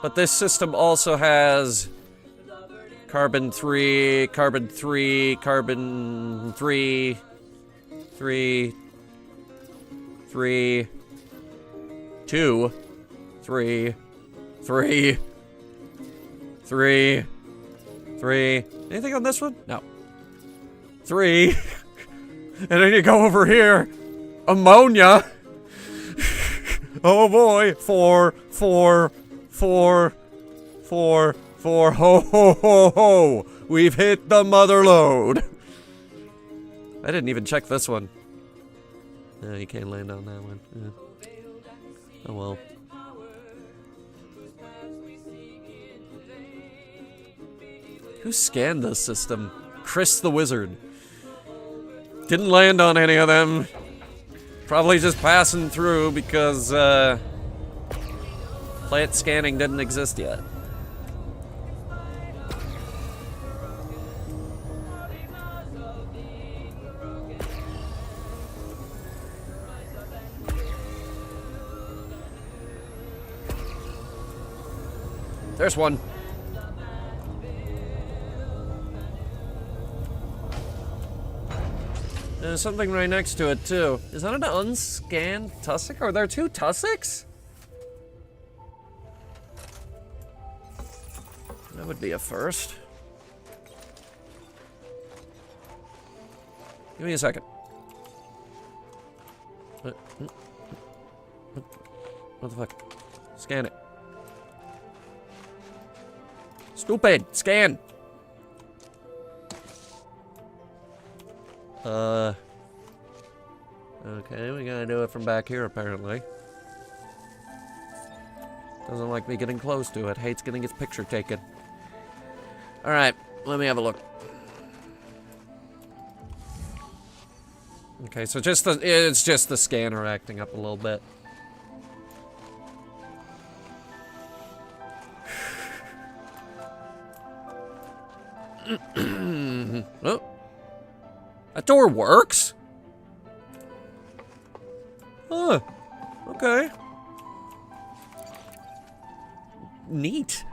But this system also has carbon 3, carbon 3, carbon 3... 3, 3, 2, 3, 3, 3, 3. Anything on this one? No. 3. And then you go over here. Ammonia. Oh boy. 4, 4, 4, 4, 4. Ho, ho, ho, ho. We've hit the mother lode. I didn't even check this one. No, you can't land on that one. Yeah. Oh well. Who scanned this system? Chris the Wizard. Didn't land on any of them. Probably just passing through because, plant scanning didn't exist yet. There's one. There's something right next to it, too. Is that an unscanned tussock? Are there two tussocks? That would be a first. Give me a second. What the fuck? Scan it. Stupid! Scan! Okay, we gotta do it from back here, apparently. Doesn't like me getting close to it. Hates getting its picture taken. Alright, let me have a look. Okay, so it's just the scanner acting up a little bit. Oh. That door works? Huh. Okay. Neat.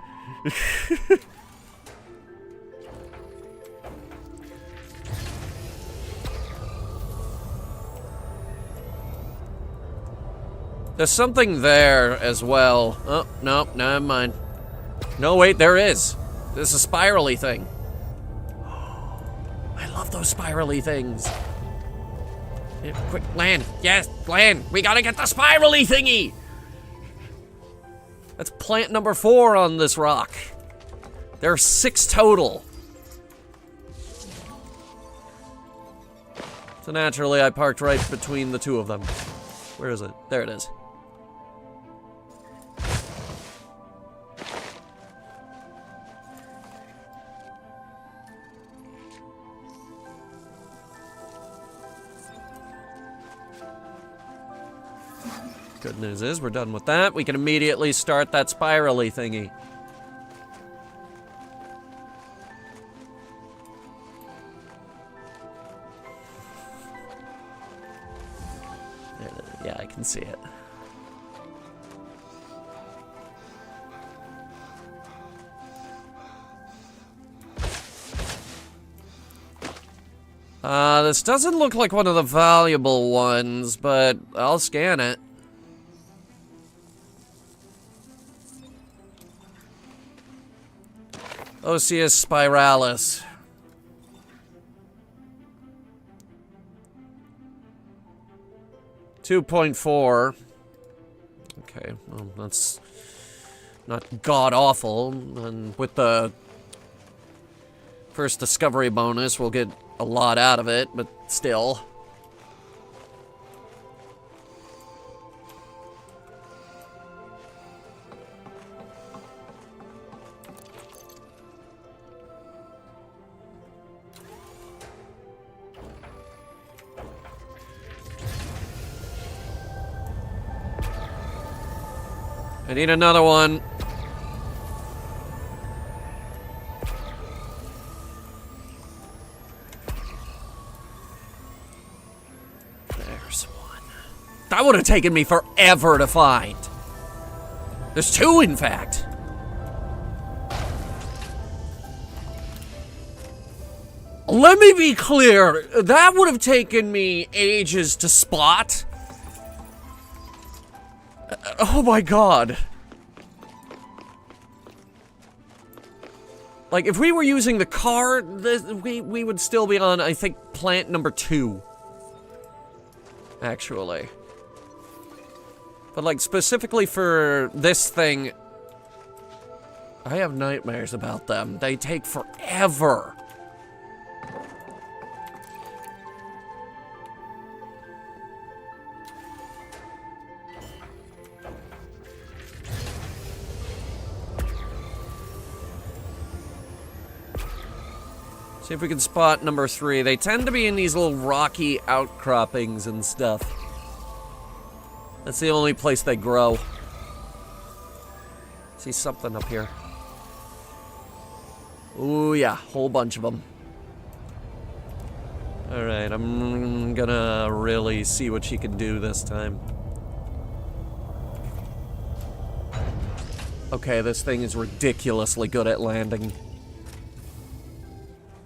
There's something there as well. Oh, no, never mind. No, wait, there is. There's a spirally thing. I love those spirally things. Yeah, quick, land. Yes, land. We gotta get the spirally thingy. That's plant number 4 on this rock. There are 6 total. So naturally, I parked right between the 2 of them. Where is it? There it is. Good news is we're done with that. We can immediately start that spirally thingy. Yeah, I can see it. This doesn't look like one of the valuable ones, but I'll scan it. Osseous spiralis. .4. Okay, well, that's not god-awful. And with the first discovery bonus, we'll get a lot out of it, but still. I need another one. There's one. That would have taken me forever to find. There's 2, in fact. Let me be clear. That would have taken me ages to spot. Oh my god. Like, if we were using the car, we would still be on, I think, plant number 2. Actually. But, like, specifically for this thing, I have nightmares about them. They take forever. See if we can spot number 3. They tend to be in these little rocky outcroppings and stuff. That's the only place they grow. See something up here. Ooh, yeah, whole bunch of them. Alright, I'm gonna really see what she can do this time. Okay, this thing is ridiculously good at landing.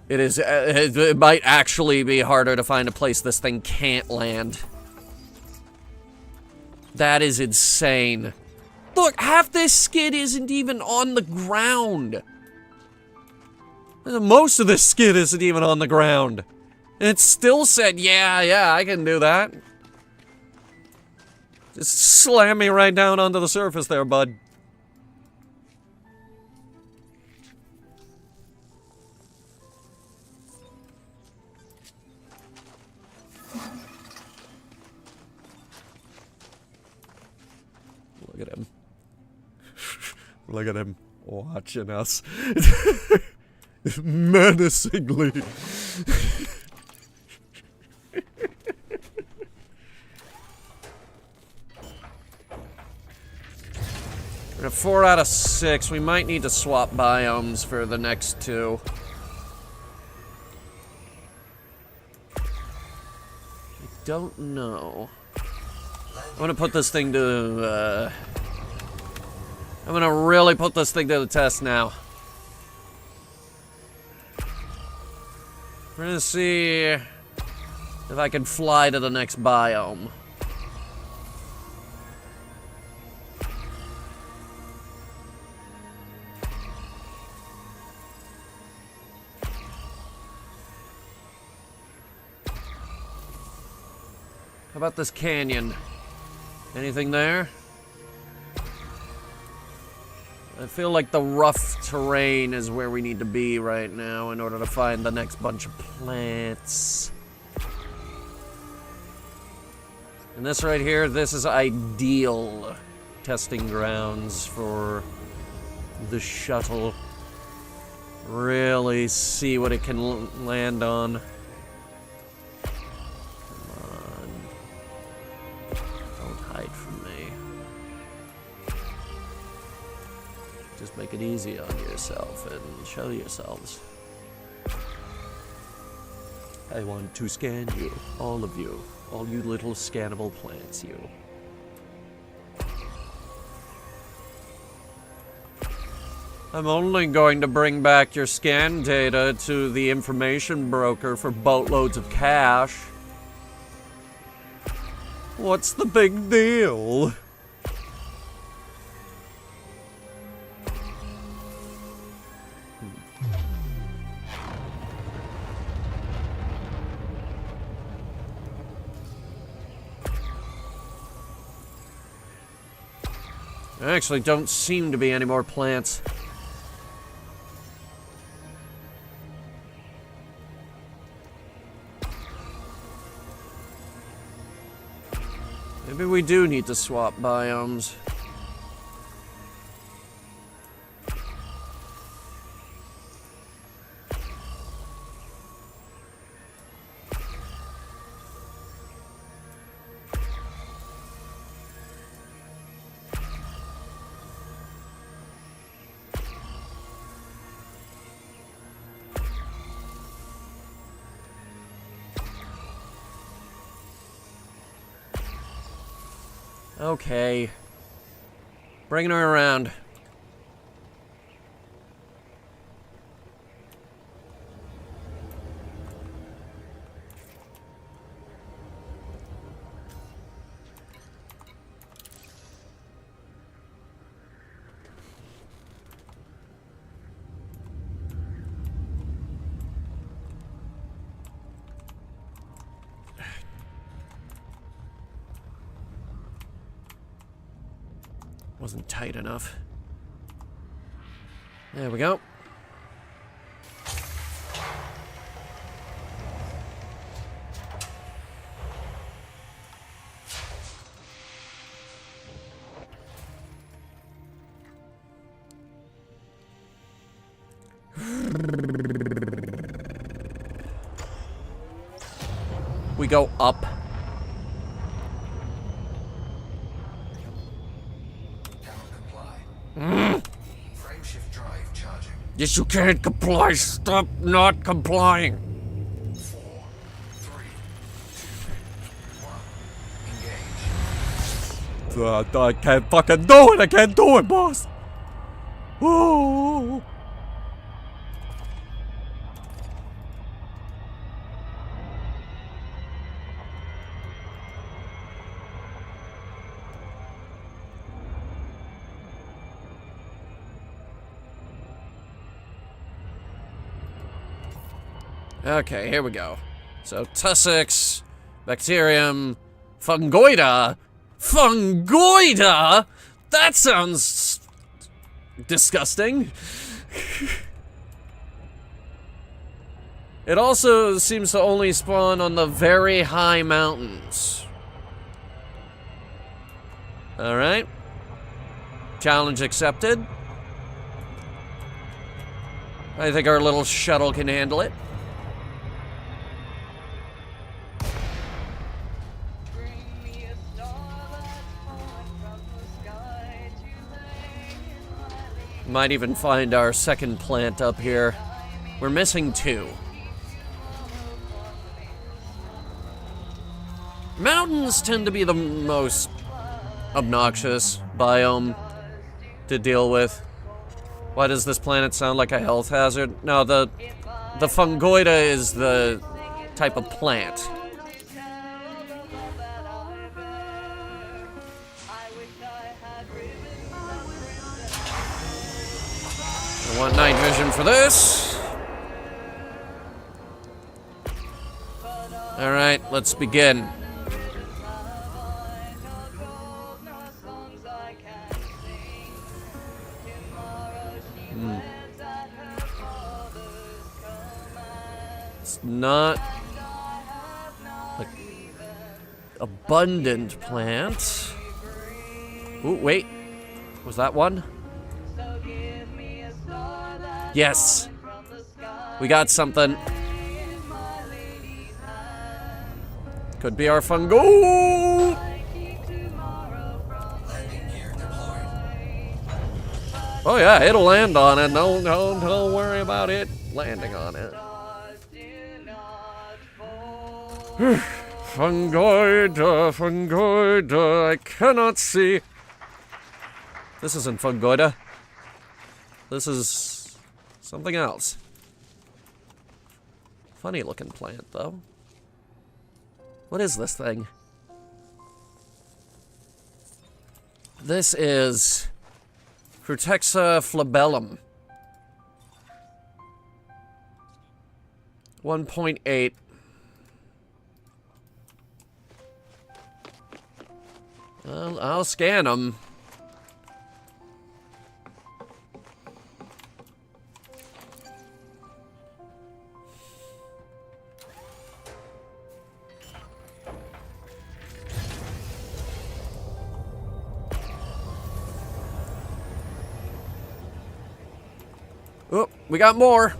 It is, it might actually be harder to find a place this thing can't land. That is insane. Look, half this skid isn't even on the ground. Most of this skid isn't even on the ground. And it still said, yeah, I can do that. Just slam me right down onto the surface there, bud. Look at him. Look at him watching us. Menacingly. We're at 4 out of 6. We might need to swap biomes for the next 2. I don't know. I'm gonna put this thing to, I'm gonna really put this thing to the test now. We're gonna see if I can fly to the next biome. How about this canyon? Anything there? I feel like the rough terrain is where we need to be right now in order to find the next bunch of plants. And this right here, this is ideal testing grounds for the shuttle. Really see what it can land on. Just make it easy on yourself and show yourselves. I want to scan you, all of you, all you little scannable plants, you. I'm only going to bring back your scan data to the information broker for boatloads of cash. What's the big deal? There actually don't seem to be any more plants. Maybe we do need to swap biomes. Okay. Bringing her around. Wasn't tight enough. There we go. We go up. Cannot comply. Frameshift drive charging. Yes, you can't comply. Stop not complying. 4, 3, 2, 1. Engage. I can't fucking do it. I can't do it, boss. Whoa. Okay, here we go. So, Tussocks, Bacterium, Fungoida. Fungoida? That sounds disgusting. It also seems to only spawn on the very high mountains. Alright. Challenge accepted. I think our little shuttle can handle it. Might even find our second plant up here. We're missing 2. Mountains tend to be the most obnoxious biome to deal with. Why does this planet sound like a health hazard? No, the Fungoida is the type of plant. I want night vision for this. Alright, let's begin. It's not like abundant plant. Ooh, wait. Was that one? Yes. We got something. Could be our fungo. Landing gear deployed. Oh yeah, it'll land on it. Don't worry about it landing on it. Fungoida. I cannot see. This isn't Fungoida. This is something else. Funny looking plant, though. What is this thing? This is Crutexa flabellum. 1.8. I'll scan them. Oh, we got more.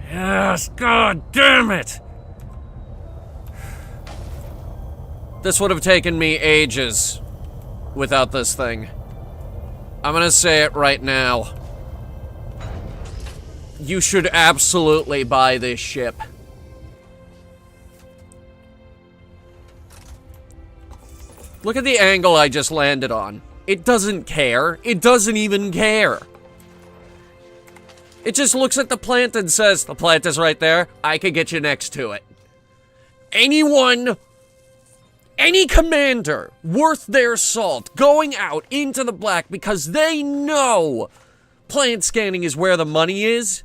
Yes, god damn it! This would have taken me ages without this thing. I'm gonna say it right now. You should absolutely buy this ship. Look at the angle I just landed on. It doesn't care. It doesn't even care. It just looks at the plant and says, the plant is right there. I could get you next to it. Anyone, any commander worth their salt going out into the black because they know plant scanning is where the money is,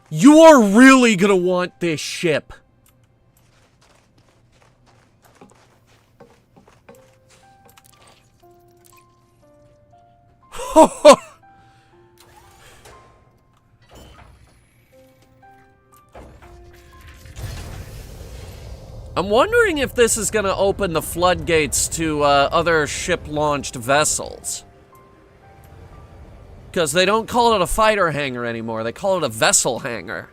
you are really gonna want this ship. I'm wondering if this is gonna open the floodgates to other ship-launched vessels. Because they don't call it a fighter hangar anymore, they call it a vessel hangar.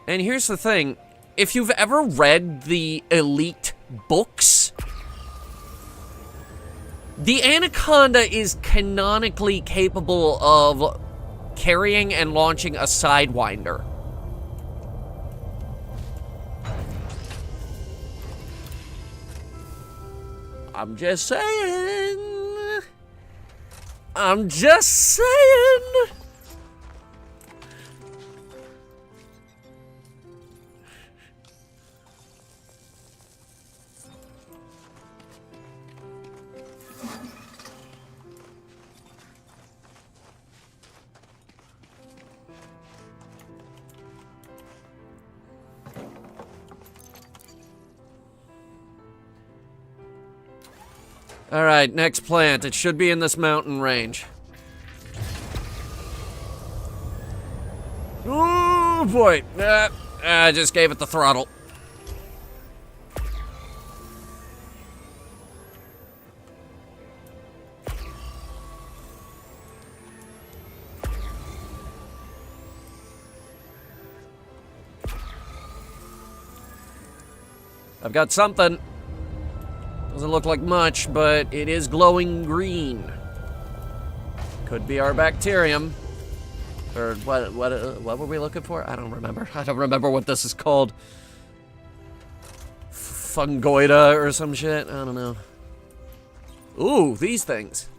And here's the thing. If you've ever read the Elite books, the Anaconda is canonically capable of carrying and launching a Sidewinder. I'm just saying. I'm just saying. Alright, next plant. It should be in this mountain range. Oh boy. I just gave it the throttle. I've got something. Doesn't look like much, but it is glowing green. Could be our bacterium. Or what were we looking for? I don't remember. I don't remember what this is called. Fungoida or some shit? I don't know. Ooh, these things.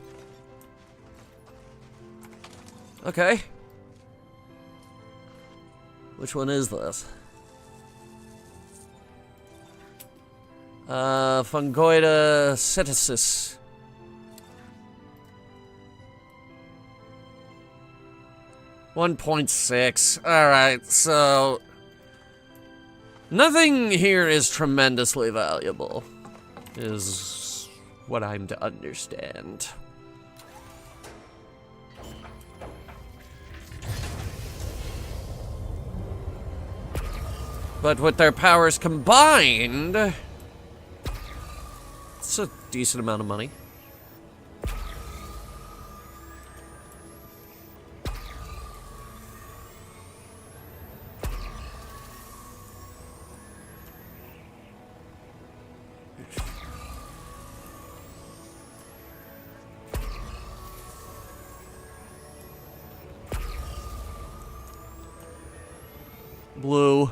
Okay. Which one is this? Fungoida ceticis. $1.6. Alright, so nothing here is tremendously valuable, is what I'm to understand. But with their powers combined, it's a decent amount of money. Blue.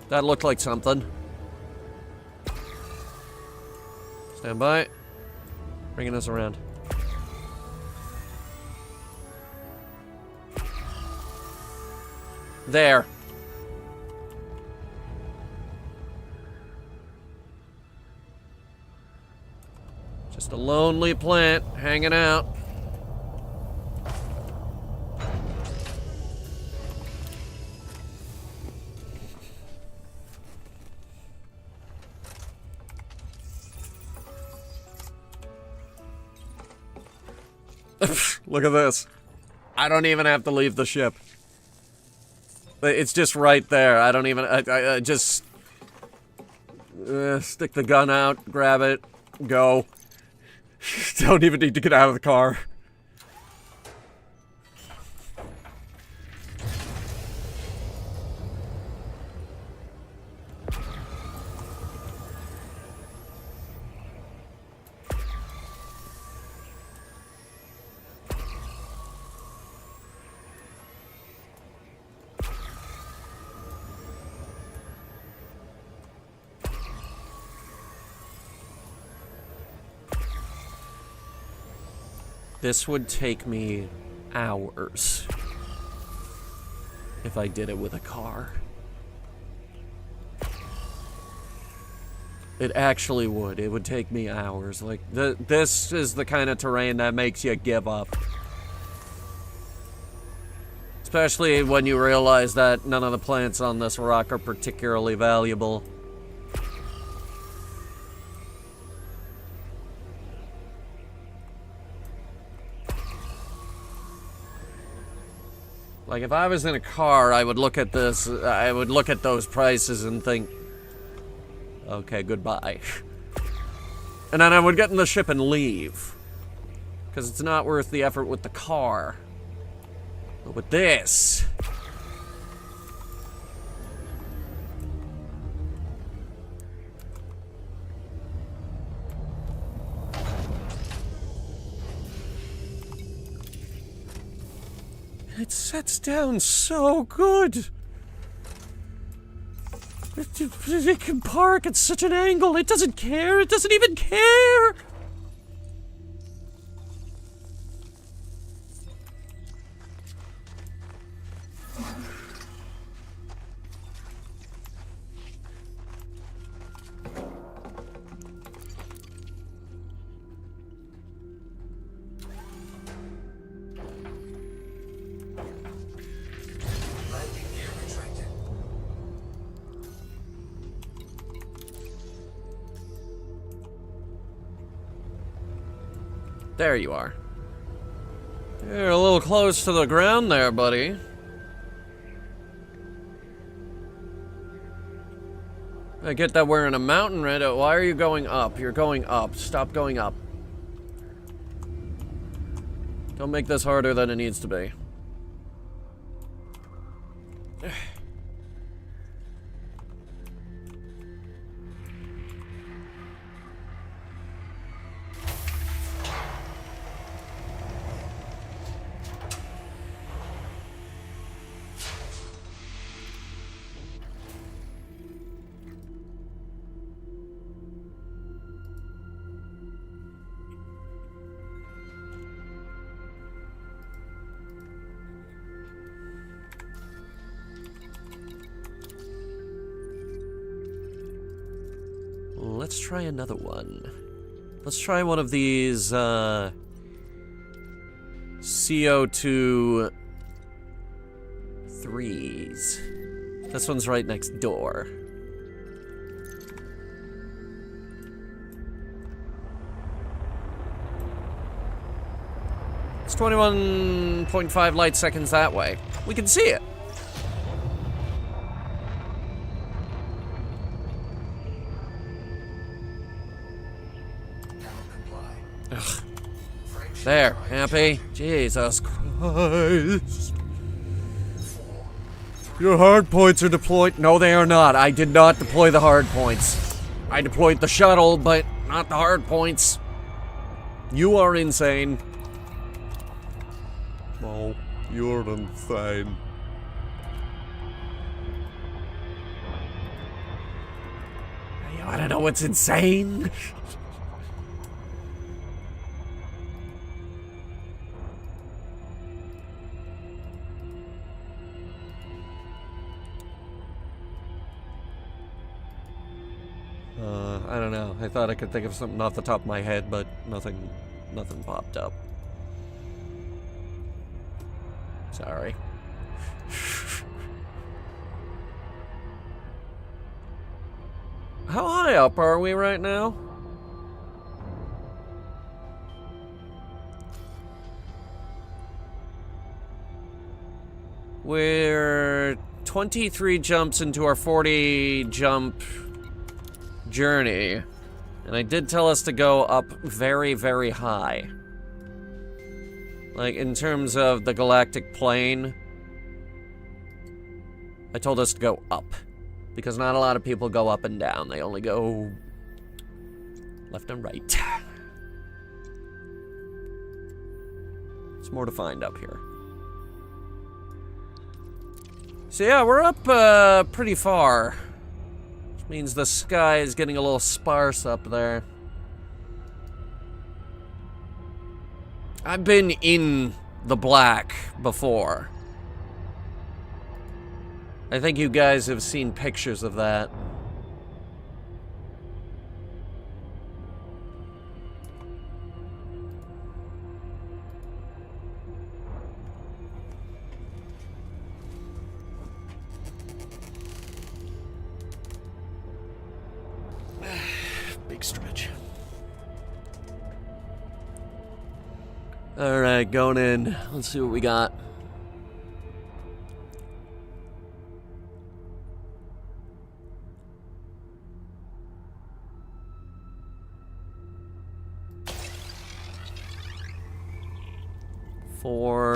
That looked like something. Stand by. Bringing us around. There. Just a lonely plant hanging out. Look at this. I don't even have to leave the ship. It's just right there. I don't even... I just... stick the gun out, grab it, go. Don't even need to get out of the car. This would take me hours if I did it with a car. It actually would. It would take me hours. Like, this is the kind of terrain that makes you give up. Especially when you realize that none of the plants on this rock are particularly valuable. Like, if I was in a car, I would look at this, I would look at those prices and think, okay, goodbye. And then I would get in the ship and leave. Because it's not worth the effort with the car. But with this... It sets down so good. It can park at such an angle. It doesn't care. It doesn't even care. Landing gear retracted. There you are. You're a little close to the ground there, buddy. I get that we're in a mountain, right? Why are you going up? You're going up. Stop going up. Don't make this harder than it needs to be. Let's try another one. Let's try one of these, CO2 3s. This one's right next door. It's 21.5 light seconds that way. We can see it. Ugh. There, happy? Jesus Christ. Your hard points are deployed. No, they are not. I did not deploy the hard points. I deployed the shuttle, but not the hard points. You are insane. Oh, you're insane. You wanna know what's insane? I don't know. I thought I could think of something off the top of my head, but nothing popped up. Sorry. How high up are we right now? We're 23 jumps into our 40 jump journey, and I did tell us to go up very, very high. Like, in terms of the galactic plane, I told us to go up. Because not a lot of people go up and down. They only go left and right. There's more to find up here. So yeah, we're up pretty far. Which means the sky is getting a little sparse up there. I've been in the black before. I think you guys have seen pictures of that. Big stretch. Alright, going in. Let's see what we got.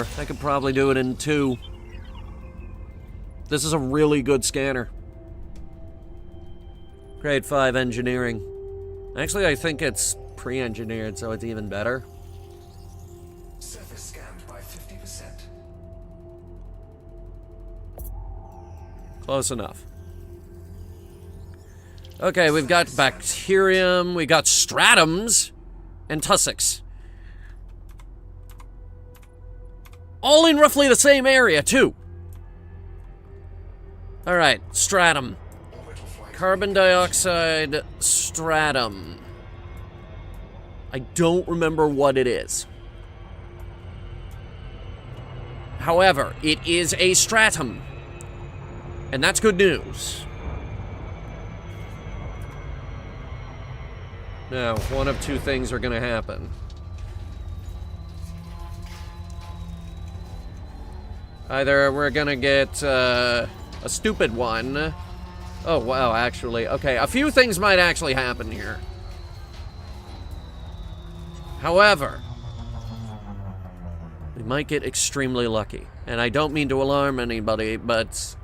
4. I could probably do it in 2. This is a really good scanner. Grade 5 engineering. Actually, I think it's pre-engineered, so it's even better. Surface scanned by 50%. Close enough. Okay, we've got bacterium, we got stratums, and tussocks. All in roughly the same area, too. Alright, stratum. Carbon dioxide stratum. I don't remember what it is. However, it is a stratum. And that's good news. Now, one of two things are gonna happen. Either we're gonna get a stupid one. Oh, wow, actually. Okay, a few things might actually happen here. However, we might get extremely lucky. And I don't mean to alarm anybody, but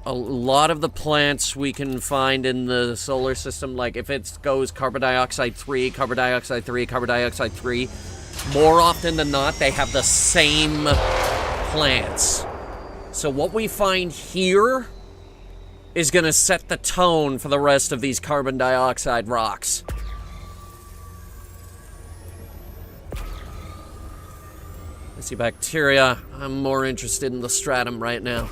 a lot of the plants we can find in the solar system, like if it goes carbon dioxide 3, carbon dioxide 3, carbon dioxide 3, more often than not, they have the same plants. So what we find here is going to set the tone for the rest of these carbon dioxide rocks. I see bacteria. I'm more interested in the stratum right now.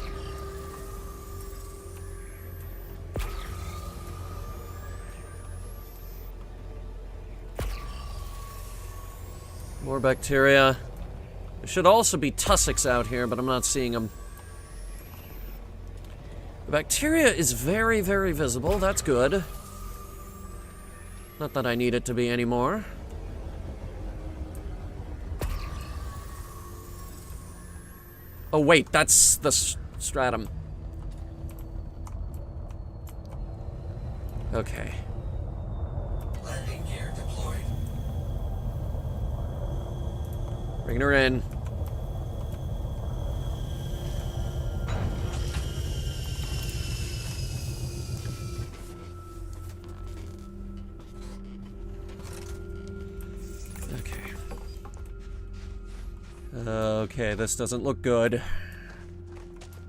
More bacteria. There should also be tussocks out here, but I'm not seeing them. The bacteria is very, very visible. That's good. Not that I need it to be anymore. Oh, wait, that's the stratum. Okay. Landing gear deployed. Bringing her in. Okay, this doesn't look good.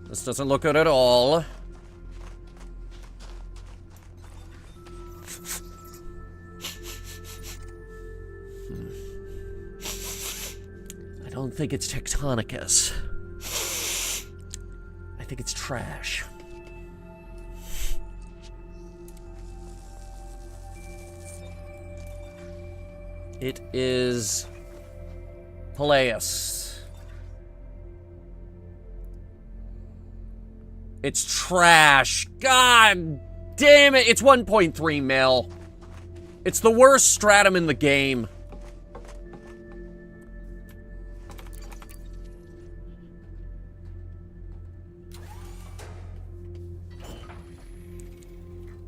This doesn't look good at all. I don't think it's Tectonicus. I think it's trash. It is Peleus. It's trash. God damn it. It's 1.3 mil. It's the worst stratum in the game.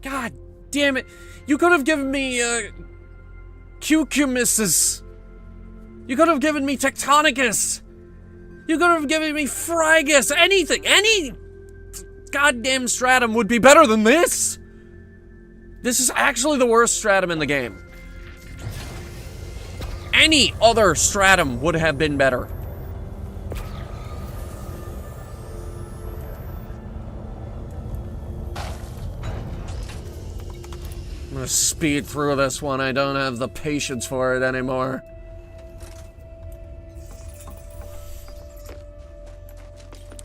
God damn it. You could have given me, Cucumissus. You could have given me Tectonicus. You could have given me Frigus. Anything. Any goddamn stratum would be better than this. This is actually the worst stratum in the game. Any other stratum would have been better. I'm gonna speed through this one. I don't have the patience for it anymore.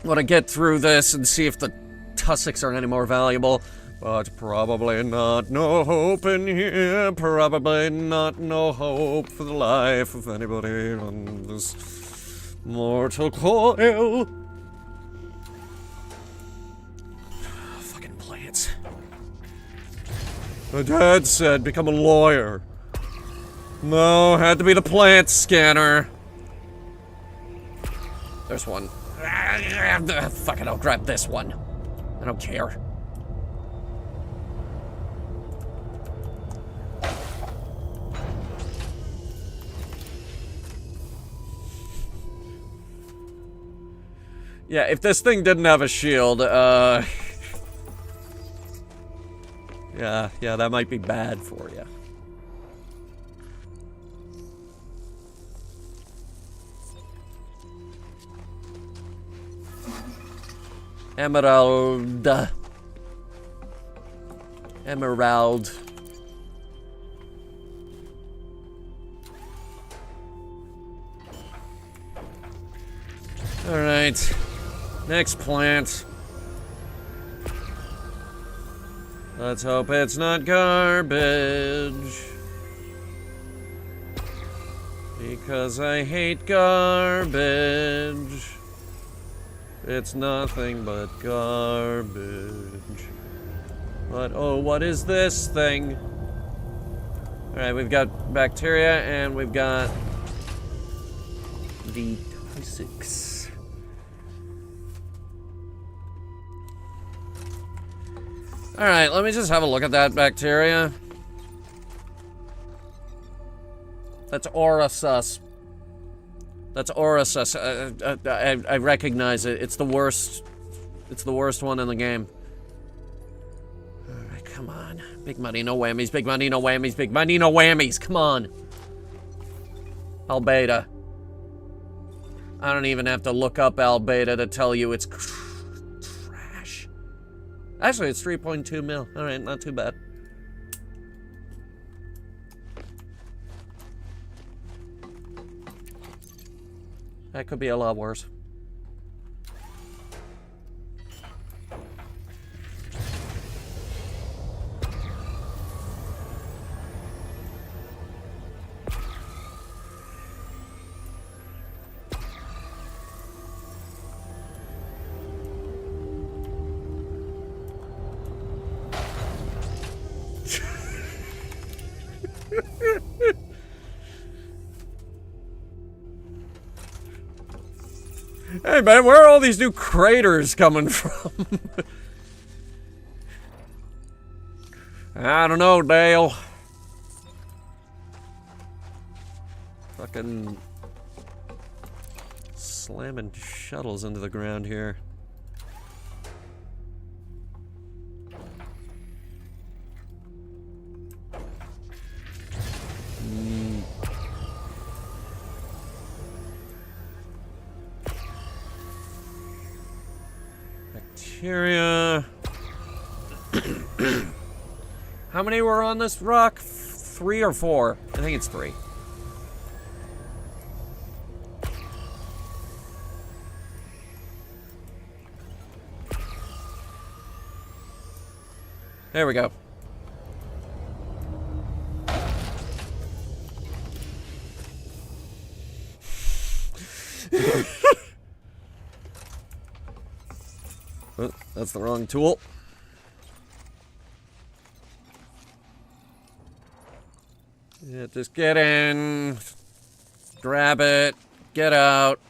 I want to get through this and see if the tussocks are any more valuable. But probably not. No hope in here. Probably not. No hope for the life of anybody on this mortal coil. Fucking plants. My dad said become a lawyer. No, had to be the plant scanner. There's one. Fuck it, I'll grab this one. I don't care. Yeah, if this thing didn't have a shield, yeah, that might be bad for you. Emerald. Emerald. Alright. Next plant. Let's hope it's not garbage. Because I hate garbage. It's nothing but garbage. But oh, what is this thing? Alright, we've got bacteria and we've got the T6. Alright, let me just have a look at that bacteria. That's Aurasus. That's Aurasus. I recognize it. It's the worst. It's the worst one in the game. Alright, come on. Big money, no whammies. Big money, no whammies. Big money, no whammies. Come on. Albedo. I don't even have to look up Albedo to tell you it's trash. Actually, it's 3.2 mil. Alright, not too bad. That could be a lot worse. Hey man, where are all these new craters coming from? I don't know, Dale. Fucking slamming shuttles into the ground here. Bacteria. How many were on this rock? 3 or 4? I think it's 3. There we go. Oh, that's the wrong tool. Yeah, just get in, grab it, get out.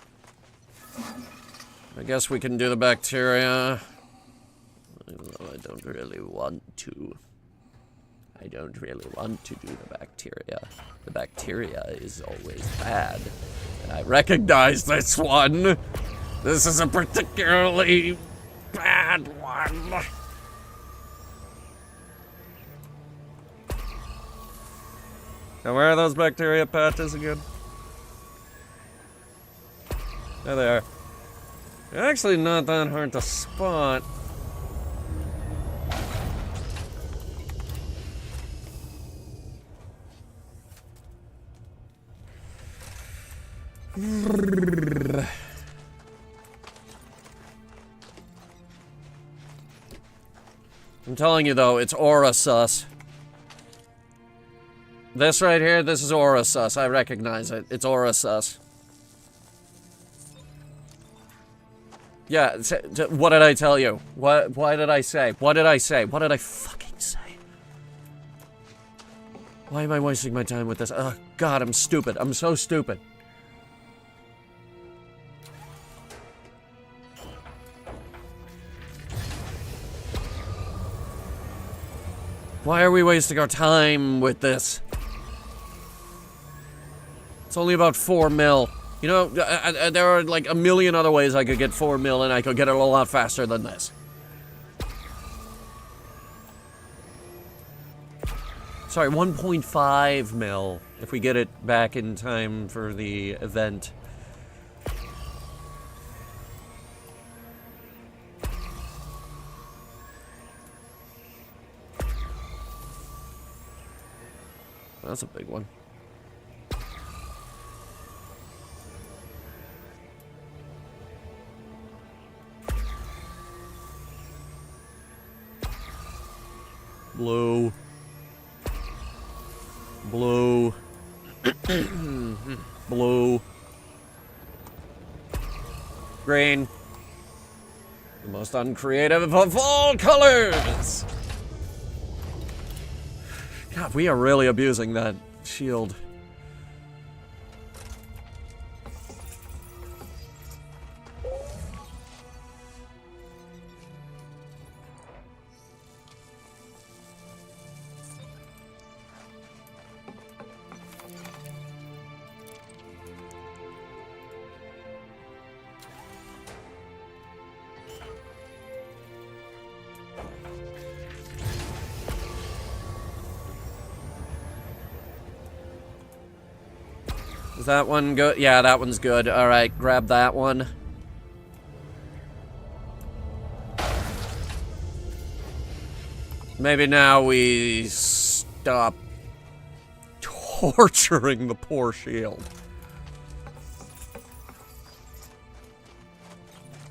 I guess we can do the bacteria. Although I don't really want to. I don't really want to do the bacteria. The bacteria is always bad. And I recognize this one. This is a particularly bad one. Now where are those bacteria patches again? There they are. They're actually not that hard to spot. I'm telling you though, it's Aurasus. This right here, this is Aurasus. I recognize it. It's Aurasus. Yeah, what did I tell you? Why did I say? What did I say? What did I fucking say? Why am I wasting my time with this? Oh god, I'm stupid. I'm so stupid. Why are we wasting our time with this? It's only about 4 mil. You know, there are like a million other ways I could get 4 mil, and I could get it a lot faster than this. Sorry, 1.5 mil, if we get it back in time for the event. That's a big one. Blue. Blue. Blue. Green. The most uncreative of all colors! God, we are really abusing that shield. Is that one good? Yeah, that one's good. Alright, grab that one. Maybe now we stop torturing the poor shield.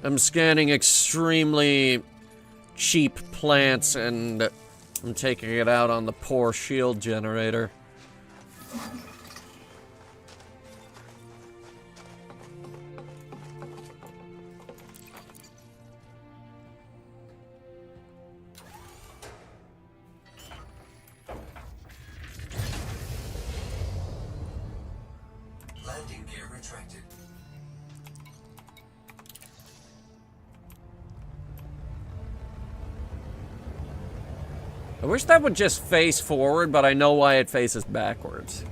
I'm scanning extremely cheap plants and I'm taking it out on the poor shield generator. Landing gear retracted. I wish that would just face forward, but I know why it faces backwards.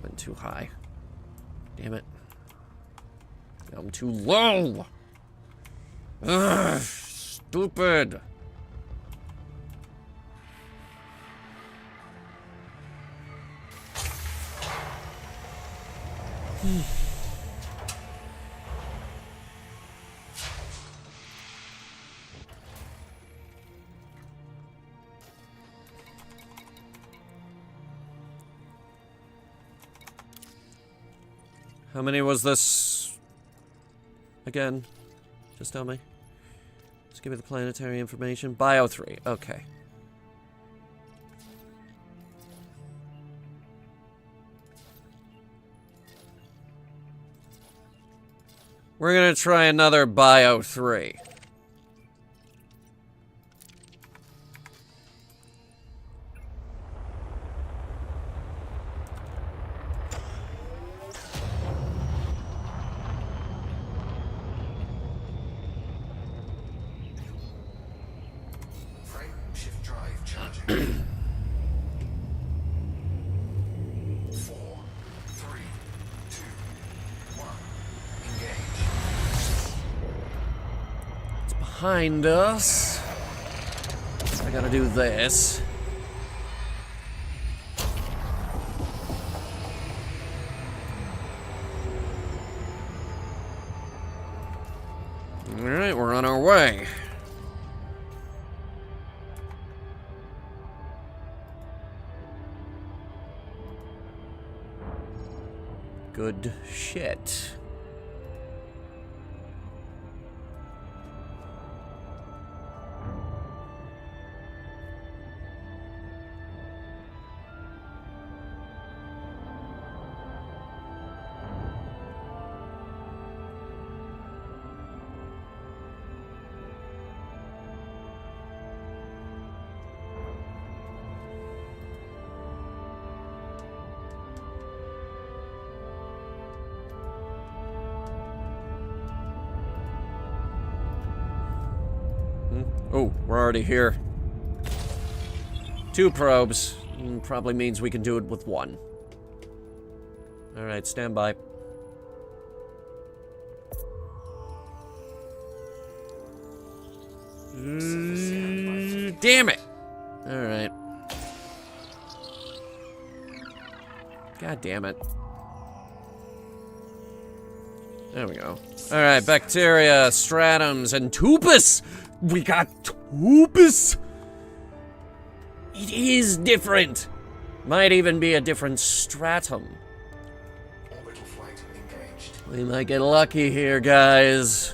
Went too high. Damn it. I'm too low. Ugh, stupid. How many was this again? Just tell me. Just give me the planetary information. Bio 3. Okay. We're gonna try another Bio 3. Frame shift drive charging. 4, 3, 2, 1. Engage. It's behind us. I gotta do this. Alright, we're on our way. Good shit. Oh, we're already here. 2 probes. Probably means we can do it with one. Alright, stand by. Damn it! Alright. God damn it. There we go. Alright, bacteria, stratums, and tubus! We got tubus! It is different! Might even be a different stratum. Orbital flight engaged. We might get lucky here, guys.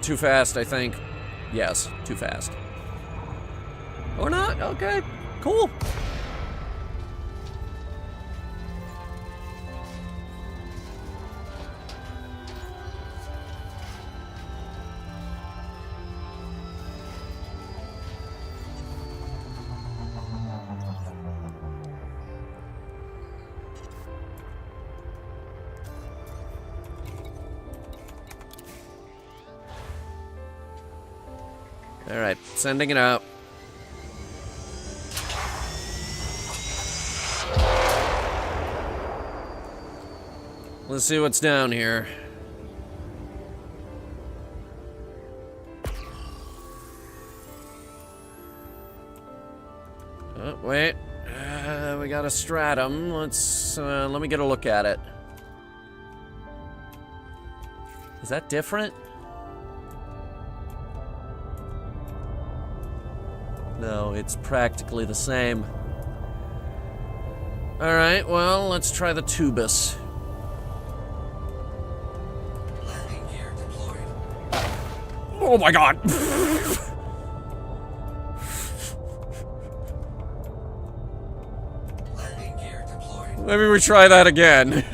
Too fast, I think. Yes, too fast. Or not? Okay, cool. Alright, sending it out. Let's see what's down here. Oh, wait. We got a stratum. Let me get a look at it. Is that different? No, it's practically the same. Alright, well, let's try the tubus. Landing gear deployed. Oh my god! Landing gear deployed. Maybe we try that again.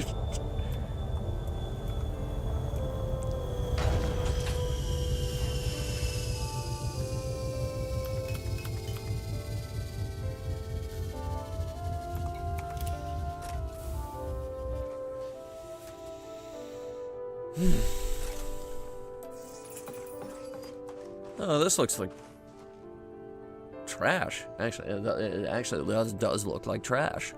Oh, this looks like trash. Actually, it actually does look like trash.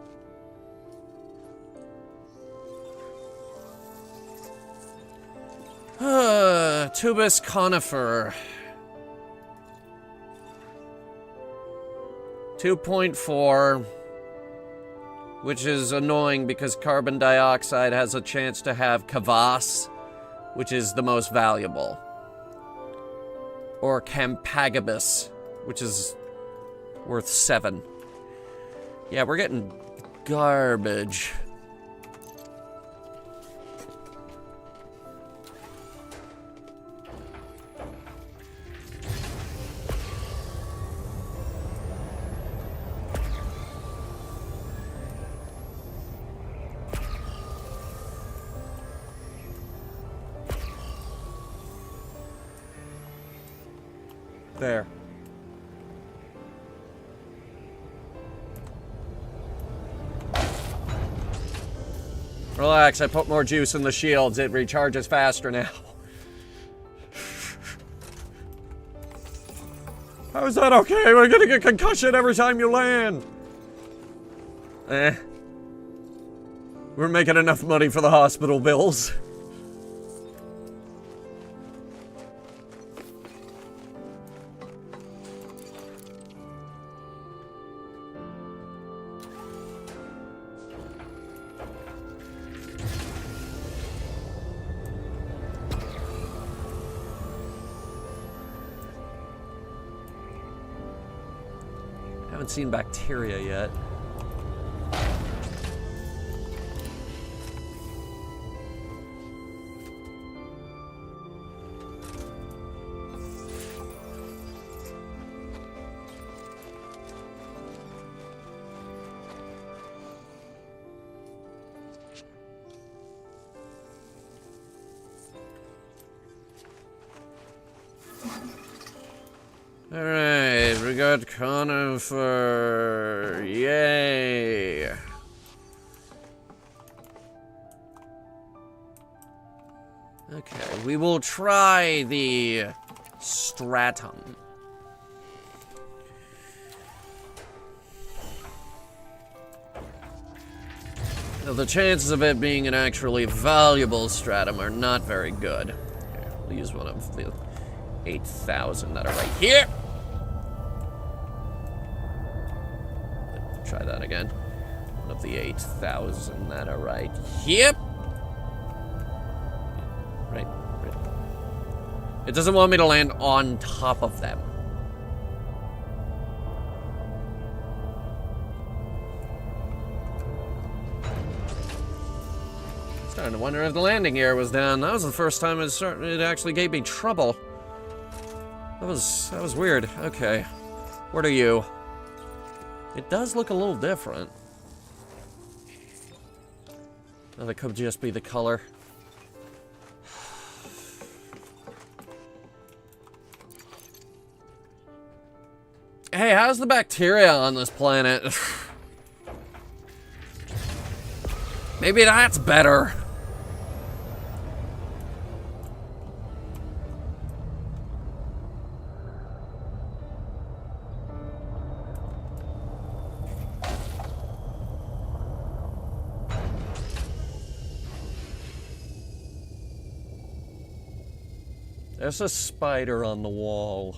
Tubus conifer. 2.4, which is annoying because carbon dioxide has a chance to have kvass, which is the most valuable. Or Campagabus, which is worth 7. Yeah, we're getting garbage. There. Relax, I put more juice in the shields. It recharges faster now. How is that okay? We're gonna get concussion every time you land. We're making enough money for the hospital bills. Haven't seen bacteria yet. Alright, we got conifer. Yay. Okay, we will try the stratum. Now, the chances of it being an actually valuable stratum are not very good. Okay, we'll use one of the 8,000 that are right here. Try that again. One of the 8,000 that are right here. Right. It doesn't want me to land on top of them. Starting to wonder if the landing gear was down. That was the first time it actually gave me trouble. That was weird. Okay. What are you? It does look a little different. Oh, that could just be the color. Hey, how's the bacteria on this planet? Maybe that's better. There's a spider on the wall.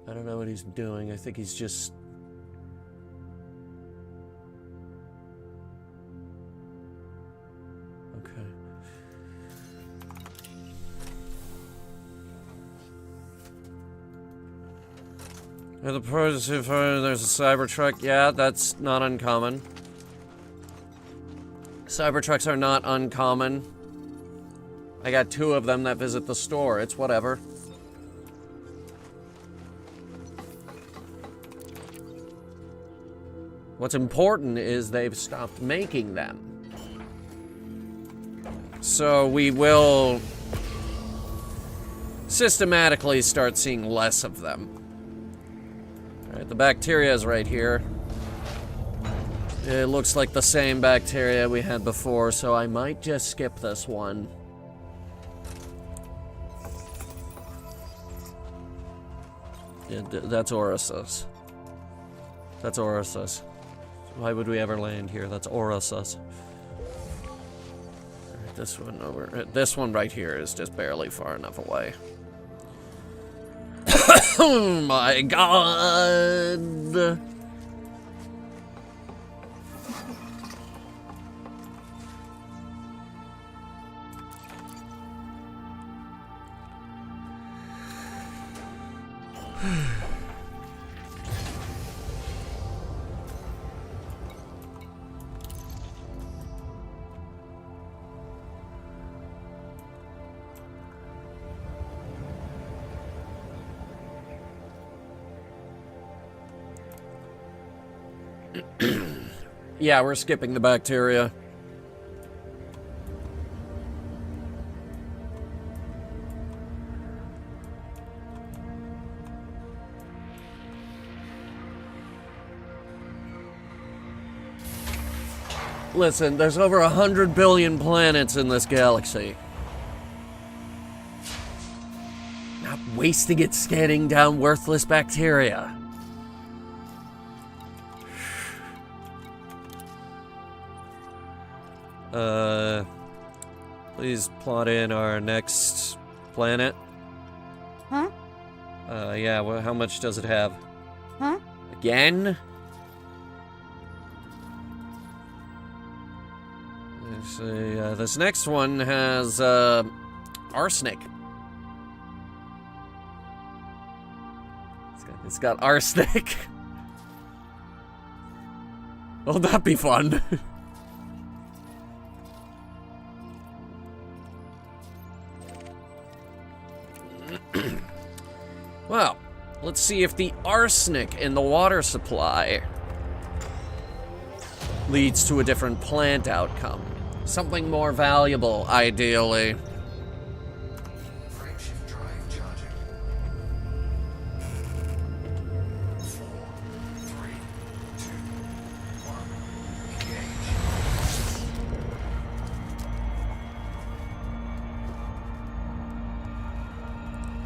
I don't know what he's doing. I think he's just... Okay. The positive, there's a Cybertruck. Yeah, that's not uncommon. Cybertrucks are not uncommon. I got 2 of them that visit the store. It's whatever. What's important is they've stopped making them. So we will systematically start seeing less of them. Alright, the bacteria is right here. It looks like the same bacteria we had before, so I might just skip this one. Yeah, that's Orisus. That's Orisus. Why would we ever land here? That's Orisus. Alright, this one over. This one right here is just barely far enough away. Oh my god! Yeah, we're skipping the bacteria. Listen, there's over 100 billion planets in this galaxy. Not wasting it scanning down worthless bacteria. Please plot in our next planet. Huh? Yeah, well, how much does it have? Huh? Again? Let's see, this next one has, arsenic. It's got arsenic. Will that be fun? Well, Let's see if the arsenic in the water supply leads to a different plant outcome. Something more valuable, ideally. Frameshift drive charging. 4, 3, 2, 1. Engage.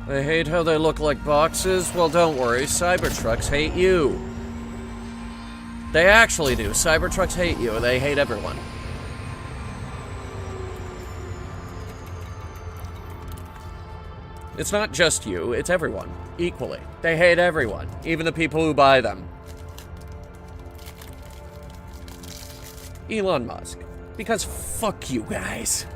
They hate how they look like boxes? Well, don't worry, Cybertrucks hate you. They actually do. Cybertrucks hate you. They hate everyone. It's not just you, it's everyone. Equally. They hate everyone. Even the people who buy them. Elon Musk. Because fuck you guys.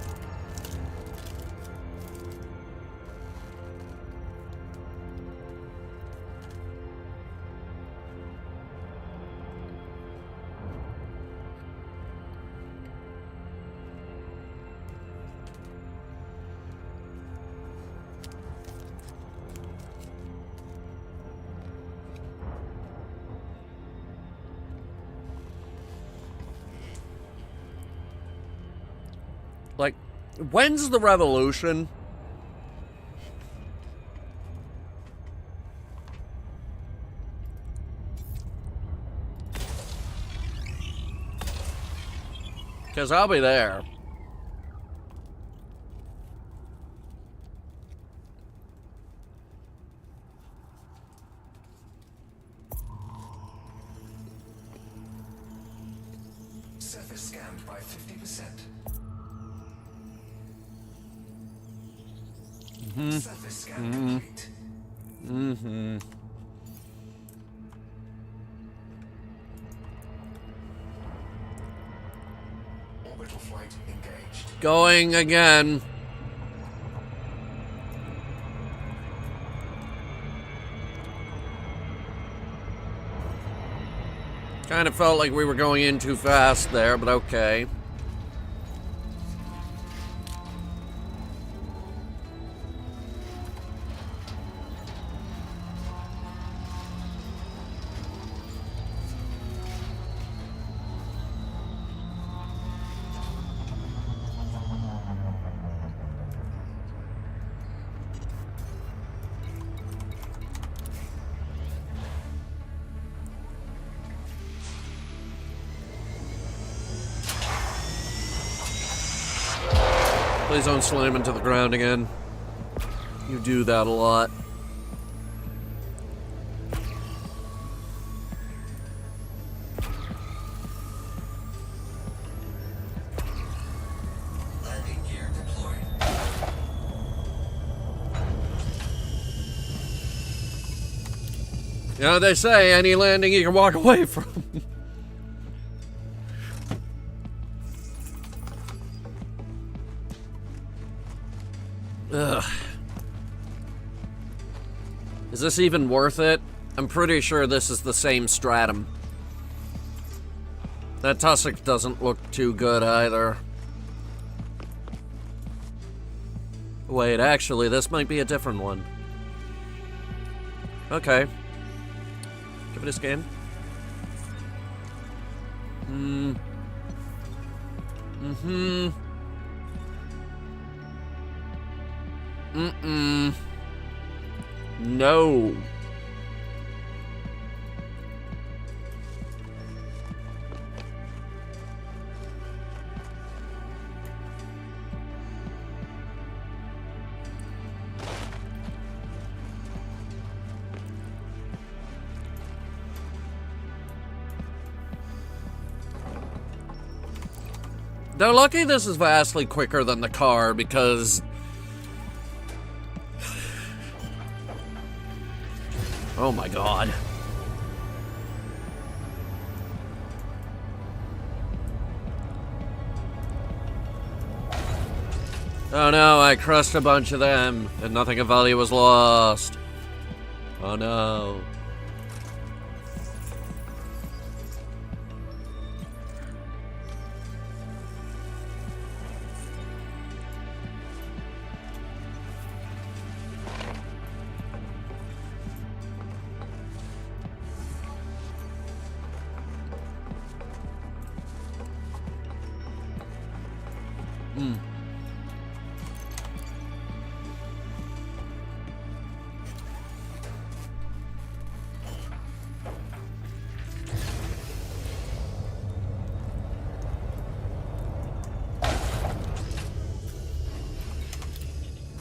Like, when's the revolution? Because I'll be there. Surface scanned by 50%. Surface scan complete. Orbital flight engaged. Going again. Kind of felt like we were going in too fast there, but okay. Please don't slam into the ground again. You do that a lot. Landing gear deployed. You know what they say, any landing you can walk away from. Ugh. Is this even worth it? I'm pretty sure this is the same stratum. That tussock doesn't look too good either. Wait, actually, this might be a different one. Okay. Give it a scan. No. They're lucky this is vastly quicker than the car because... Oh my god. Oh no, I crushed a bunch of them, and nothing of value was lost. Oh no.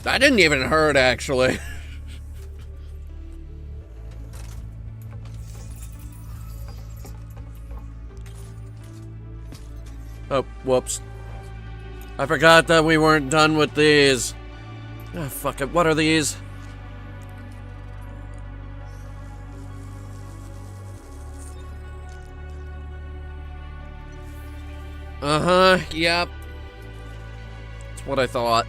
That didn't even hurt, actually. Oh, whoops. I forgot that we weren't done with these. Ah, fuck it. What are these? Uh-huh, yep. That's what I thought.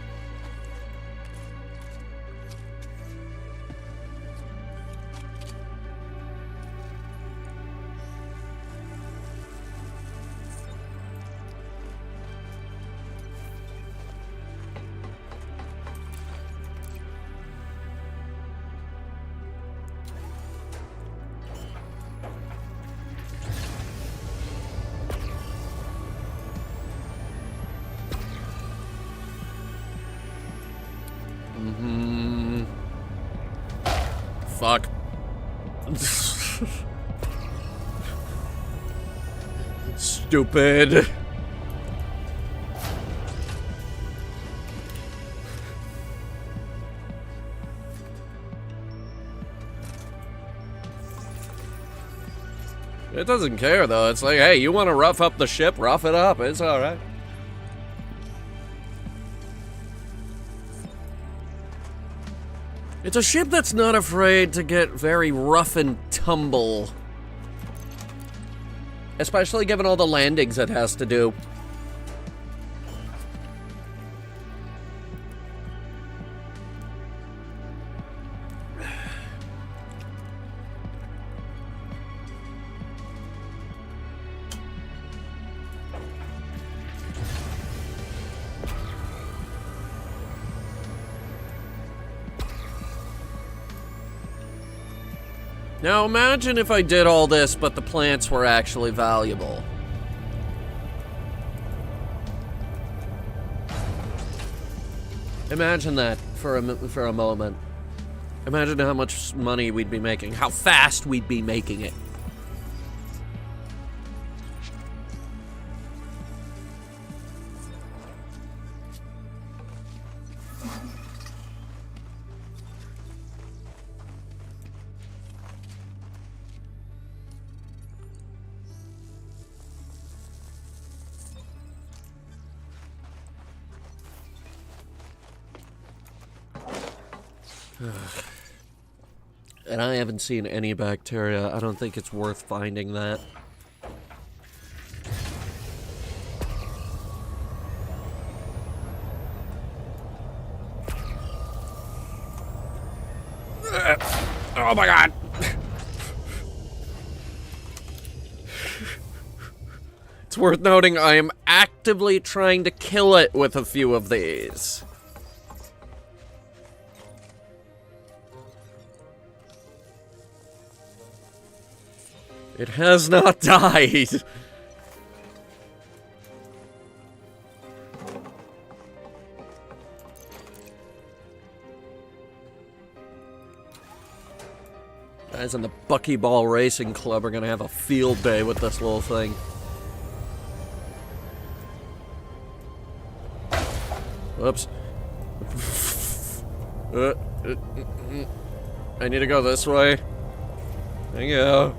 Fuck. Stupid. It doesn't care though. It's like, hey, you want to rough up the ship? Rough it up. It's alright. It's a ship that's not afraid to get very rough and tumble. Especially given all the landings it has to do. Now imagine if I did all this, but the plants were actually valuable. Imagine that for a moment. Imagine how much money we'd be making, how fast we'd be making it. And I haven't seen any bacteria. I don't think it's worth finding that. Oh my god! It's worth noting I am actively trying to kill it with a few of these. It has not died. Guys in the Buckyball Racing Club are gonna have a field day with this little thing. Whoops. I need to go this way. Thank you.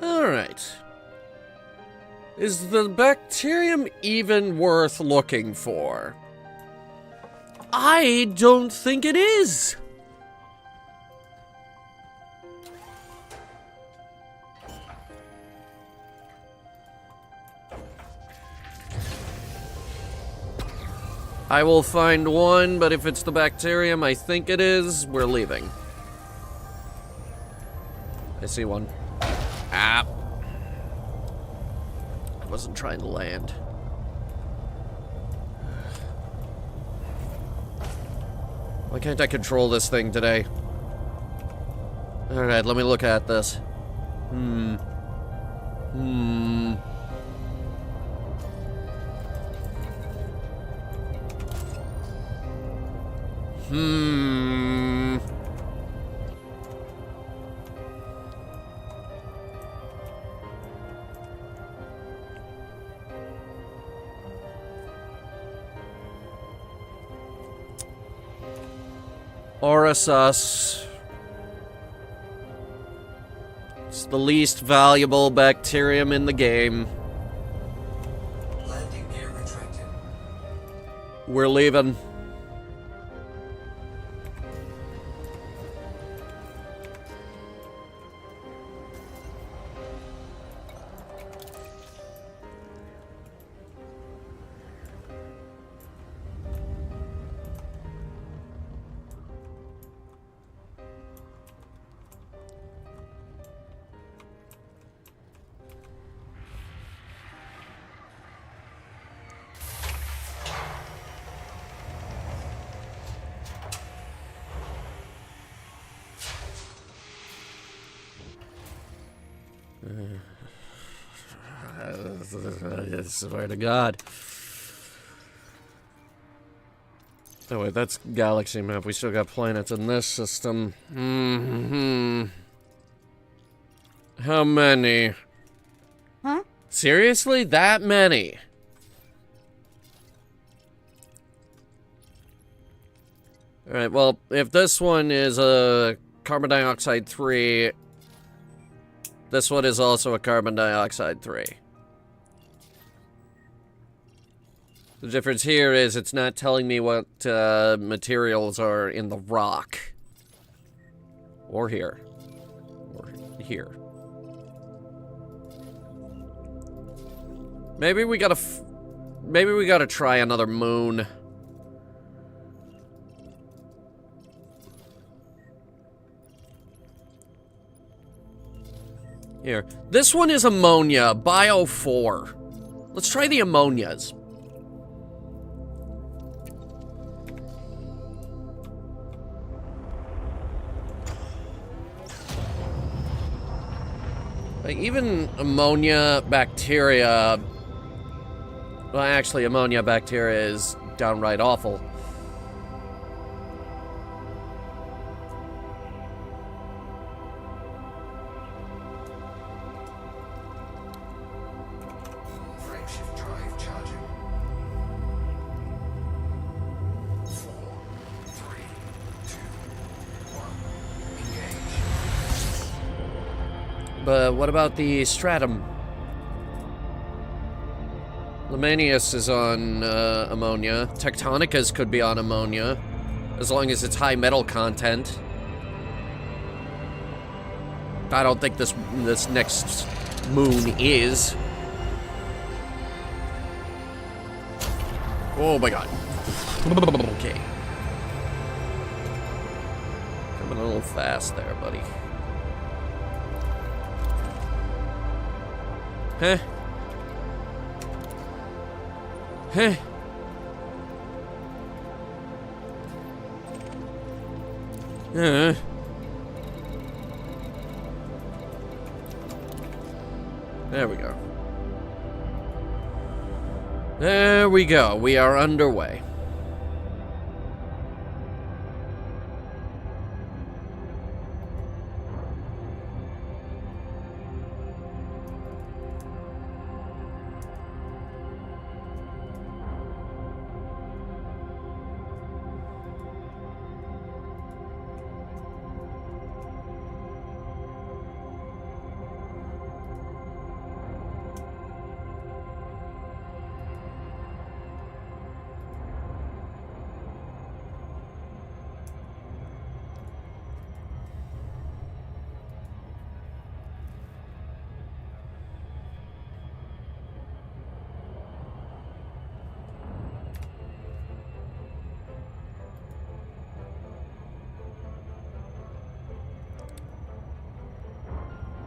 Alright. Is the bacterium even worth looking for? I don't think it is. I will find one, but if it's the bacterium I think it is, we're leaving. I see one. Ah. I wasn't trying to land. Why can't I control this thing today? Alright, let me look at this. Hmm. Sus. It's the least valuable bacterium in the game. Landing gear retracted. We're leaving. I swear to God. Oh wait, that's galaxy map. We still got planets in this system. How many? Huh? Seriously? That many? Alright, well, if this one is a carbon dioxide 3, this one is also a carbon dioxide 3. The difference here is it's not telling me what materials are in the rock. Or here. Or here. Maybe we gotta try another moon. Here. This one is ammonia, Bio 4. Let's try the ammonias. Like, even ammonia bacteria... Well, actually, ammonia bacteria is downright awful. Frameshift drive charging. 4, 3, 2, 1. Engage. But what about the stratum? Lemanius is on ammonia. Tectonicas could be on ammonia, as long as it's high metal content. I don't think this next moon is. Oh my God. Okay. Coming a little fast there, buddy. Huh? Huh? There we go. There we go. We are underway.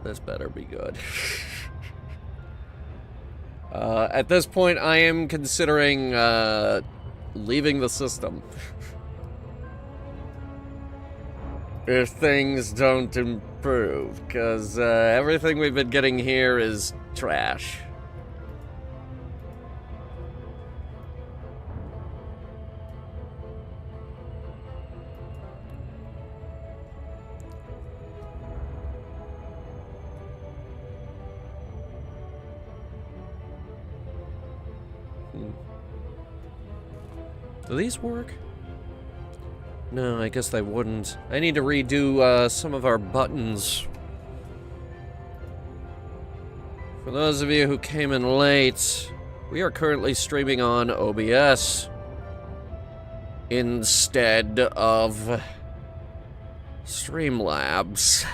This better be good. At this point, I am considering leaving the system. if things don't improve, because everything we've been getting here is trash. Do these work? No, I guess they wouldn't. I need to redo some of our buttons. For those of you who came in late, we are currently streaming on OBS instead of Streamlabs.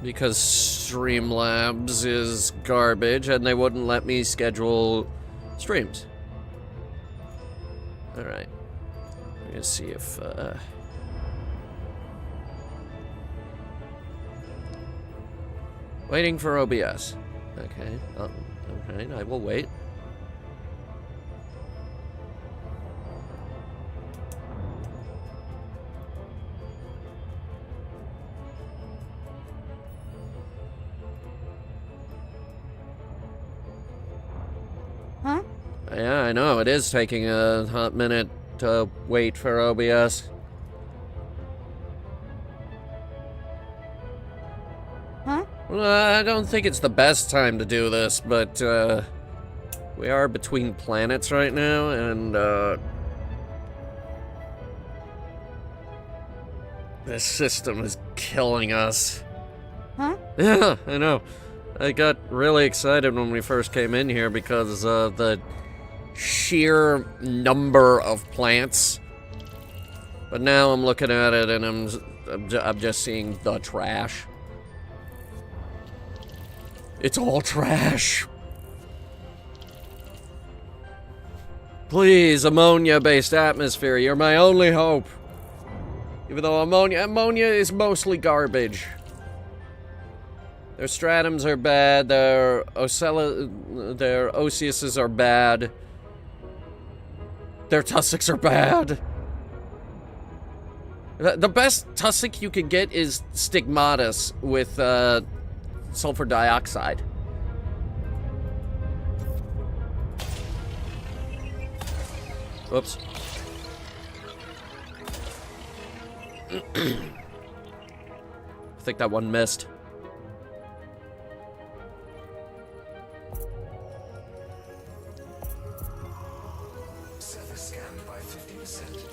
Because Streamlabs is garbage and they wouldn't let me schedule streams. Alright. We're gonna see if, waiting for OBS. Okay. Alright, I will wait. Huh? Yeah, I know, it is taking a hot minute to wait for OBS. Huh? Well, I don't think it's the best time to do this, but, we are between planets right now, and, this system is killing us. Huh? Yeah, I know. I got really excited when we first came in here because the sheer number of plants. But now I'm looking at it and I'm just seeing the trash. It's all trash. Please, ammonia-based atmosphere, you're my only hope. Even though ammonia is mostly garbage. Their stratums are bad, their oseuses are bad. Their tussocks are bad. The best tussock you can get is stigmatus with sulfur dioxide. Whoops. I think that one missed.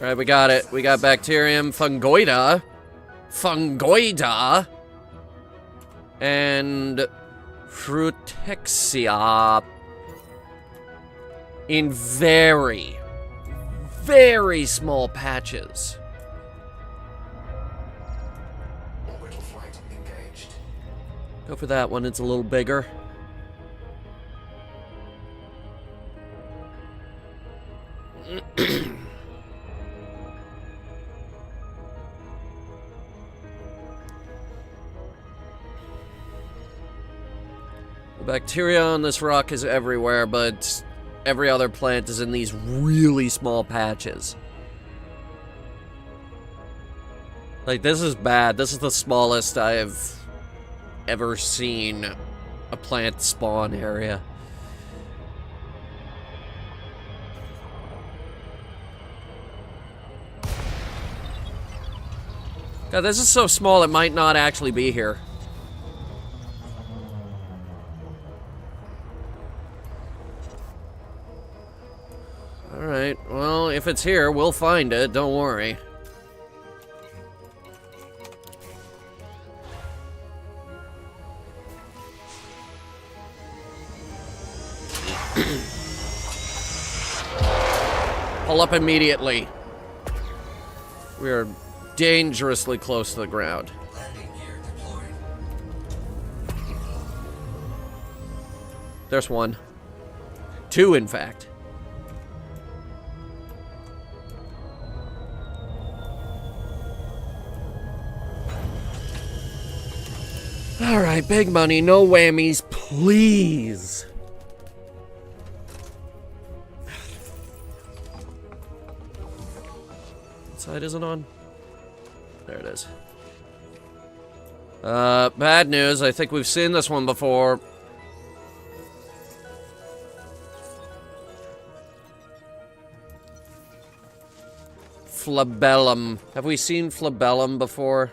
Alright, we got it. We got Bacterium fungoida. Fungoida. And Frutexia. In very, very small patches. Orbital flight engaged. Go for that one, it's a little bigger. The bacteria on this rock is everywhere, but every other plant is in these really small patches. Like, this is bad. This is the smallest I have ever seen a plant spawn area. God, this is so small it might not actually be here. Alright, well, if it's here, we'll find it, don't worry. Pull up immediately. We are dangerously close to the ground. Landing gear deployed. There's one. Two, in fact. Alright, big money, no whammies, please. Side isn't on? There it is. Bad news. I think we've seen this one before. Flabellum. Have we seen Flabellum before?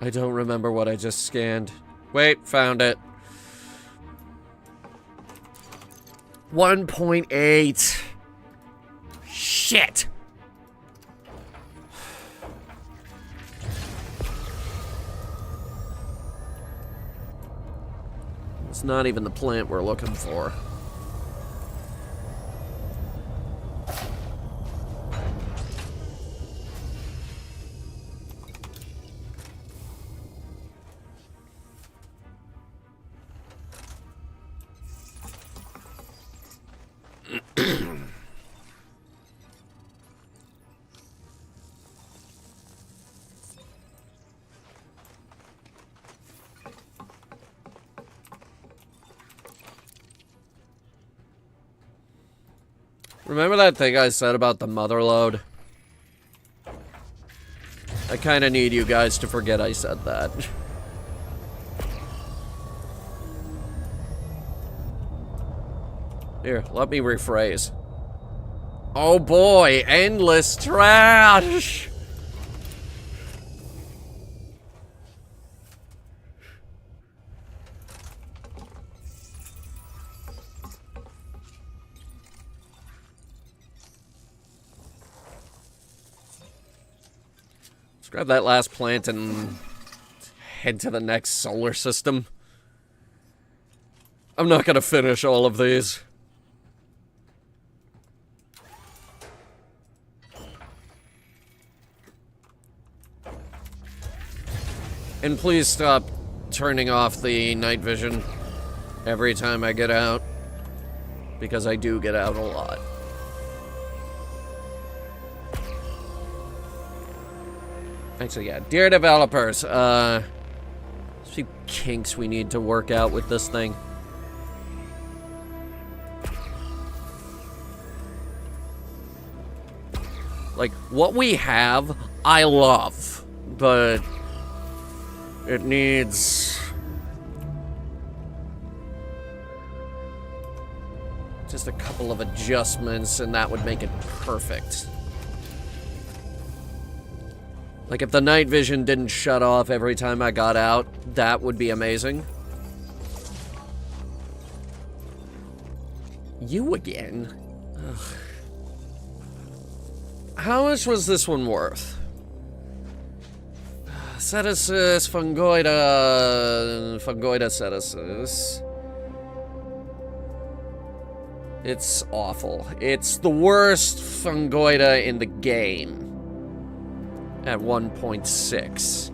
I don't remember what I just scanned. Wait, found it. 1.8. Shit. It's not even the plant we're looking for. Remember that thing I said about the mother load? I kind of need you guys to forget I said that. Here, let me rephrase. Oh boy, endless trash! Let's grab that last plant and head to the next solar system. I'm not gonna finish all of these. And please stop turning off the night vision every time I get out, because I do get out a lot. Actually, yeah, dear developers, there's a few kinks we need to work out with this thing. Like, what we have, I love, but it needs just a couple of adjustments, and that would make it perfect. Like, if the night vision didn't shut off every time I got out, that would be amazing. You again? Ugh. How much was this one worth? Sedasis, fungoida sedasis. It's awful. It's the worst fungoida in the game. At 1.6.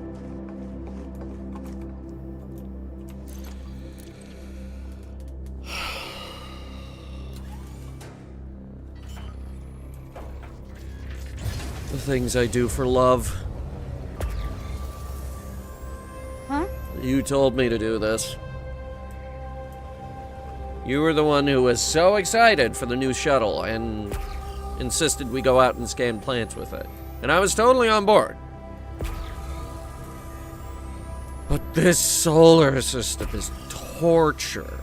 The things I do for love. Huh? You told me to do this. You were the one who was so excited for the new shuttle and insisted we go out and scan plants with it. And I was totally on board. But this solar system is torture.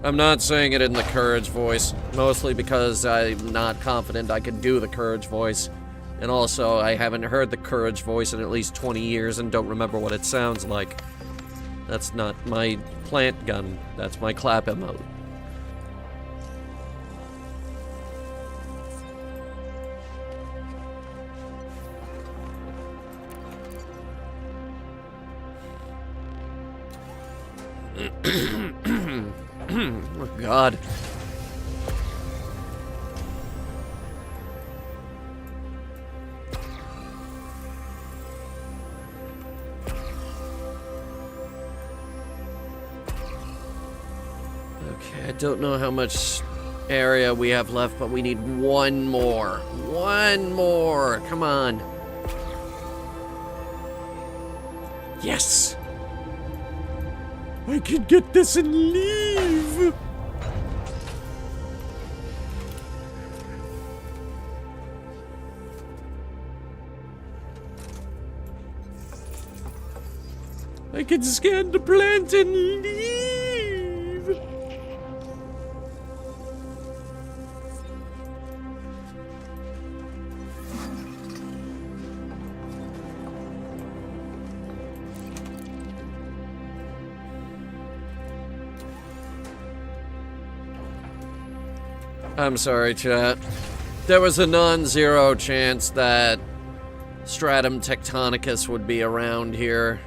I'm not saying it in the Courage voice, mostly because I'm not confident I can do the Courage voice. And also, I haven't heard the Courage voice in at least 20 years and don't remember what it sounds like. That's not my plant gun, that's my clap emote. Oh, God. I don't know how much area we have left, but we need one more. One more. Come on. Yes. I can get this and leave. I can scan the plant and leave. I'm sorry, chat. There was a non-zero chance that Stratum Tectonicus would be around here.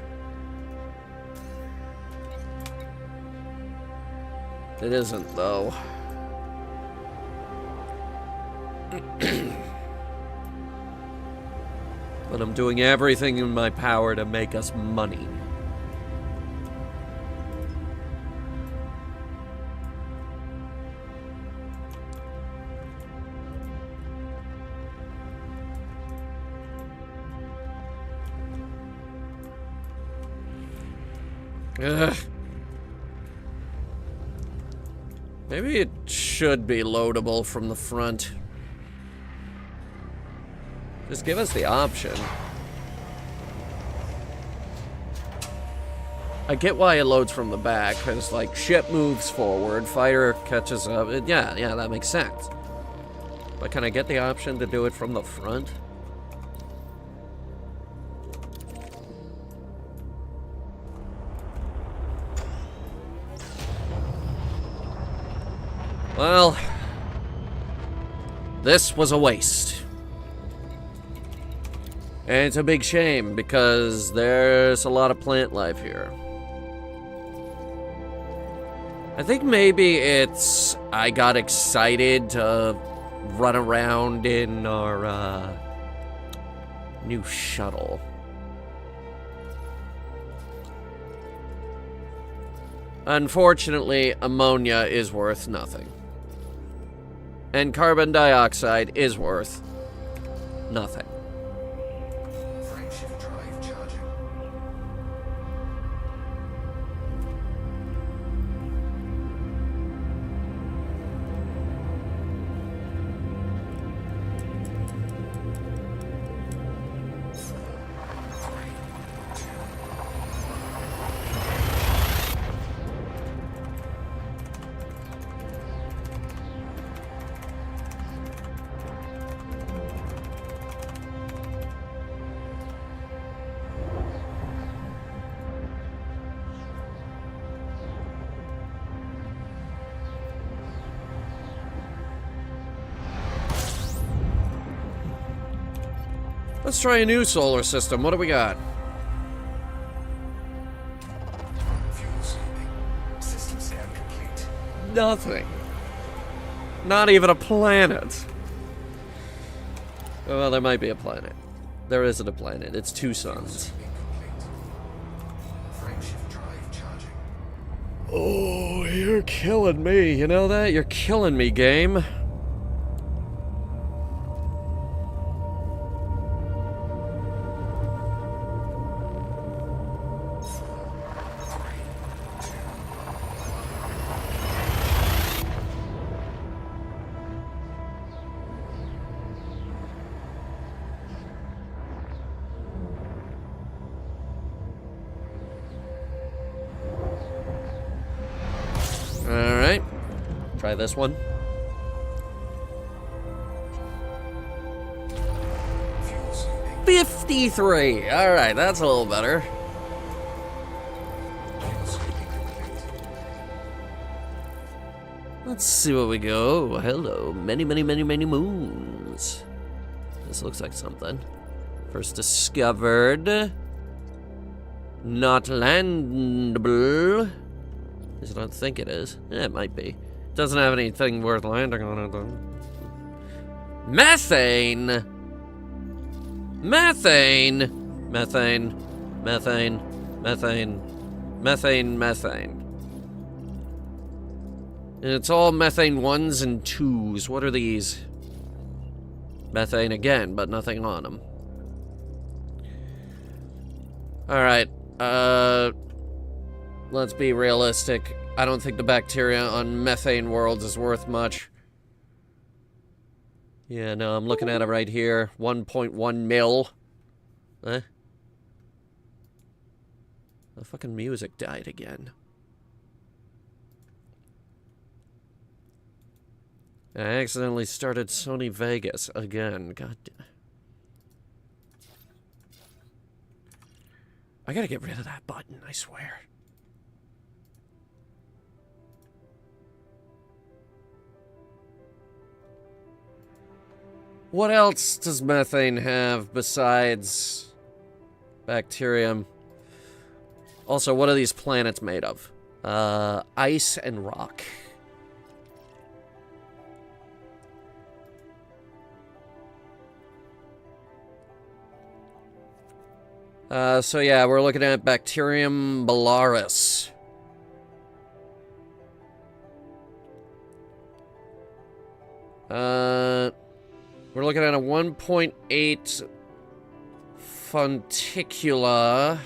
It isn't, though. But I'm doing everything in my power to make us money. Ugh. Maybe it should be loadable from the front. Just give us the option. I get why it loads from the back, because, like, ship moves forward, fighter catches up. Yeah, that makes sense. But can I get the option to do it from the front? Well, this was a waste. And it's a big shame because there's a lot of plant life here. I think maybe it's I got excited to run around in our new shuttle. Unfortunately, ammonia is worth nothing. And carbon dioxide is worth nothing. Frameshift drive charging. Let's try a new solar system. What do we got? Fuel sweeping. System scan complete. Nothing. Not even a planet. Oh, well, there might be a planet. There isn't a planet. It's two suns. Sweeping complete. Frameshift drive charging. Oh, you're killing me. You know that? You're killing me, game. Alright. Try this one. Fuel sweeping. 53. Alright, that's a little better. Fuel sweeping complete. Let's see what we go. Hello. Many moons. This looks like something. First discovered. Not landable. At least I don't think it is. Yeah, it might be. Doesn't have anything worth landing on it, though. Methane! Methane! Methane. Methane. Methane. Methane. Methane. And it's all methane 1s and 2s. What are these? Methane again, but nothing on them. Alright, let's be realistic. I don't think the bacteria on methane worlds is worth much. Yeah, no, I'm looking at it right here. 1.1 mil. Eh? The fucking music died again. I accidentally started Sony Vegas again. God damn. I gotta get rid of that button, I swear. What else does methane have besides bacterium? Also, what are these planets made of? Ice and rock. So yeah, we're looking at Bacterium Bellaris. We're looking at a 1.8 Fonticula.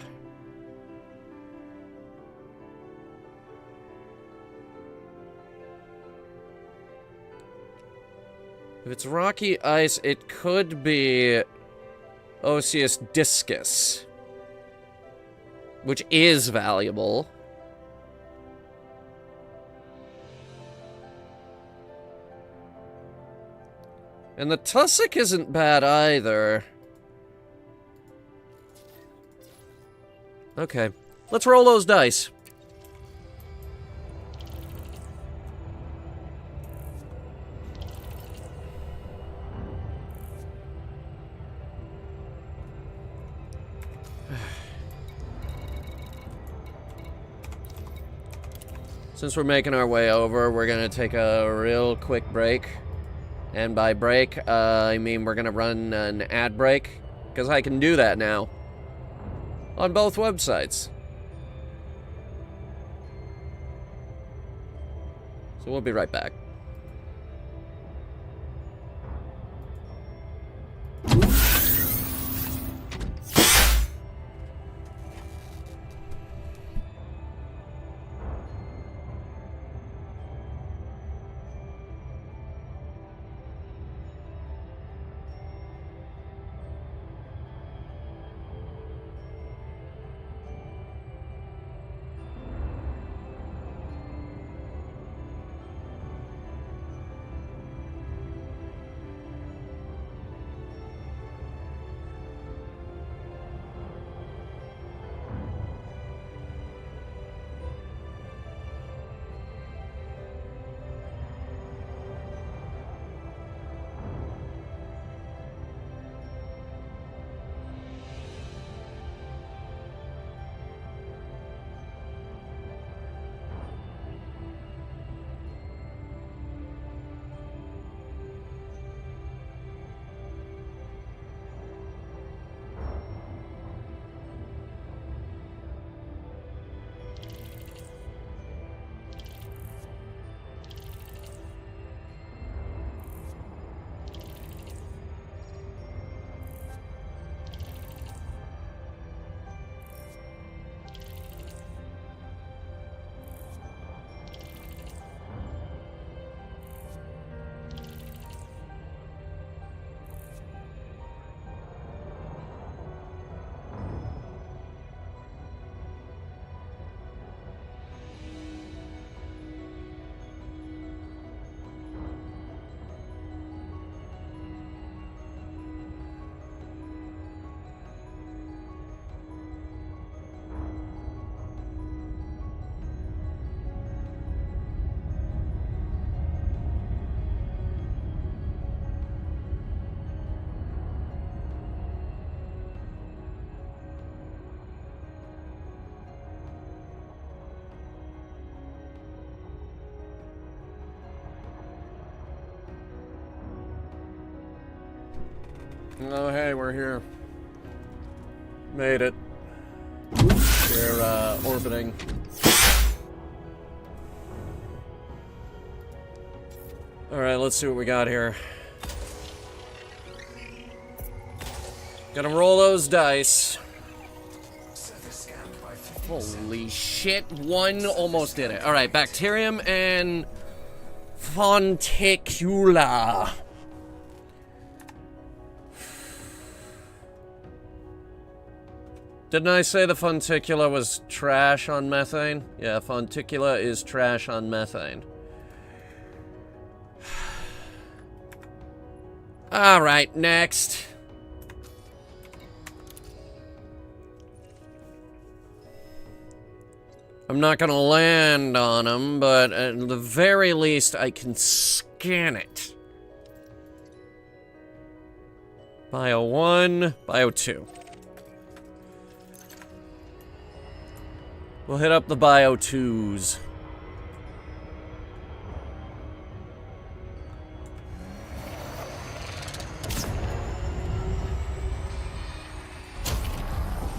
If it's rocky ice, it could be Osseous discus, which is valuable. And the tussock isn't bad either. Okay, let's roll those dice. Since we're making our way over, we're gonna take a real quick break. And by break, I mean we're gonna run an ad break, because I can do that now. On both websites. So we'll be right back. Oh, hey, we're here. Made it. We're, orbiting. Alright, let's see what we got here. Gotta roll those dice. Holy shit, one almost did it. Alright, bacterium and fonticula. Didn't I say the fonticula was trash on methane? Yeah, fonticula is trash on methane. Alright, next. I'm not gonna land on them, but at the very least I can scan it. Bio 1, Bio 2. We'll hit up the Bio 2s.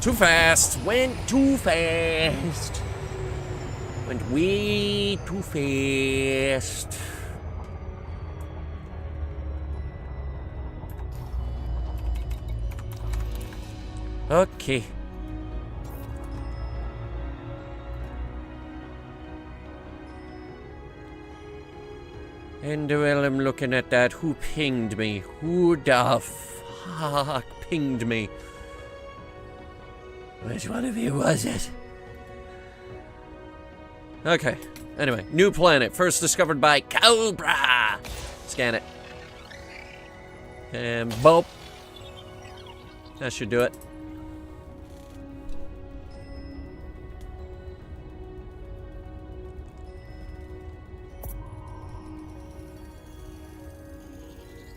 Too fast. Went too fast. Went way too fast. Okay. And while I'm looking at that, who pinged me? Who the fuck pinged me? Which one of you was it? Okay. Anyway, new planet. First discovered by Cobra. Scan it. And boop. That should do it.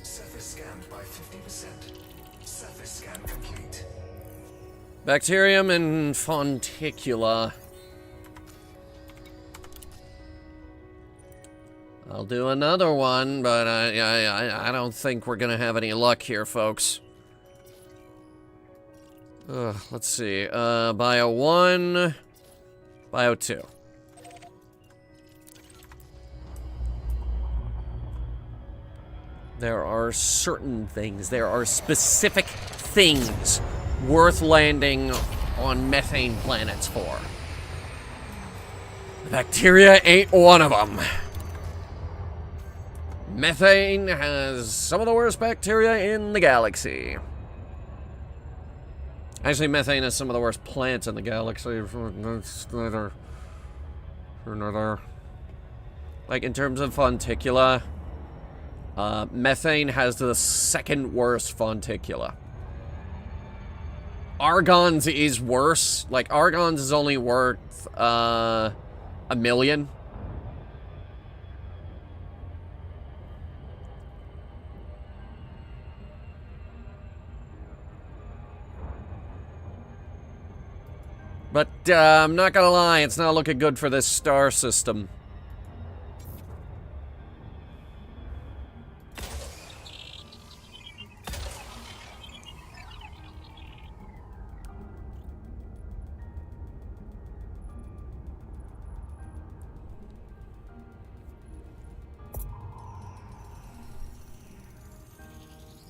Surface scanned by 50%. Surface scan complete. Bacterium and fonticula. I'll do another one, but I don't think we're gonna have any luck here, folks. Let's see. Bio 1, Bio 2. There are certain things, there are specific things worth landing on methane planets for. Bacteria ain't one of them. Methane has some of the worst bacteria in the galaxy. Actually, methane has some of the worst plants in the galaxy. Like, in terms of fonticula, methane has the second worst fonticula. Argon's is worse. Like, Argon's is only worth, 1 million. But, I'm not gonna lie, it's not looking good for this star system.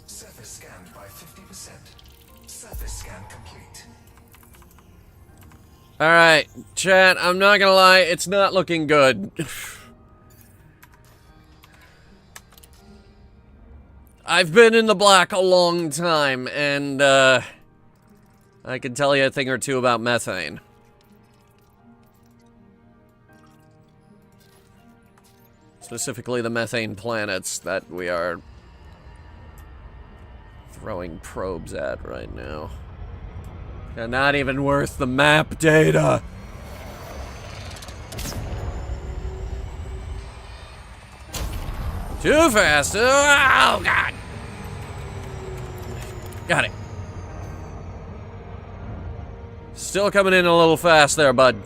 Surface scanned by 50%. Surface scan complete. Alright, chat, I'm not gonna lie, it's not looking good. I've been in the black a long time, and, I can tell you a thing or two about methane. Specifically the methane planets that we are throwing probes at right now. They're not even worth the map data. Too fast. Oh, God. Got it. Still coming in a little fast there, bud.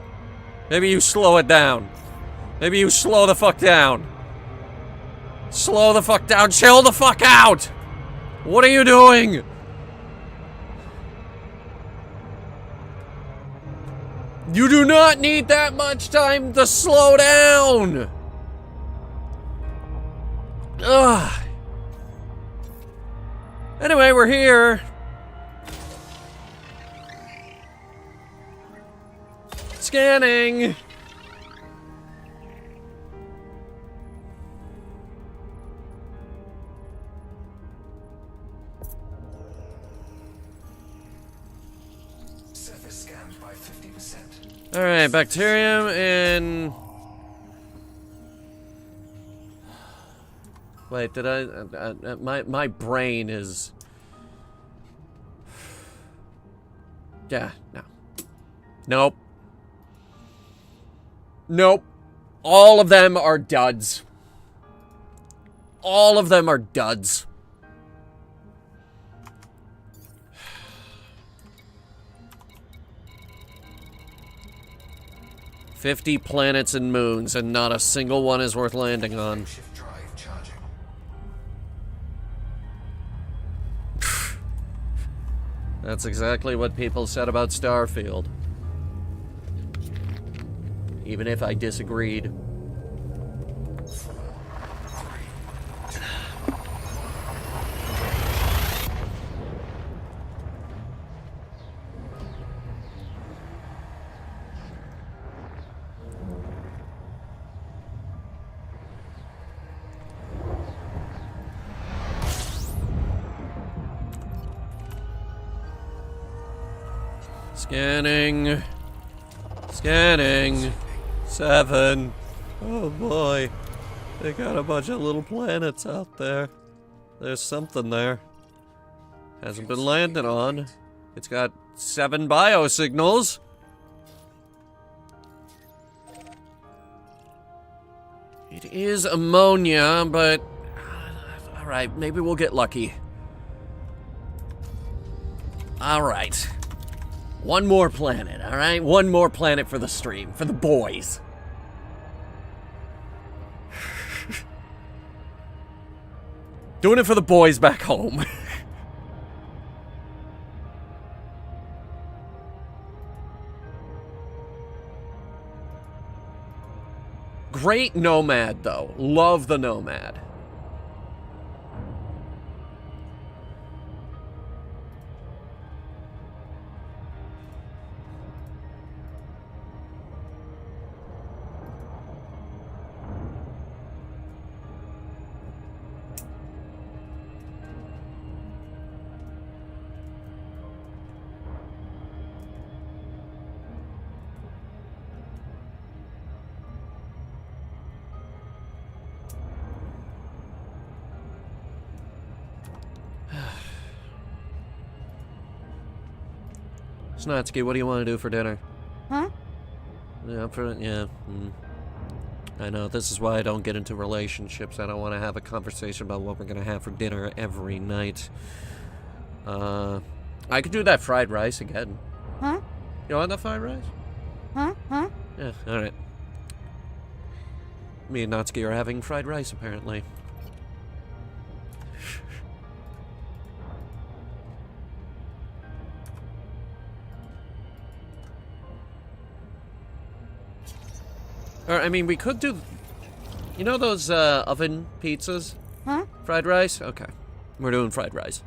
Maybe you slow it down. Maybe you slow the fuck down. Slow the fuck down. Chill the fuck out. What are you doing? You do not need that much time to slow down. Ugh. Anyway, we're here. Scanning. Surface scanned by 50%. All right, bacterium and. Wait, did I? My brain is. Yeah, no. Nope. Nope. All of them are duds. All of them are duds. "50 planets and moons, and not a single one is worth landing on." Shift drive charging. That's exactly what people said about Starfield. Even if I disagreed. Scanning. Scanning. 7. Oh boy. They got a bunch of little planets out there. There's something there. Hasn't been landed on. It's got 7 biosignals. It is ammonia, but... Alright, maybe we'll get lucky. Alright. One more planet, alright? One more planet for the stream, for the boys. Doing it for the boys back home. Great Nomad, though. Love the Nomad. Snatsky, what do you want to do for dinner? Huh? Yeah, I know, this is why I don't get into relationships. I don't want to have a conversation about what we're going to have for dinner every night. I could do that fried rice again. Huh? You want that fried rice? Huh? Huh? Yeah, alright. Me and Natsuki are having fried rice, apparently. Or, I mean, we could do... You know those, oven pizzas? Huh? Fried rice? Okay. We're doing fried rice.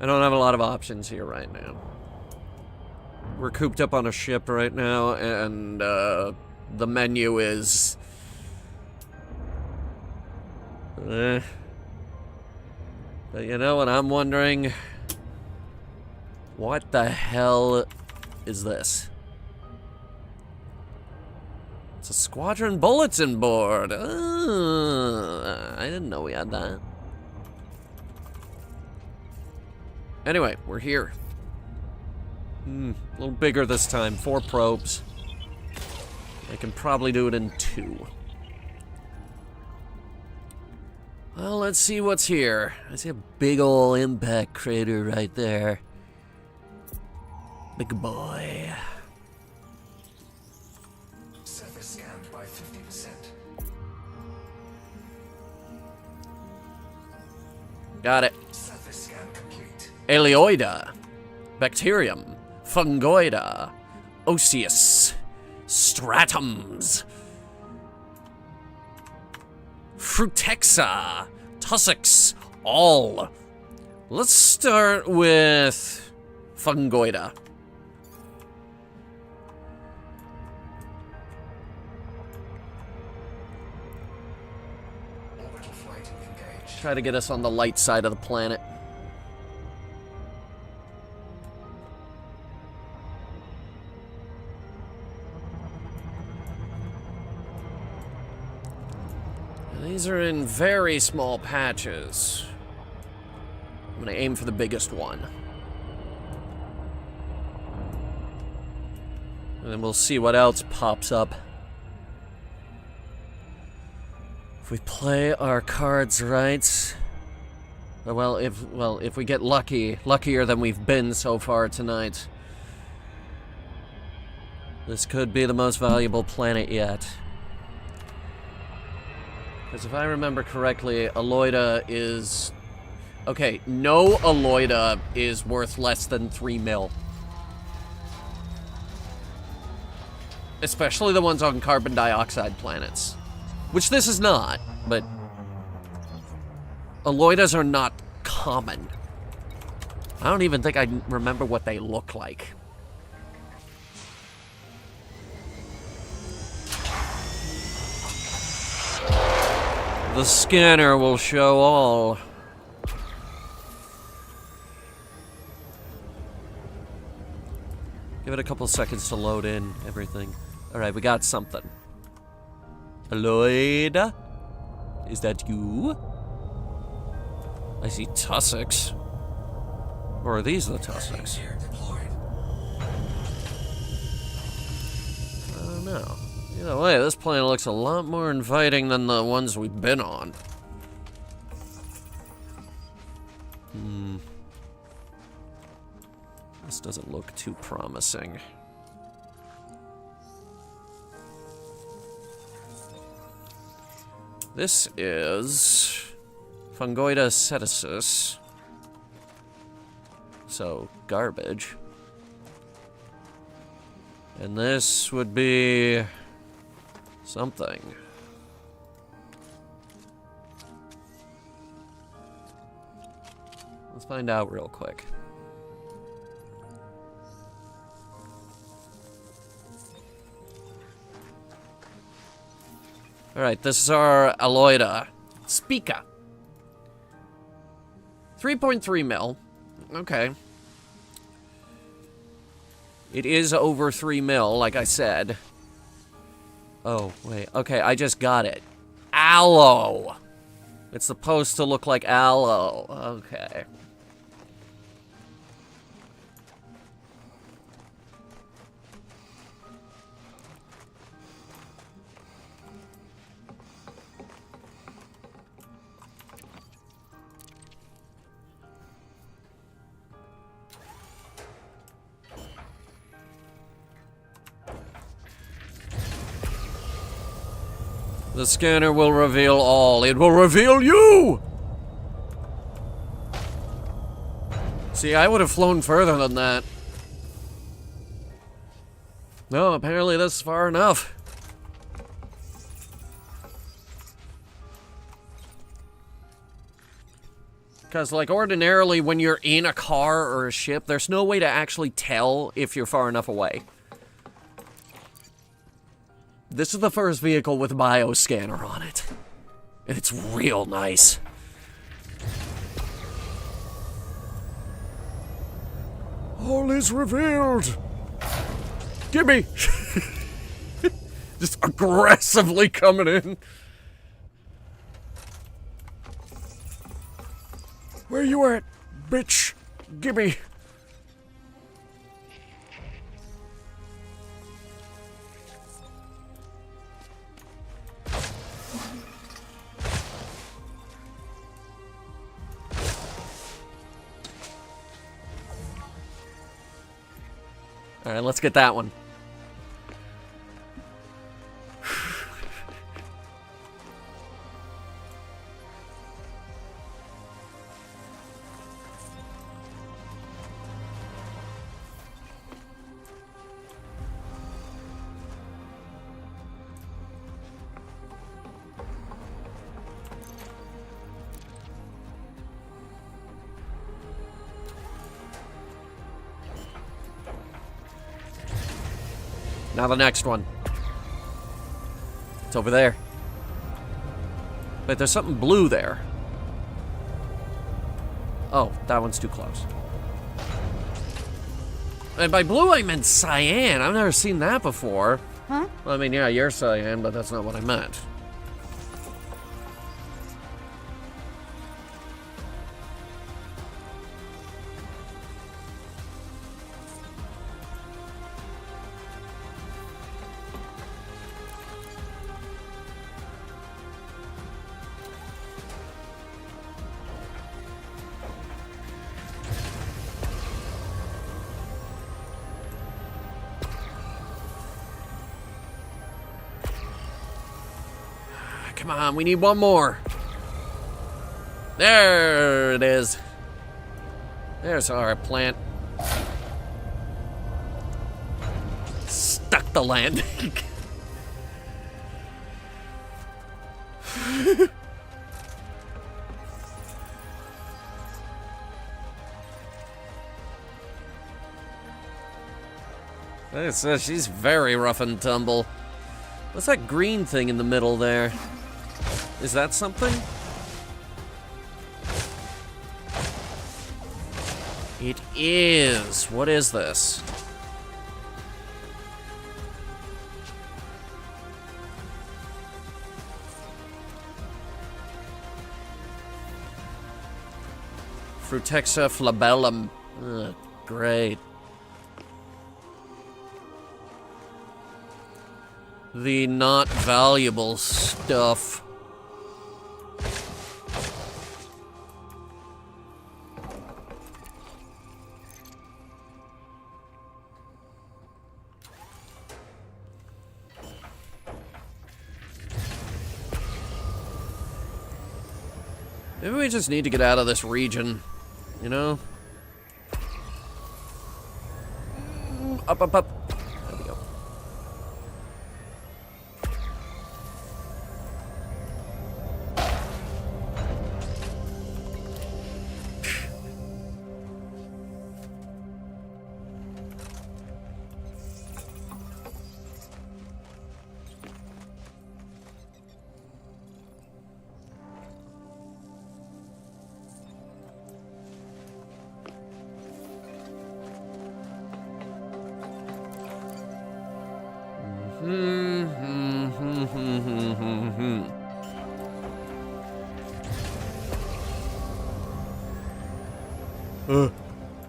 I don't have a lot of options here right now. We're cooped up on a ship right now, and, the menu is... But you know what I'm wondering? What the hell is this? It's a squadron bulletin board. I didn't know we had that. Anyway, we're here. A little bigger this time. 4 probes. I can probably do it in 2. Well, let's see what's here. I see a big ol' impact crater right there. Big boy. Surface scanned by 50%. Got it. Surface scan complete. Aleoida. Bacterium. Fungoida. Osseous. Stratums. Frutexa, Tussocks, all. Let's start with Fungoida. Orbital flight engaged. Try to get us on the light side of the planet. These are in very small patches. I'm gonna aim for the biggest one. And then we'll see what else pops up. If we play our cards right. Well, if we get lucky, luckier than we've been so far tonight. This could be the most valuable planet yet. Because if I remember correctly, Aloida is... Okay, no Aloida is worth less than 3 mil. Especially the ones on carbon dioxide planets. Which this is not, but... Aloidas are not common. I don't even think I remember what they look like. The scanner will show all. Give it a couple seconds to load in everything. Alright, we got something. Aloida? Is that you? I see Tussocks. Or are these the Tussocks? Gear deployed. I don't know. Either way, this planet looks a lot more inviting than the ones we've been on. This doesn't look too promising. This is Fungoida seticis. So, garbage. And this would be something. Let's find out real quick. Alright, this is our Aloida. Spica. 3.3 mil. Okay. It is over 3 mil, like I said. Oh, wait. Okay, I just got it. Aloe. It's supposed to look like aloe. Okay. The scanner will reveal all. It will reveal you! See, I would have flown further than that. No, apparently this is far enough. Because, like, ordinarily when you're in a car or a ship, there's no way to actually tell if you're far enough away. This is the first vehicle with bioscanner on it. And it's real nice. All is revealed. Gimme! Just aggressively coming in. Where you at, bitch? Gimme. Alright, let's get that one. Now the next one. It's over there. Wait, there's something blue there. Oh, that one's too close. And by blue, I meant cyan. I've never seen that before. Huh? Well, I mean, yeah, you're cyan, but that's not what I meant. Come on, we need one more. There it is. There's our plant. Stuck the landing. She's very rough and tumble. What's that green thing in the middle there? Is that something? It is. What is this? Frutexa flabellum. Ugh, great. The not valuable stuff. Maybe we just need to get out of this region, you know? Up, up, up. There we go.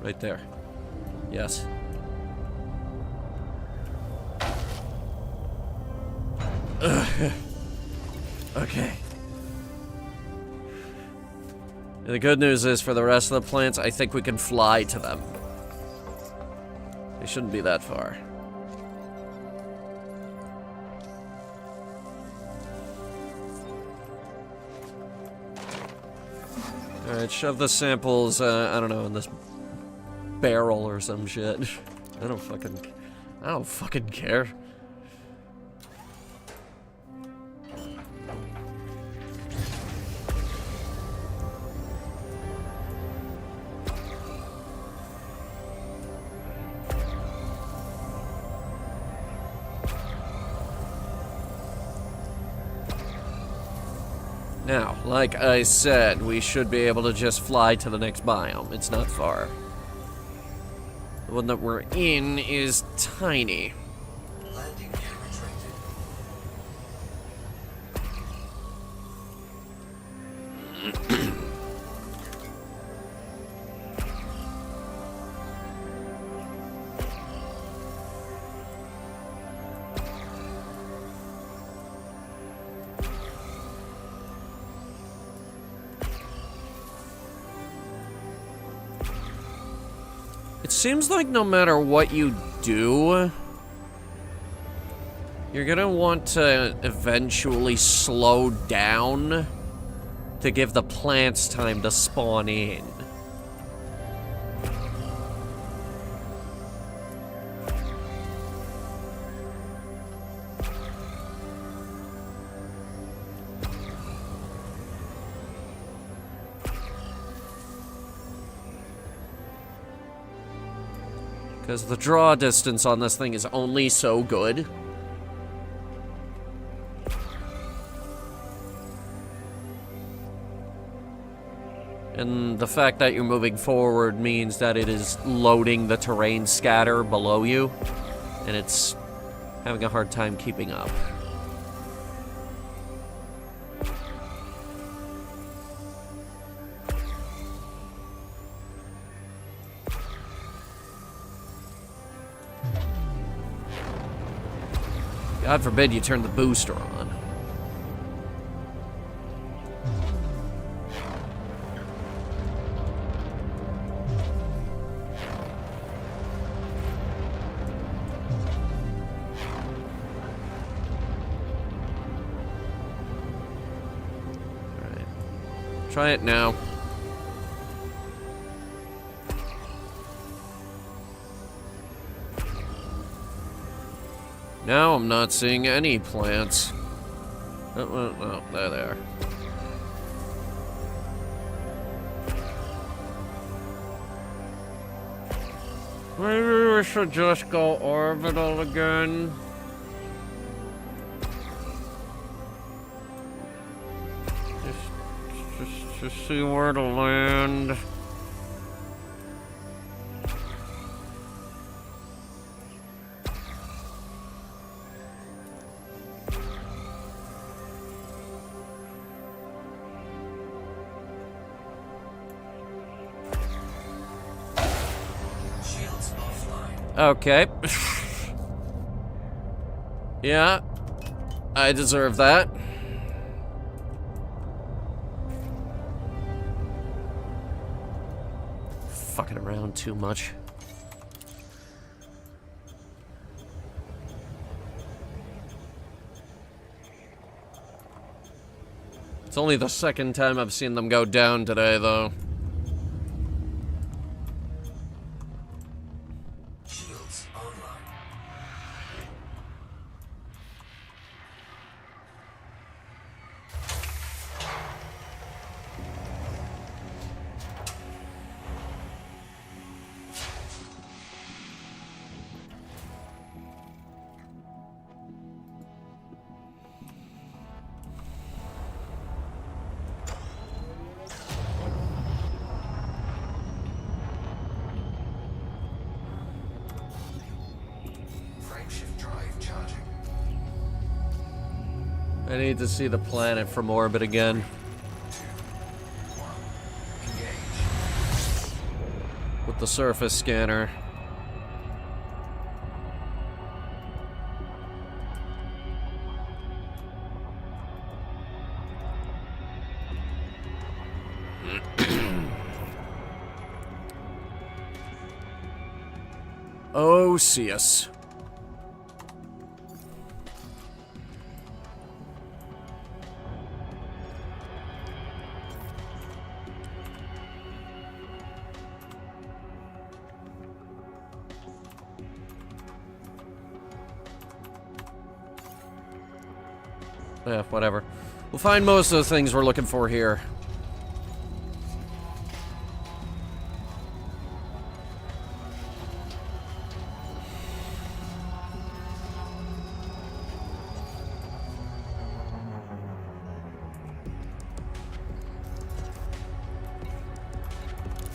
Right there. Yes. Okay. And the good news is, for the rest of the plants, I think we can fly to them. They shouldn't be that far. Alright, shove the samples, I don't know, in this barrel or some shit. I don't fucking care. Now, like I said, we should be able to just fly to the next biome. It's not far. The one that we're in is tiny. Landing gear retracted. It seems like no matter what you do, you're gonna want to eventually slow down to give the plants time to spawn in. Because the draw distance on this thing is only so good. And the fact that you're moving forward means that it is loading the terrain scatter below you, and it's having a hard time keeping up. God forbid you turn the booster on. Try it now. Now I'm not seeing any plants. Oh, there they are. Maybe we should just go orbital again. To see where to land. Shields offline. Okay. Yeah, I deserve that. Fucking around too much. It's only the second time I've seen them go down today, though. Shields online. Frameshift drive charging. I need to see the planet from orbit again. 2, 1. Engage. With the surface scanner. Oh, see us. Yeah, whatever. We'll find most of the things we're looking for here.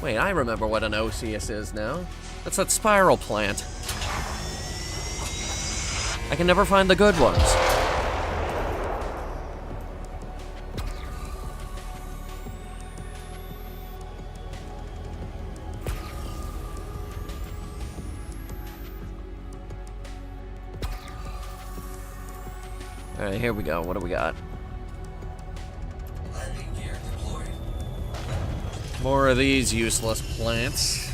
Wait, I remember what an Osseous is now. That's that spiral plant. I can never find the good ones. Alright, here we go. What do we got? Landing gear deployed. More of these useless plants.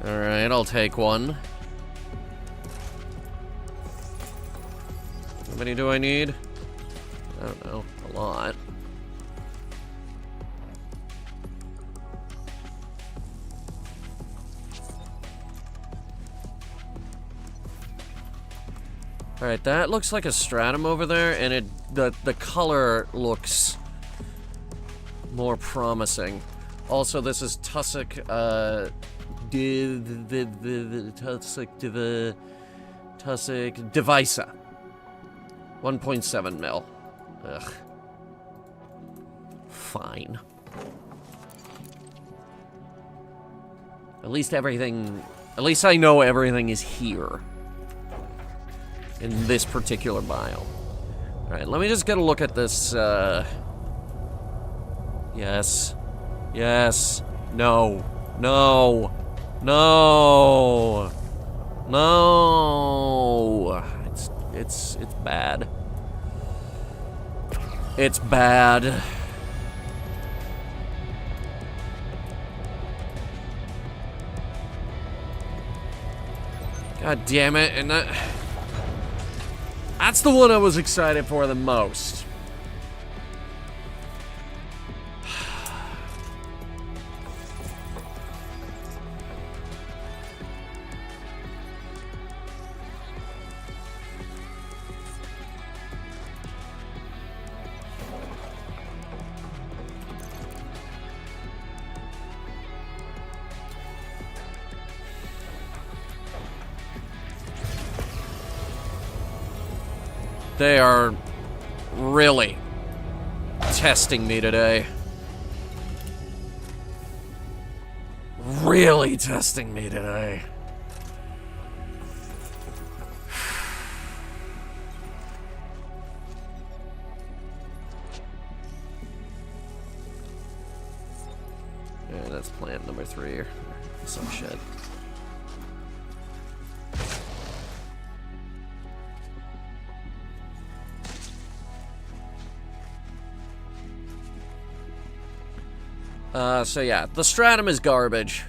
Alright, I'll take one. How many do I need? I don't know. A lot. Alright, that looks like a stratum over there, and the color looks more promising. Also, this is tussock Tussock Devisa. 1.7 mil. Ugh. Fine. At least I know everything is here. In this particular vial. Alright, let me just get a look at this, Yes. Yes. No. No. No. No. It's bad. It's bad. God damn it, and that's the one I was excited for the most. They are really testing me today. Really testing me today. Yeah, that's plant number 3 or some shit. So yeah, the stratum is garbage.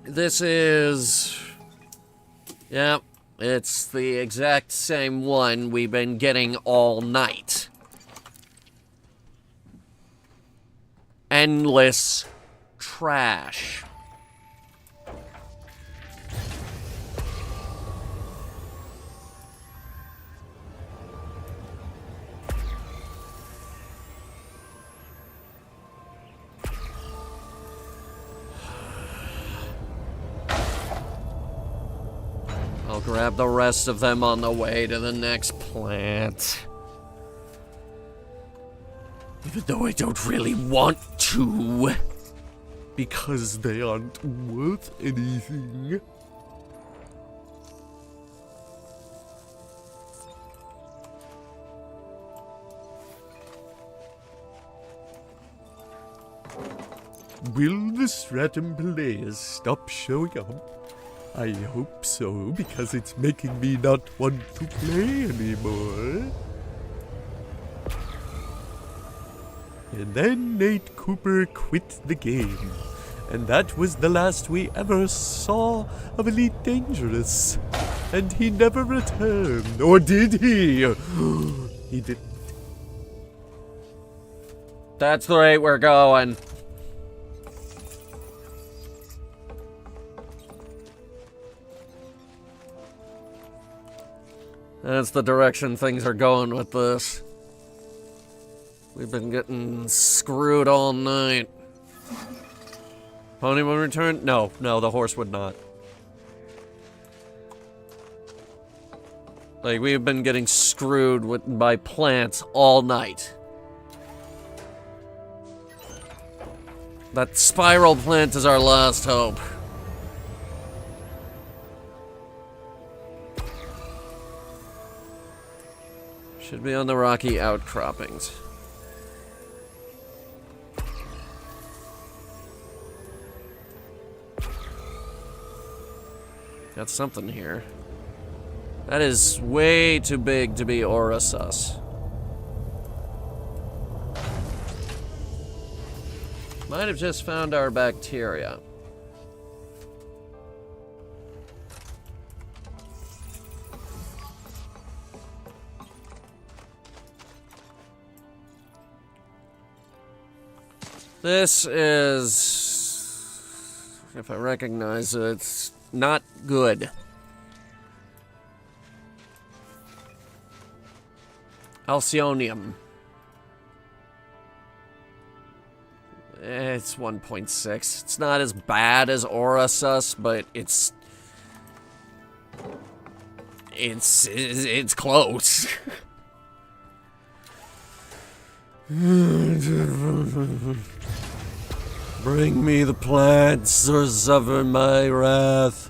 This is... yeah, it's the exact same one we've been getting all night. Endless trash. I'll grab the rest of them on the way to the next plant. Even though I don't really want to. Because they aren't worth anything. Will the stratum players stop showing up? I hope so, because it's making me not want to play anymore. And then Nate Cooper quit the game. And that was the last we ever saw of Elite Dangerous. And he never returned. Or did he? He didn't. That's the rate we're going. That's the direction things are going with this. We've been getting screwed all night. Pony would return? No, the horse would not. Like, we've been getting screwed by plants all night. That spiral plant is our last hope. Should be on the rocky outcroppings. Got something here. That is way too big to be Orosus. Might have just found our bacteria. This is, if I recognize it, it's not good. Alcyonium. It's 1.6. It's not as bad as Aura Sus, but it's close. Bring me the plants or suffer my wrath.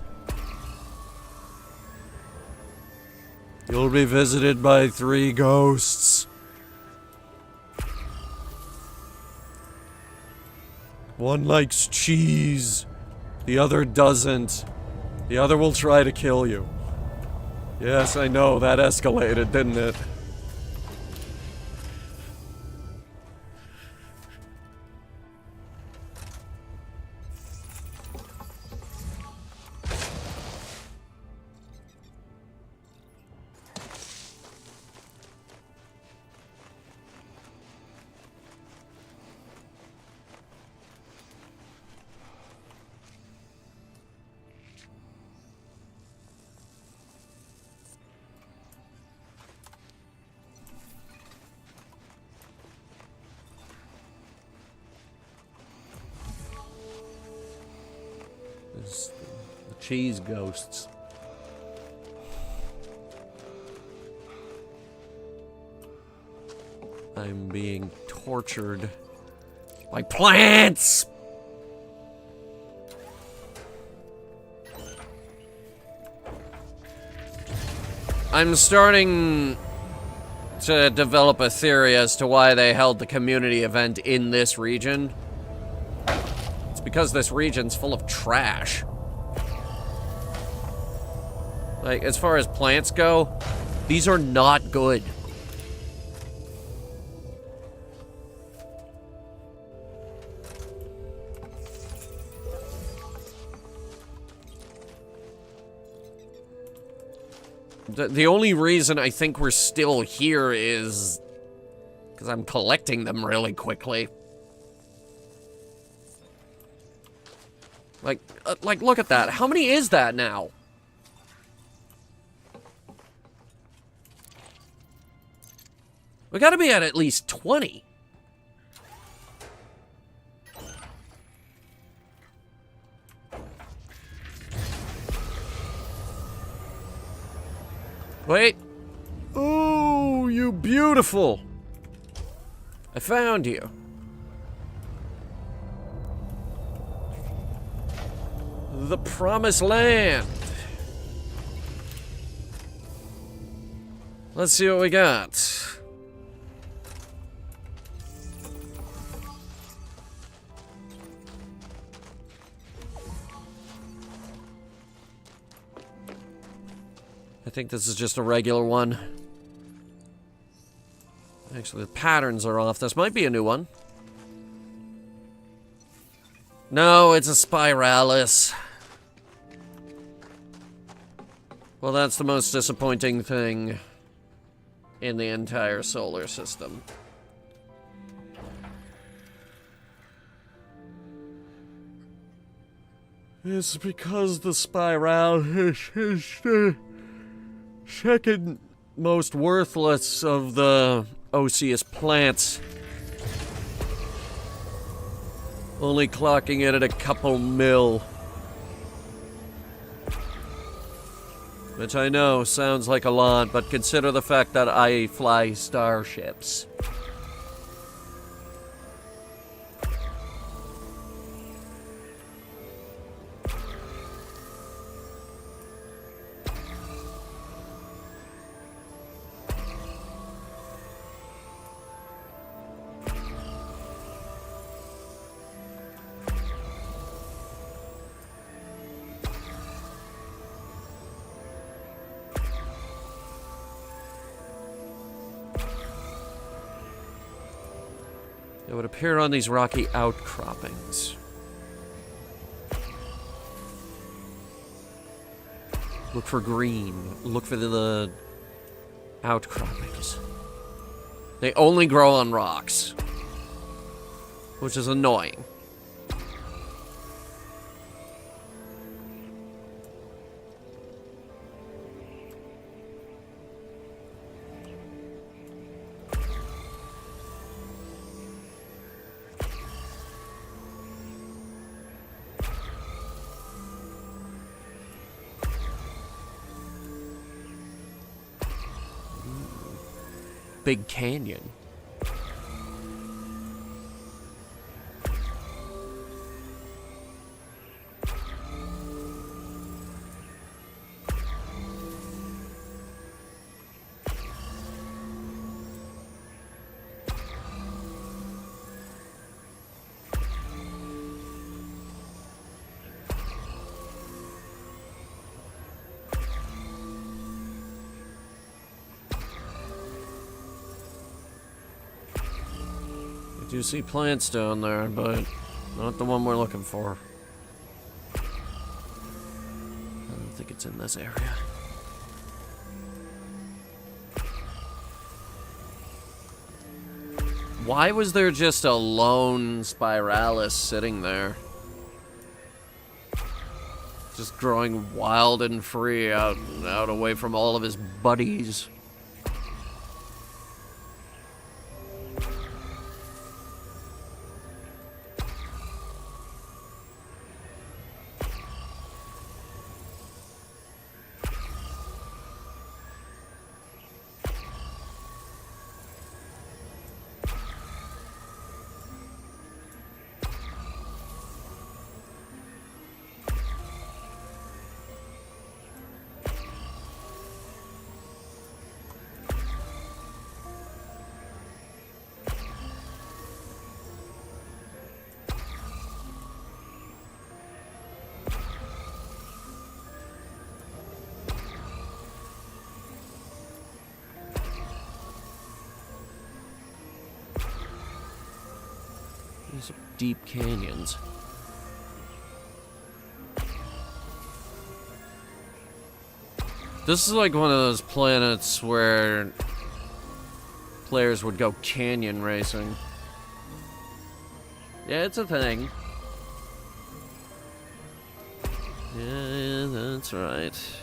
You'll be visited by 3 ghosts. One likes cheese, the other doesn't. The other will try to kill you. Yes, I know, that escalated, didn't it? There's the cheese ghosts. I'm being tortured by plants! I'm starting to develop a theory as to why they held the community event in this region. It's because this region's full of trash. Like, as far as plants go, these are not good. The only reason I think we're still here is because I'm collecting them really quickly. Like, look at that. How many is that now? We gotta be at least 20. Wait. Oh, you beautiful. I found you. The Promised Land. Let's see what we got. I think this is just a regular one. Actually, the patterns are off. This might be a new one. No, it's a Spiralis. Well, that's the most disappointing thing in the entire solar system. It's because the Spiralis is the second most worthless of the osseous plants. Only clocking it at a couple mil. Which I know sounds like a lot, but consider the fact that I fly starships. It would appear on these rocky outcroppings. Look for green. Look for the outcroppings. They only grow on rocks, which is annoying. Big Canyon. I do see plants down there, but not the one we're looking for. I don't think it's in this area. Why was there just a lone spiralis sitting there? Just growing wild and free out away from all of his buddies. These are deep canyons. This is like one of those planets where players would go canyon racing. Yeah, it's a thing. Yeah, that's right.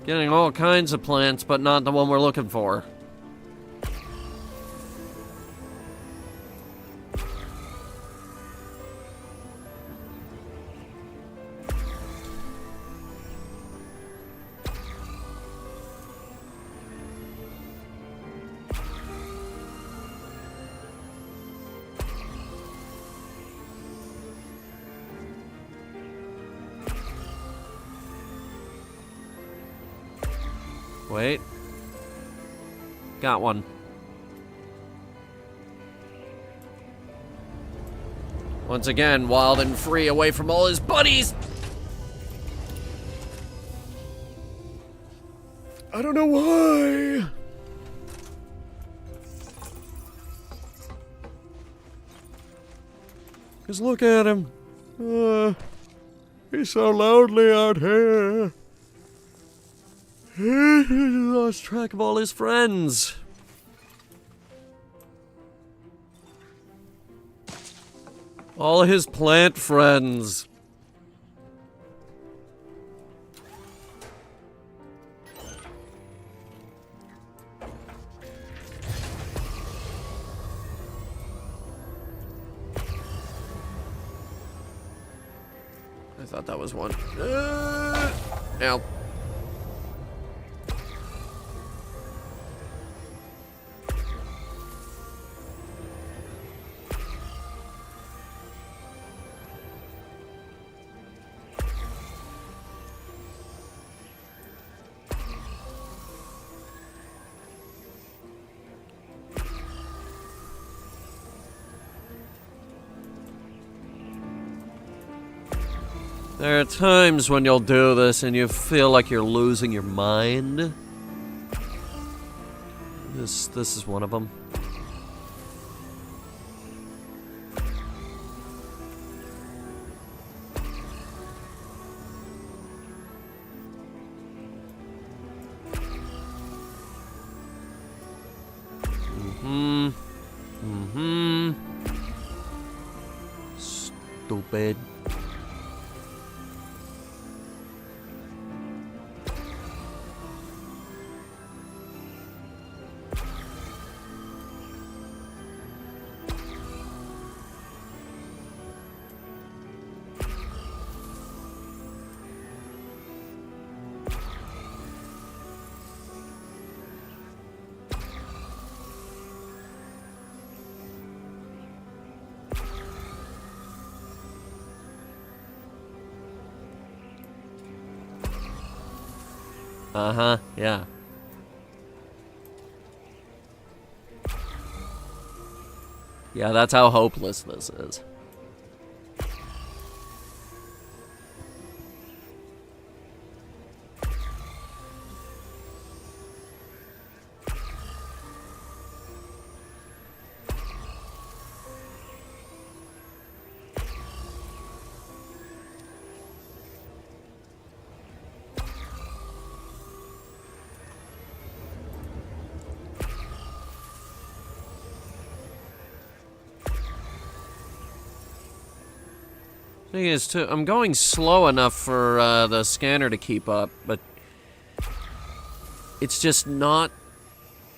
Getting all kinds of plants, but not the one we're looking for. Wait. Got one. Once again, wild and free away from all his buddies. I don't know why. Just look at him. He's so lonely out here. He lost track of all his friends. All his plant friends. I thought that was one. Ow. There are times when you'll do this and you feel like you're losing your mind. This is one of them. Stupid. Uh-huh, yeah. Yeah, that's how hopeless this is. Thing is, too, I'm going slow enough for the scanner to keep up, but it's just not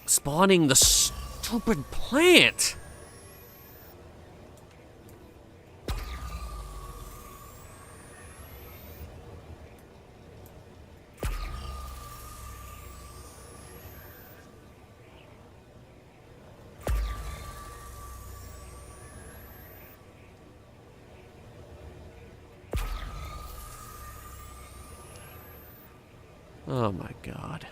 spawning the stupid plant. Oh my god.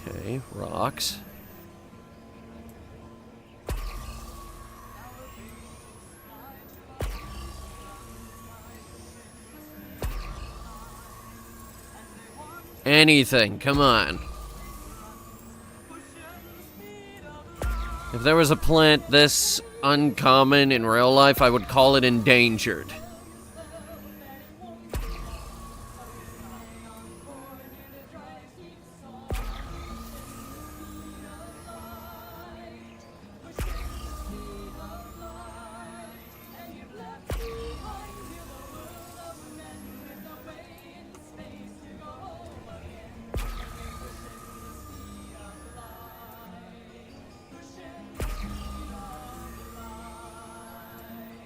Okay, rocks. Anything, come on. If there was a plant this uncommon in real life, I would call it endangered.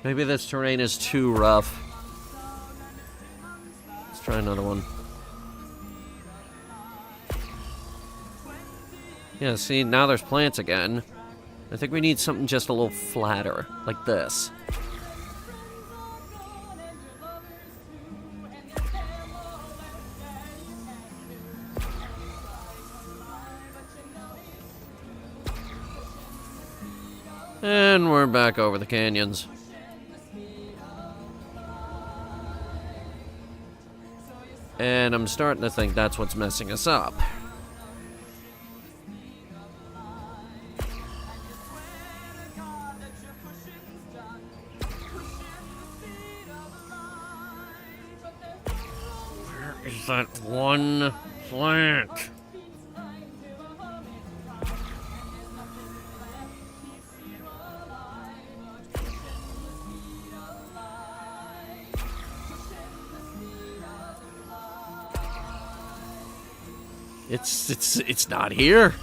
Maybe this terrain is too rough. Let's try another one. Yeah, see, now there's plants again. I think we need something just a little flatter, like this. And we're back over the canyons. And I'm starting to think that's what's messing us up. Where is that one plant? It's not here.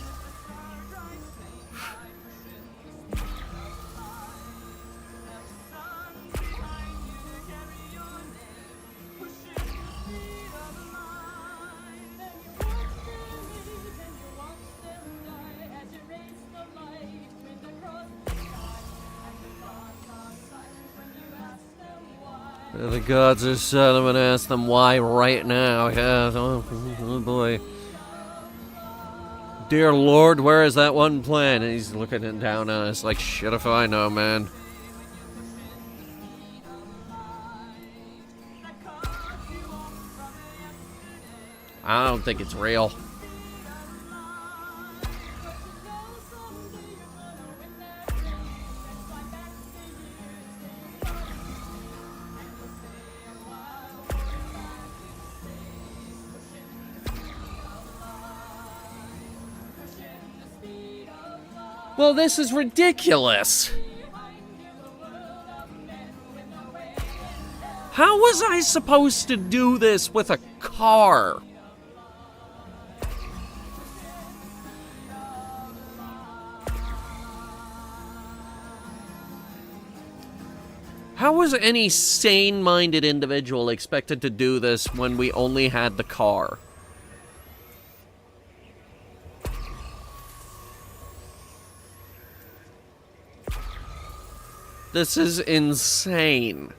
The gods are sad. I'm gonna ask them why right now. Yeah, oh boy. Dear Lord, where is that one plant? And he's looking it down on us like, shit if I know, man. I don't think it's real. Well, this is ridiculous. How was I supposed to do this with a car? How was any sane-minded individual expected to do this when we only had the car? This is insane.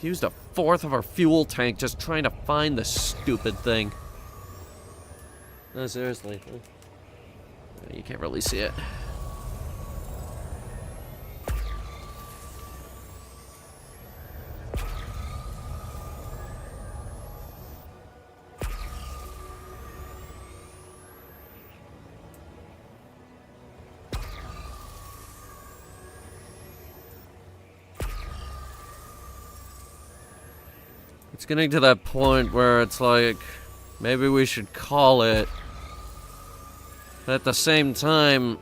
Used a fourth of our fuel tank just trying to find this stupid thing. No, seriously. You can't really see it. It's getting to that point where it's like, maybe we should call it. But at the same time,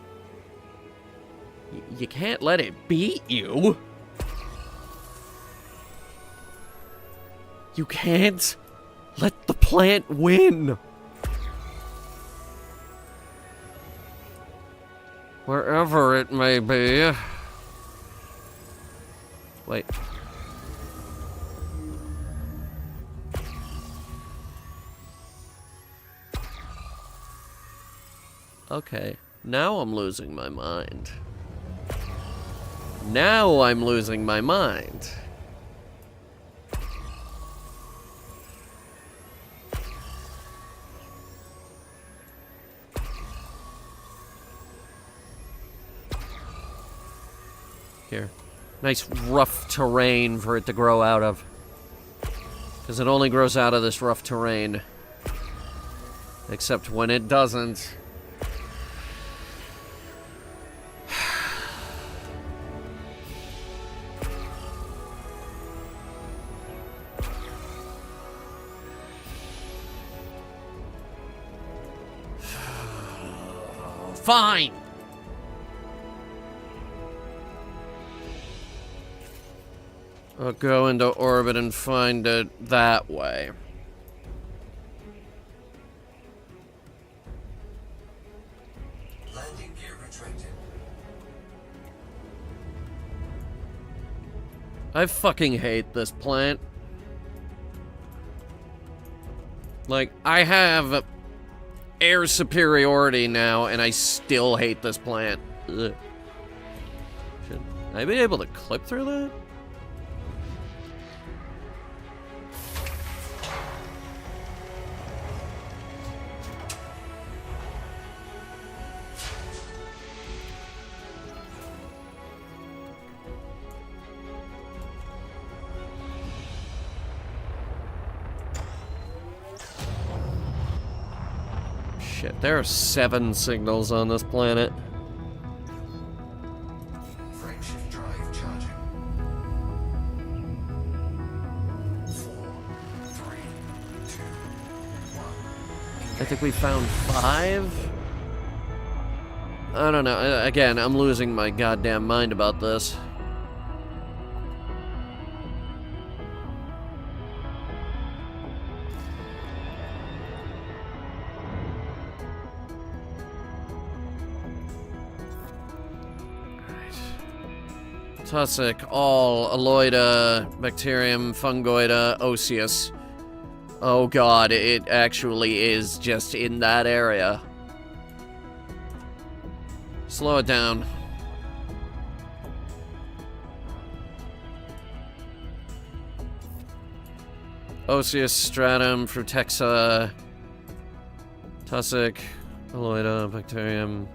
you can't let it beat you. You can't let the plant win. Wherever it may be. Wait. Okay, now I'm losing my mind. Now I'm losing my mind. Here. Nice rough terrain for it to grow out of. Because it only grows out of this rough terrain. Except when it doesn't. Fine. I'll go into orbit and find it that way. Landing gear retracted. I fucking hate this plant. Like, I have air superiority now, and I still hate this plant. Ugh. Should I be able to clip through that? Shit, there are 7 signals on this planet. Frameshift drive charging. 4, 3, 2, 1. I think we found 5? I don't know. Again, I'm losing my goddamn mind about this. Tussock, all, Aloida, Bacterium, Fungoida, Osseous. Oh god, it actually is just in that area. Slow it down. Osseous, Stratum, Frutexa, Tussock, Aloida, Bacterium.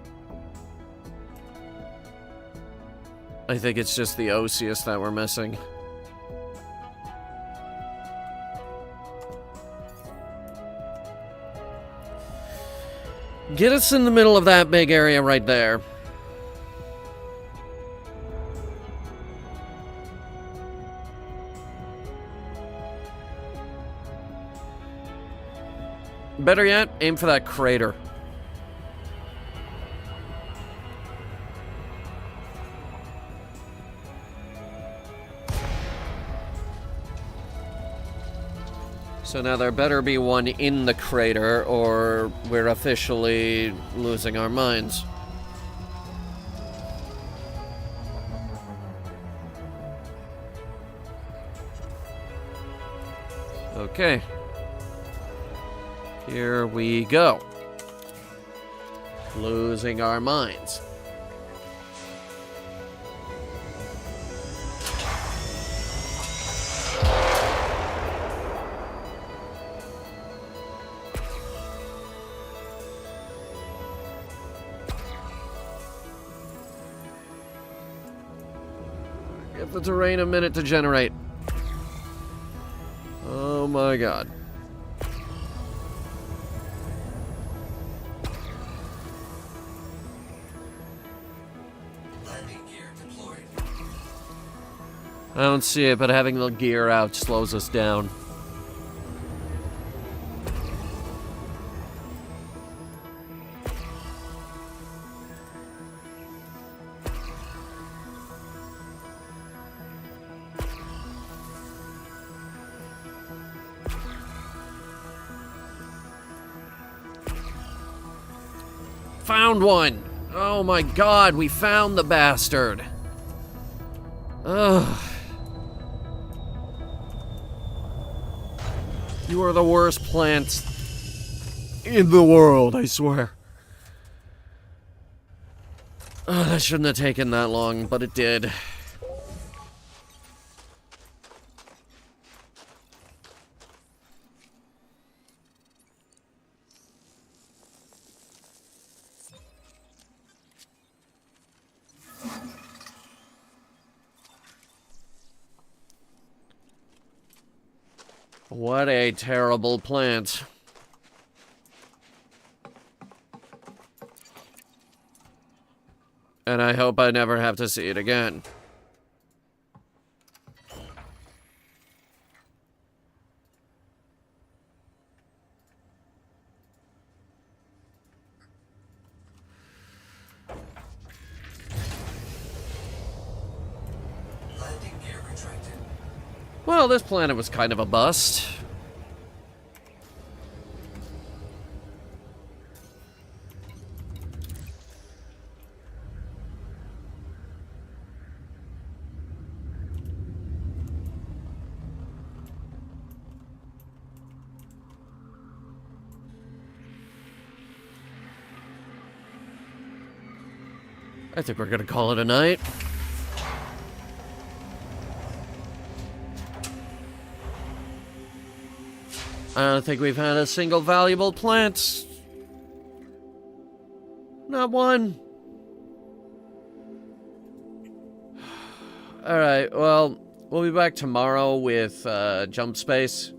I think it's just the Osseous that we're missing. Get us in the middle of that big area right there. Better yet, aim for that crater. So now there better be one in the crater, or we're officially losing our minds. Okay. Here we go. Losing our minds. Give the terrain a minute to generate. Oh my god. Landing gear deployed. I don't see it, but having the gear out slows us down. Found one! Oh my god, we found the bastard! Ugh. You are the worst plants in the world, I swear. That shouldn't have taken that long, but it did. What a terrible plant. And I hope I never have to see it again. Landing gear retracted. Well, this planet was kind of a bust. I think we're gonna call it a night. I don't think we've had a single valuable plant. Not one. Alright, well, we'll be back tomorrow with Jump Space.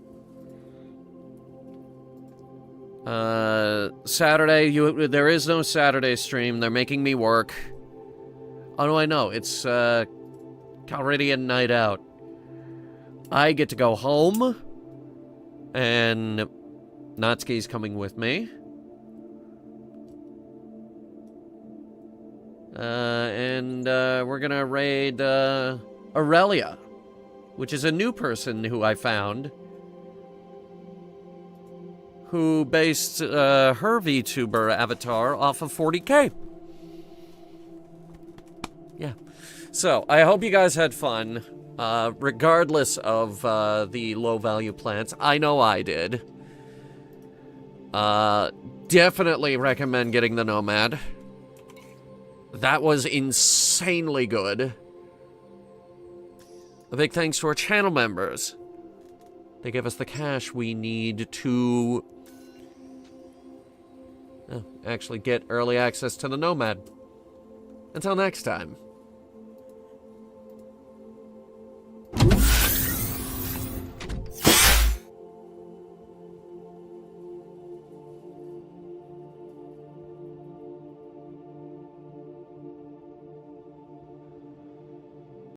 Saturday, there is no Saturday stream. They're making me work. Oh, no, I know. It's Calridian night out. I get to go home. And Natsuki's coming with me. And we're gonna raid Aurelia, which is a new person who I found, who based her VTuber avatar off of 40K. Yeah. So, I hope you guys had fun. Regardless of the low-value plants. I know I did. Definitely recommend getting the Nomad. That was insanely good. A big thanks to our channel members. They give us the cash we need to actually get early access to the Nomad. Until next time.